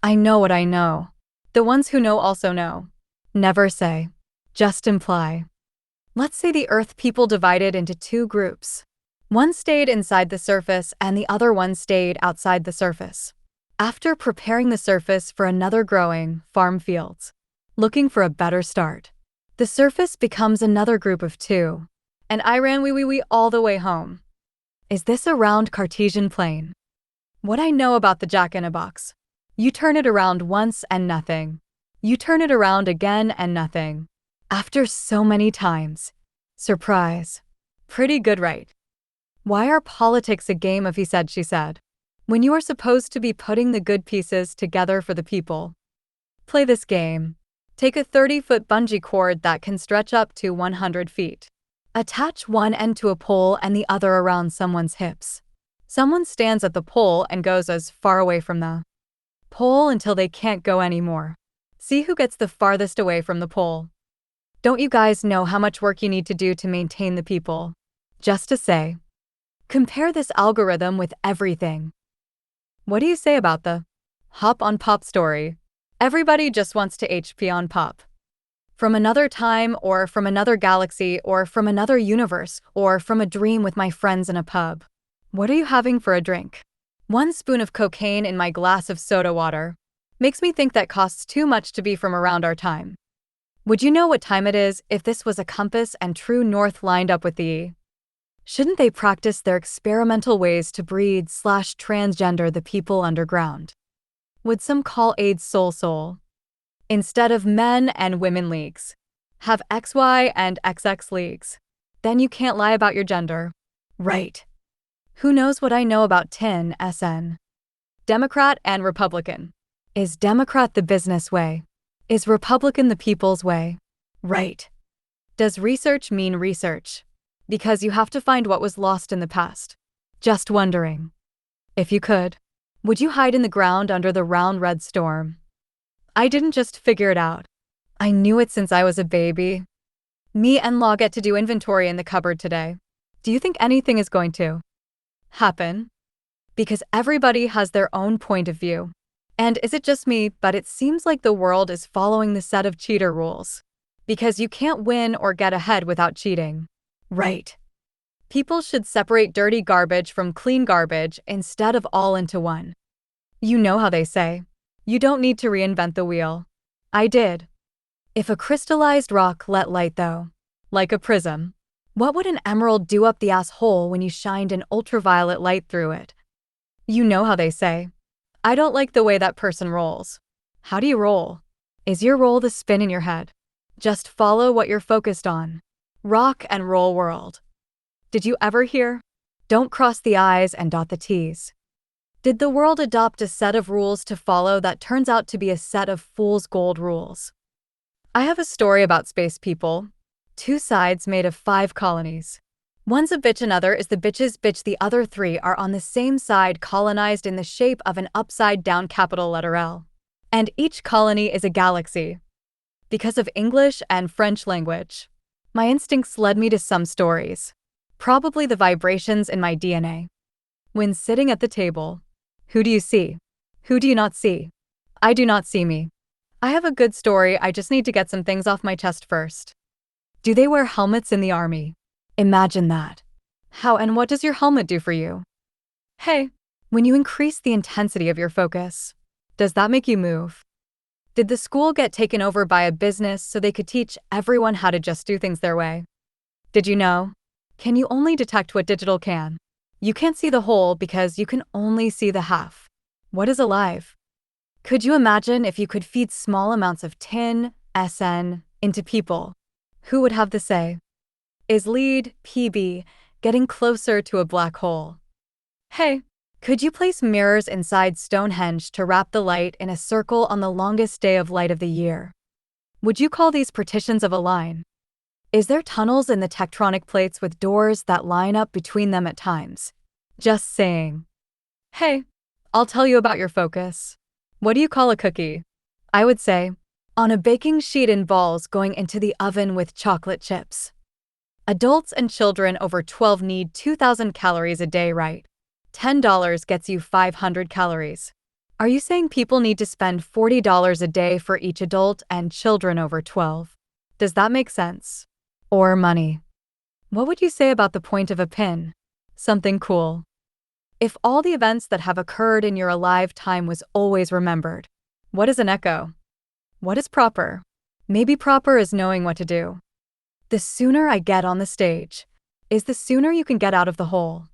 I know what I know. The ones who know also know. Never say. Just imply. Let's say the Earth people divided into two groups. One stayed inside the surface and the other one stayed outside the surface. After preparing the surface for another growing, farm fields. Looking for a better start. The surface becomes another group of two. And I ran wee all the way home. Is this a round Cartesian plane? What I know about the Jack-in-a-Box. You turn it around once and nothing. You turn it around again and nothing. After so many times. Surprise. Pretty good, right? Why are politics a game of he said, she said? When you are supposed to be putting the good pieces together for the people. Play this game. Take a 30-foot bungee cord that can stretch up to 100 feet. Attach one end to a pole and the other around someone's hips. Someone stands at the pole and goes as far away from the pole until they can't go anymore. See who gets the farthest away from the pole. Don't you guys know how much work you need to do to maintain the people? Just to say. Compare this algorithm with everything. What do you say about the hop on pop story? Everybody just wants to HP on pop. From another time, or from another galaxy, or from another universe, or from a dream with my friends in a pub. What are you having for a drink? 1 spoon of cocaine in my glass of soda water. Makes me think that costs too much to be from around our time. Would you know what time it is if this was a compass and true north lined up with the E? Shouldn't they practice their experimental ways to breed/transgender the people underground? Would some call AIDS soul? Instead of men and women leagues. Have XY and XX leagues. Then you can't lie about your gender. Right. Who knows what I know about tin SN? Democrat and Republican. Is Democrat the business way? Is Republican the people's way? Right. Does research mean research? Because you have to find what was lost in the past. Just wondering. If you could, would you hide in the ground under the round red storm? I didn't just figure it out. I knew it since I was a baby. Me and Law get to do inventory in the cupboard today. Do you think anything is going to happen? Because everybody has their own point of view. And is it just me, but it seems like the world is following the set of cheater rules. Because you can't win or get ahead without cheating. Right. People should separate dirty garbage from clean garbage instead of all into one. You know how they say, you don't need to reinvent the wheel. I did. If a crystallized rock let light though, like a prism, what would an emerald do up the asshole when you shined an ultraviolet light through it? You know how they say, I don't like the way that person rolls. How do you roll? Is your roll the spin in your head? Just follow what you're focused on. Rock and roll world. Did you ever hear? Don't cross the I's and dot the T's. Did the world adopt a set of rules to follow that turns out to be a set of fool's gold rules? I have a story about space people. 2 sides made of 5 colonies. One's a bitch, another is the bitch's bitch, the other 3 are on the same side colonized in the shape of an upside-down capital letter L. And each colony is a galaxy. Because of English and French language, my instincts led me to some stories. Probably the vibrations in my DNA. When sitting at the table, who do you see? Who do you not see? I do not see me. I have a good story, I just need to get some things off my chest first. Do they wear helmets in the army? Imagine that. How and what does your helmet do for you? Hey, When you increase the intensity of your focus, does that make you move? Did the school get taken over by a business so they could teach everyone how to just do things their way? Did you know? Can you only detect what digital can? You can't see the whole because you can only see the half. What is alive? Could you imagine if you could feed small amounts of tin, SN, into people? Who would have the say? Is lead, PB, getting closer to a black hole? Hey, could you place mirrors inside Stonehenge to wrap the light in a circle on the longest day of light of the year? Would you call these partitions of a line? Is there tunnels in the tectonic plates with doors that line up between them at times? Just saying. Hey, I'll tell you about your focus. What do you call a cookie? I would say, on a baking sheet in balls going into the oven with chocolate chips. Adults and children over 12 need 2,000 calories a day, right? $10 gets you 500 calories. Are you saying people need to spend $40 a day for each adult and children over 12? Does that make sense? Or money? What would you say about the point of a pin? Something cool. If all the events that have occurred in your alive time was always remembered, what is an echo? What is proper? Maybe proper is knowing what to do. The sooner I get on the stage, is the sooner you can get out of the hole.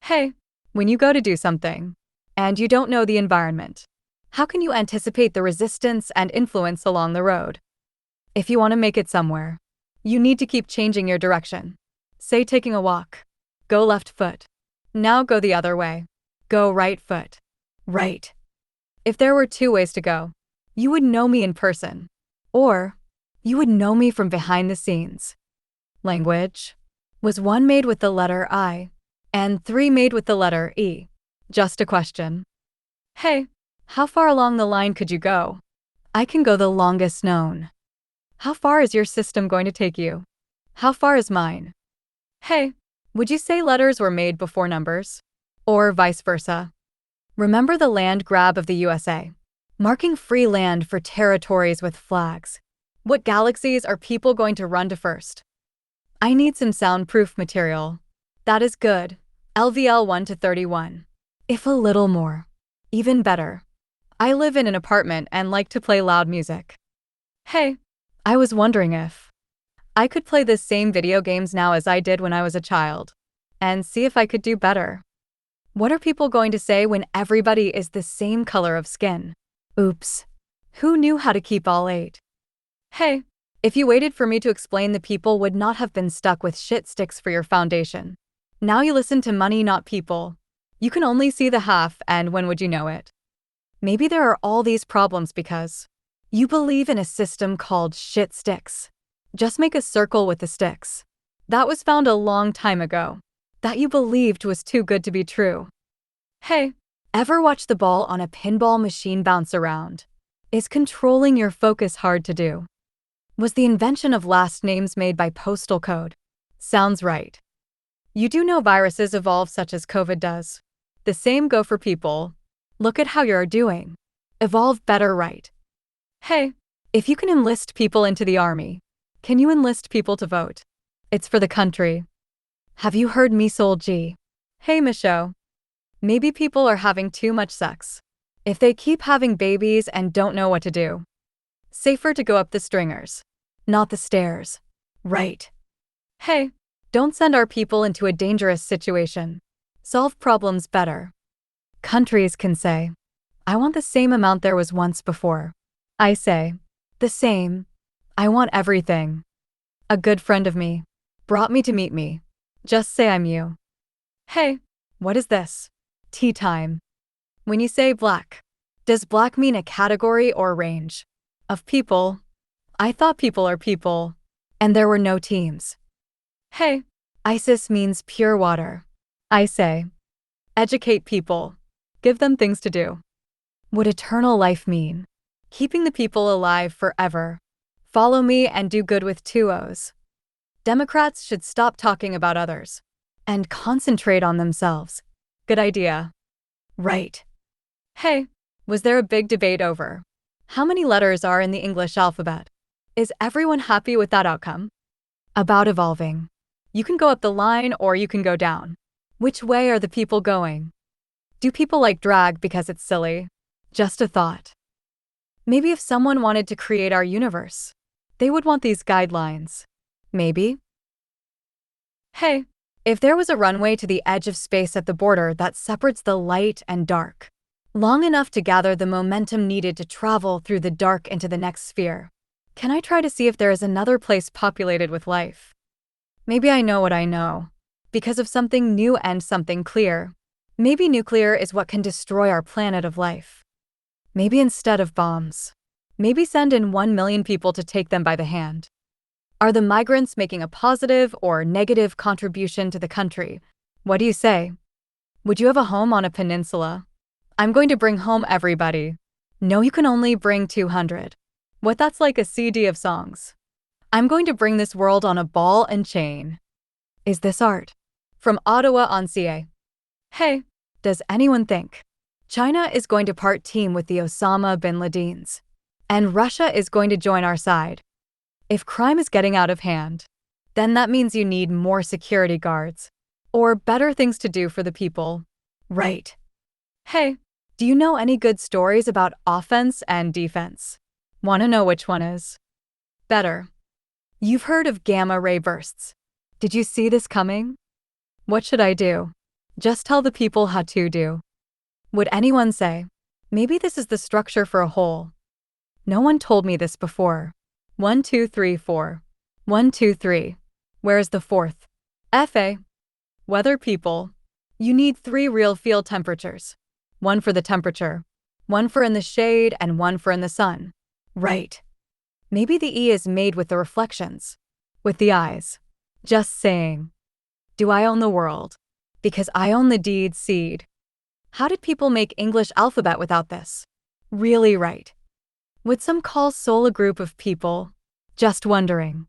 Hey, when you go to do something, and you don't know the environment, how can you anticipate the resistance and influence along the road? If you want to make it somewhere, you need to keep changing your direction. Say taking a walk. Go left foot. Now go the other way. Go right foot. Right. If there were two ways to go, you would know me in person. Or, you would know me from behind the scenes. Language? Was 1 made with the letter I, and 3 made with the letter E? Just a question. Hey, how far along the line could you go? I can go the longest known. How far is your system going to take you? How far is mine? Hey, would you say letters were made before numbers? Or vice versa? Remember the land grab of the USA? Marking free land for territories with flags. What galaxies are people going to run to first? I need some soundproof material. That is good. LVL 1 to 31. If a little more. Even better. I live in an apartment and like to play loud music. Hey, I was wondering if I could play the same video games now as I did when I was a child, and see if I could do better. What are people going to say when everybody is the same color of skin? Oops. Who knew how to keep all 8? Hey, if you waited for me to explain, the people would not have been stuck with shit sticks for your foundation. Now you listen to money, not people. You can only see the half, and when would you know it? Maybe there are all these problems because you believe in a system called shit sticks. Just make a circle with the sticks. That was found a long time ago. That you believed was too good to be true. Hey, ever watch the ball on a pinball machine bounce around? Is controlling your focus hard to do? Was the invention of last names made by postal code? Sounds right. You do know viruses evolve such as COVID does. The same go for people. Look at how you're doing. Evolve better, right? Hey, if you can enlist people into the army, can you enlist people to vote? It's for the country. Have you heard Michaud G? Hey, Michaud. Maybe people are having too much sex. If they keep having babies and don't know what to do. Safer to go up the stringers, not the stairs. Right. Hey, don't send our people into a dangerous situation. Solve problems better. Countries can say, I want the same amount there was once before. I say, the same. I want everything. A good friend of me brought me to meet me. Just say I'm you. Hey, what is this? Tea time. When you say black, does black mean a category or range of people? I thought people are people, and there were no teams. Hey, ISIS means pure water. I say, educate people. Give them things to do. Would eternal life mean keeping the people alive forever? Follow me and do good with 2 O's. Democrats should stop talking about others and concentrate on themselves. Good idea. Right. Hey, was there a big debate over how many letters are in the English alphabet? Is everyone happy with that outcome? About evolving. You can go up the line or you can go down. Which way are the people going? Do people like drag because it's silly? Just a thought. Maybe if someone wanted to create our universe, they would want these guidelines. Maybe. Hey, if there was a runway to the edge of space at the border that separates the light and dark, long enough to gather the momentum needed to travel through the dark into the next sphere, can I try to see if there is another place populated with life? Maybe I know what I know. Because of something new and something clear. Maybe nuclear is what can destroy our planet of life. Maybe instead of bombs. Maybe send in 1 million people to take them by the hand. Are the migrants making a positive or negative contribution to the country? What do you say? Would you have a home on a peninsula? I'm going to bring home everybody. No, you can only bring 200. What, that's like a CD of songs. I'm going to bring this world on a ball and chain. Is this art? From Ottawa on CA. Hey, does anyone think China is going to part team with the Osama bin Ladens, and Russia is going to join our side? If crime is getting out of hand, then that means you need more security guards, or better things to do for the people. Right. Hey, do you know any good stories about offense and defense? Want to know which one is better? You've heard of gamma ray bursts. Did you see this coming? What should I do? Just tell the people how to do. Would anyone say, maybe this is the structure for a whole? No one told me this before. 1, 2, 3, 4. 1, 2, 3. Where's the fourth? FA. Weather people. You need 3 real field temperatures. 1 for the temperature, 1 for in the shade, and 1 for in the sun. Right. Maybe the E is made with the reflections. With the eyes. Just saying. Do I own the world? Because I own the deed seed. How did people make English alphabet without this? Really right. Would some call soul a group of people? Just wondering.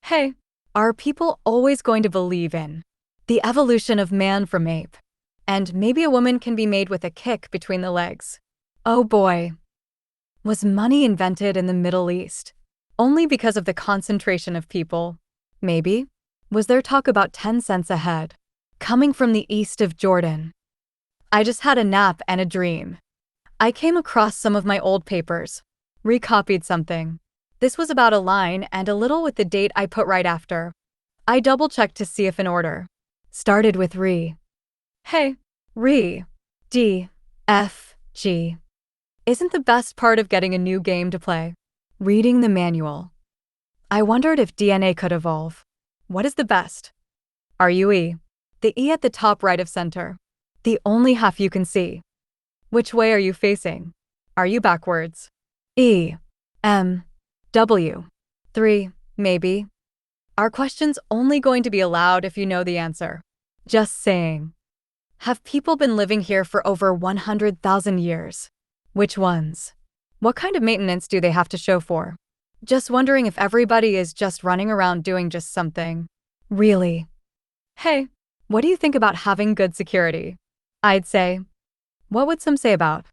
Hey, are people always going to believe in the evolution of man from ape? And maybe a woman can be made with a kick between the legs. Oh boy. Was money invented in the Middle East? Only because of the concentration of people? Maybe. Was there talk about 10 cents a head? Coming from the east of Jordan? I just had a nap and a dream. I came across some of my old papers. Recopied something. This was about a line and a little with the date I put right after. I double-checked to see if in order. Started with re. Hey, re. D. F. G. Isn't the best part of getting a new game to play? Reading the manual. I wondered if DNA could evolve. What is the best? Are you E? The E at the top right of center. The only half you can see. Which way are you facing? Are you backwards? E. M. W. 3, maybe. Are questions only going to be allowed if you know the answer? Just saying. Have people been living here for over 100,000 years? Which ones? What kind of maintenance do they have to show for? Just wondering if everybody is just running around doing just something. Really? Hey, what do you think about having good security? I'd say. What would some say about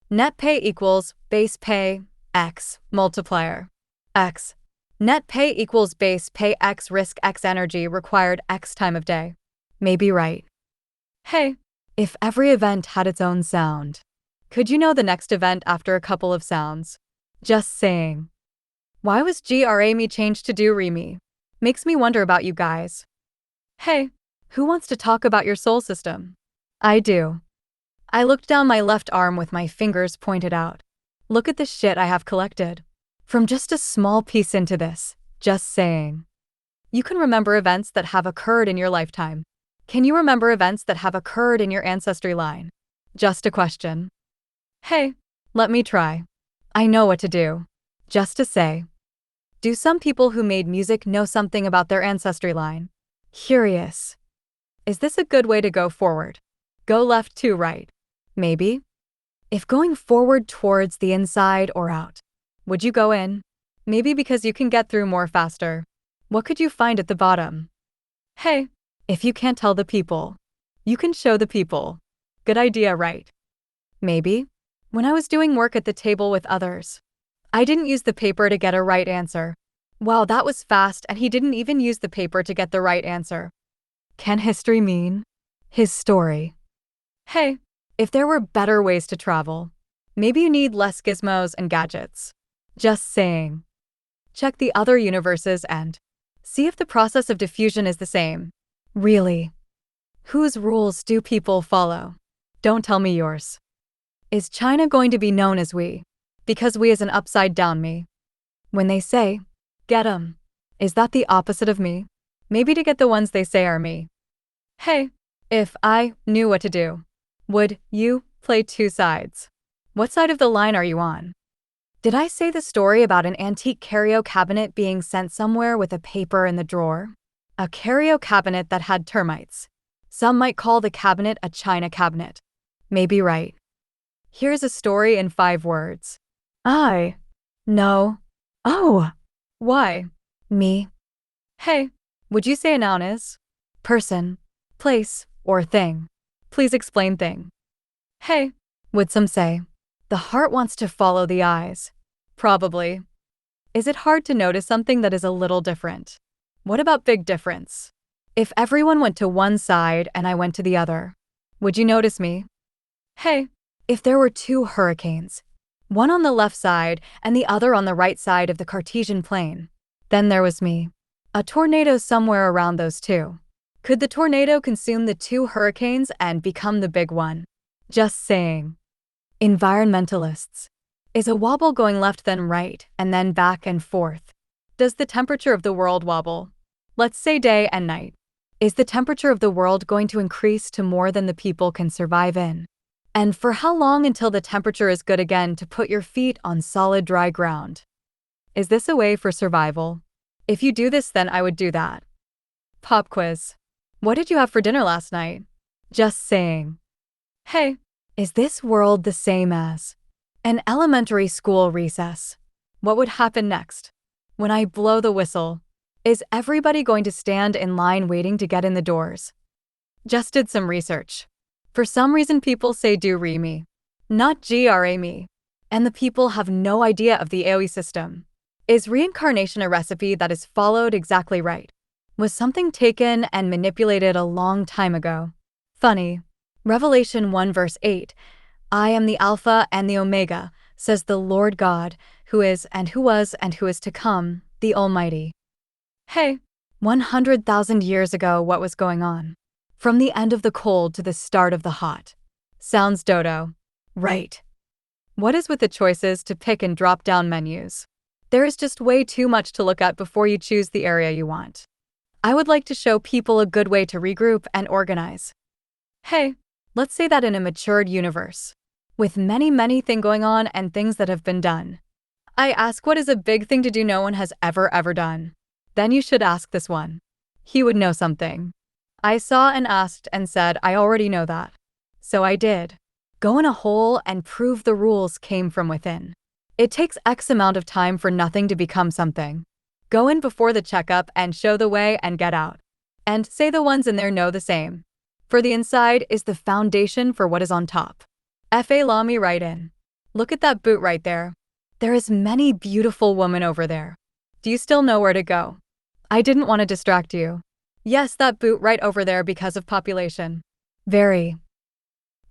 net pay equals base pay X multiplier X. Net pay equals base pay X risk X energy required X time of day. Maybe right. Hey, if every event had its own sound, could you know the next event after a couple of sounds? Just saying. Why was GRA me changed to do RE-me? Makes me wonder about you guys. Hey, who wants to talk about your soul system? I do. I looked down my left arm with my fingers pointed out. Look at the shit I have collected. From just a small piece into this, just saying. You can remember events that have occurred in your lifetime. Can you remember events that have occurred in your ancestry line? Just a question. Hey, let me try. I know what to do. Just to say. Do some people who made music know something about their ancestry line? Curious. Is this a good way to go forward? Go left to right. Maybe? If going forward towards the inside or out, would you go in? Maybe because you can get through more faster. What could you find at the bottom? Hey, if you can't tell the people, you can show the people. Good idea, right? Maybe. When I was doing work at the table with others, I didn't use the paper to get a right answer. Wow, that was fast, and he didn't even use the paper to get the right answer. Can history mean his story? Hey, If there were better ways to travel, maybe you need less gizmos and gadgets. Just saying. Check the other universes and see if the process of diffusion is the same. Really? Whose rules do people follow? Don't tell me yours. Is China going to be known as we? Because we is an upside-down me. When they say, get 'em, is that the opposite of me? Maybe to get the ones they say are me. Hey, if I knew what to do, would you play two sides? What side of the line are you on? Did I say the story about an antique curio cabinet being sent somewhere with a paper in the drawer? A curio cabinet that had termites. Some might call the cabinet a China cabinet. Maybe right. Here's a story in 5 words. I. No. Oh. Why? Me. Hey, would you say a noun is person, place, or thing? Please explain thing. Hey, would some say the heart wants to follow the eyes? Probably. Is it hard to notice something that is a little different? What about big difference? If everyone went to one side and I went to the other, would you notice me? Hey, if there were 2 hurricanes, one on the left side and the other on the right side of the Cartesian plane, then there was me. A tornado somewhere around those 2. Could the tornado consume the 2 hurricanes and become the big one? Just saying. Environmentalists. Is a wobble going left then right and then back and forth? Does the temperature of the world wobble? Let's say day and night. Is the temperature of the world going to increase to more than the people can survive in? And for how long until the temperature is good again to put your feet on solid dry ground? Is this a way for survival? If you do this, then I would do that. Pop quiz. What did you have for dinner last night? Just saying. Hey, is this world the same as an elementary school recess? What would happen next? When I blow the whistle, is everybody going to stand in line waiting to get in the doors? Just did some research. For some reason people say do re me, not GRA me. And the people have no idea of the AoE system. Is reincarnation a recipe that is followed exactly right? Was something taken and manipulated a long time ago? Funny. Revelation 1 verse 8. I am the Alpha and the Omega, says the Lord God, who is and who was and who is to come, the Almighty. Hey, 100,000 years ago what was going on? From the end of the cold to the start of the hot. Sounds dodo. Right. What is with the choices to pick and drop down menus? There is just way too much to look at before you choose the area you want. I would like to show people a good way to regroup and organize. Hey, let's say that in a matured universe, with many things going on and things that have been done. I ask what is a big thing to do no one has ever done. Then you should ask this one. He would know something. I saw and asked and said I already know that. So I did. Go in a hole and prove the rules came from within. It takes X amount of time for nothing to become something. Go in before the checkup and show the way and get out. And say the ones in there know the same. For the inside is the foundation for what is on top. F.A. law me right in. Look at that boot right there. There is many beautiful women over there. Do you still know where to go? I didn't want to distract you. Yes, that boot right over there because of population. Very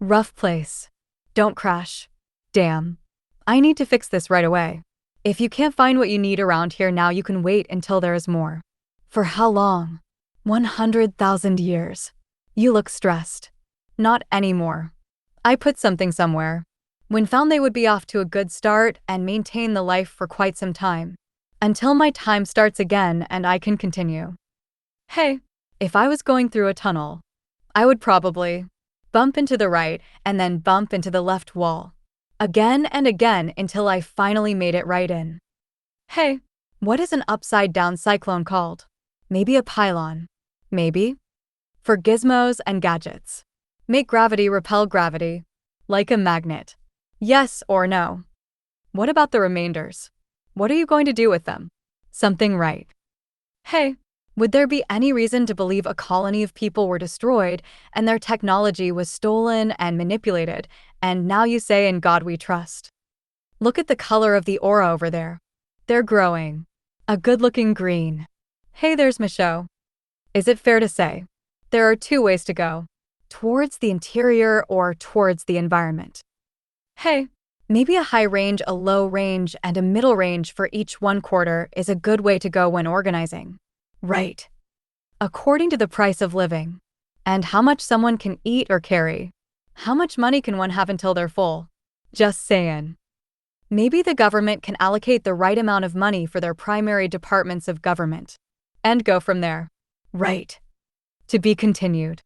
rough place. Don't crash. Damn. I need to fix this right away. If you can't find what you need around here now, you can wait until there is more. For how long? 100,000 years. You look stressed. Not anymore. I put something somewhere. When found they would be off to a good start and maintain the life for quite some time. Until my time starts again and I can continue. Hey, if I was going through a tunnel, I would probably bump into the right and then bump into the left wall. Again and again until I finally made it right in. Hey, what is an upside-down cyclone called? Maybe a pylon. Maybe? For gizmos and gadgets. Make gravity repel gravity. Like a magnet. Yes or no? What about the remainders? What are you going to do with them? Something right. Hey, would there be any reason to believe a colony of people were destroyed and their technology was stolen and manipulated, and now you say in God we trust? Look at the color of the aura over there. They're growing. A good-looking green. Hey, there's Michaud. Is it fair to say there are 2 ways to go? towards the interior or towards the environment. Hey, maybe a high range, a low range, and a middle range for each 1/4 is a good way to go when organizing. Right. According to the price of living and how much someone can eat or carry. How much money can one have until they're full? Just saying. Maybe the government can allocate the right amount of money for their primary departments of government and go from there. Right. To be continued.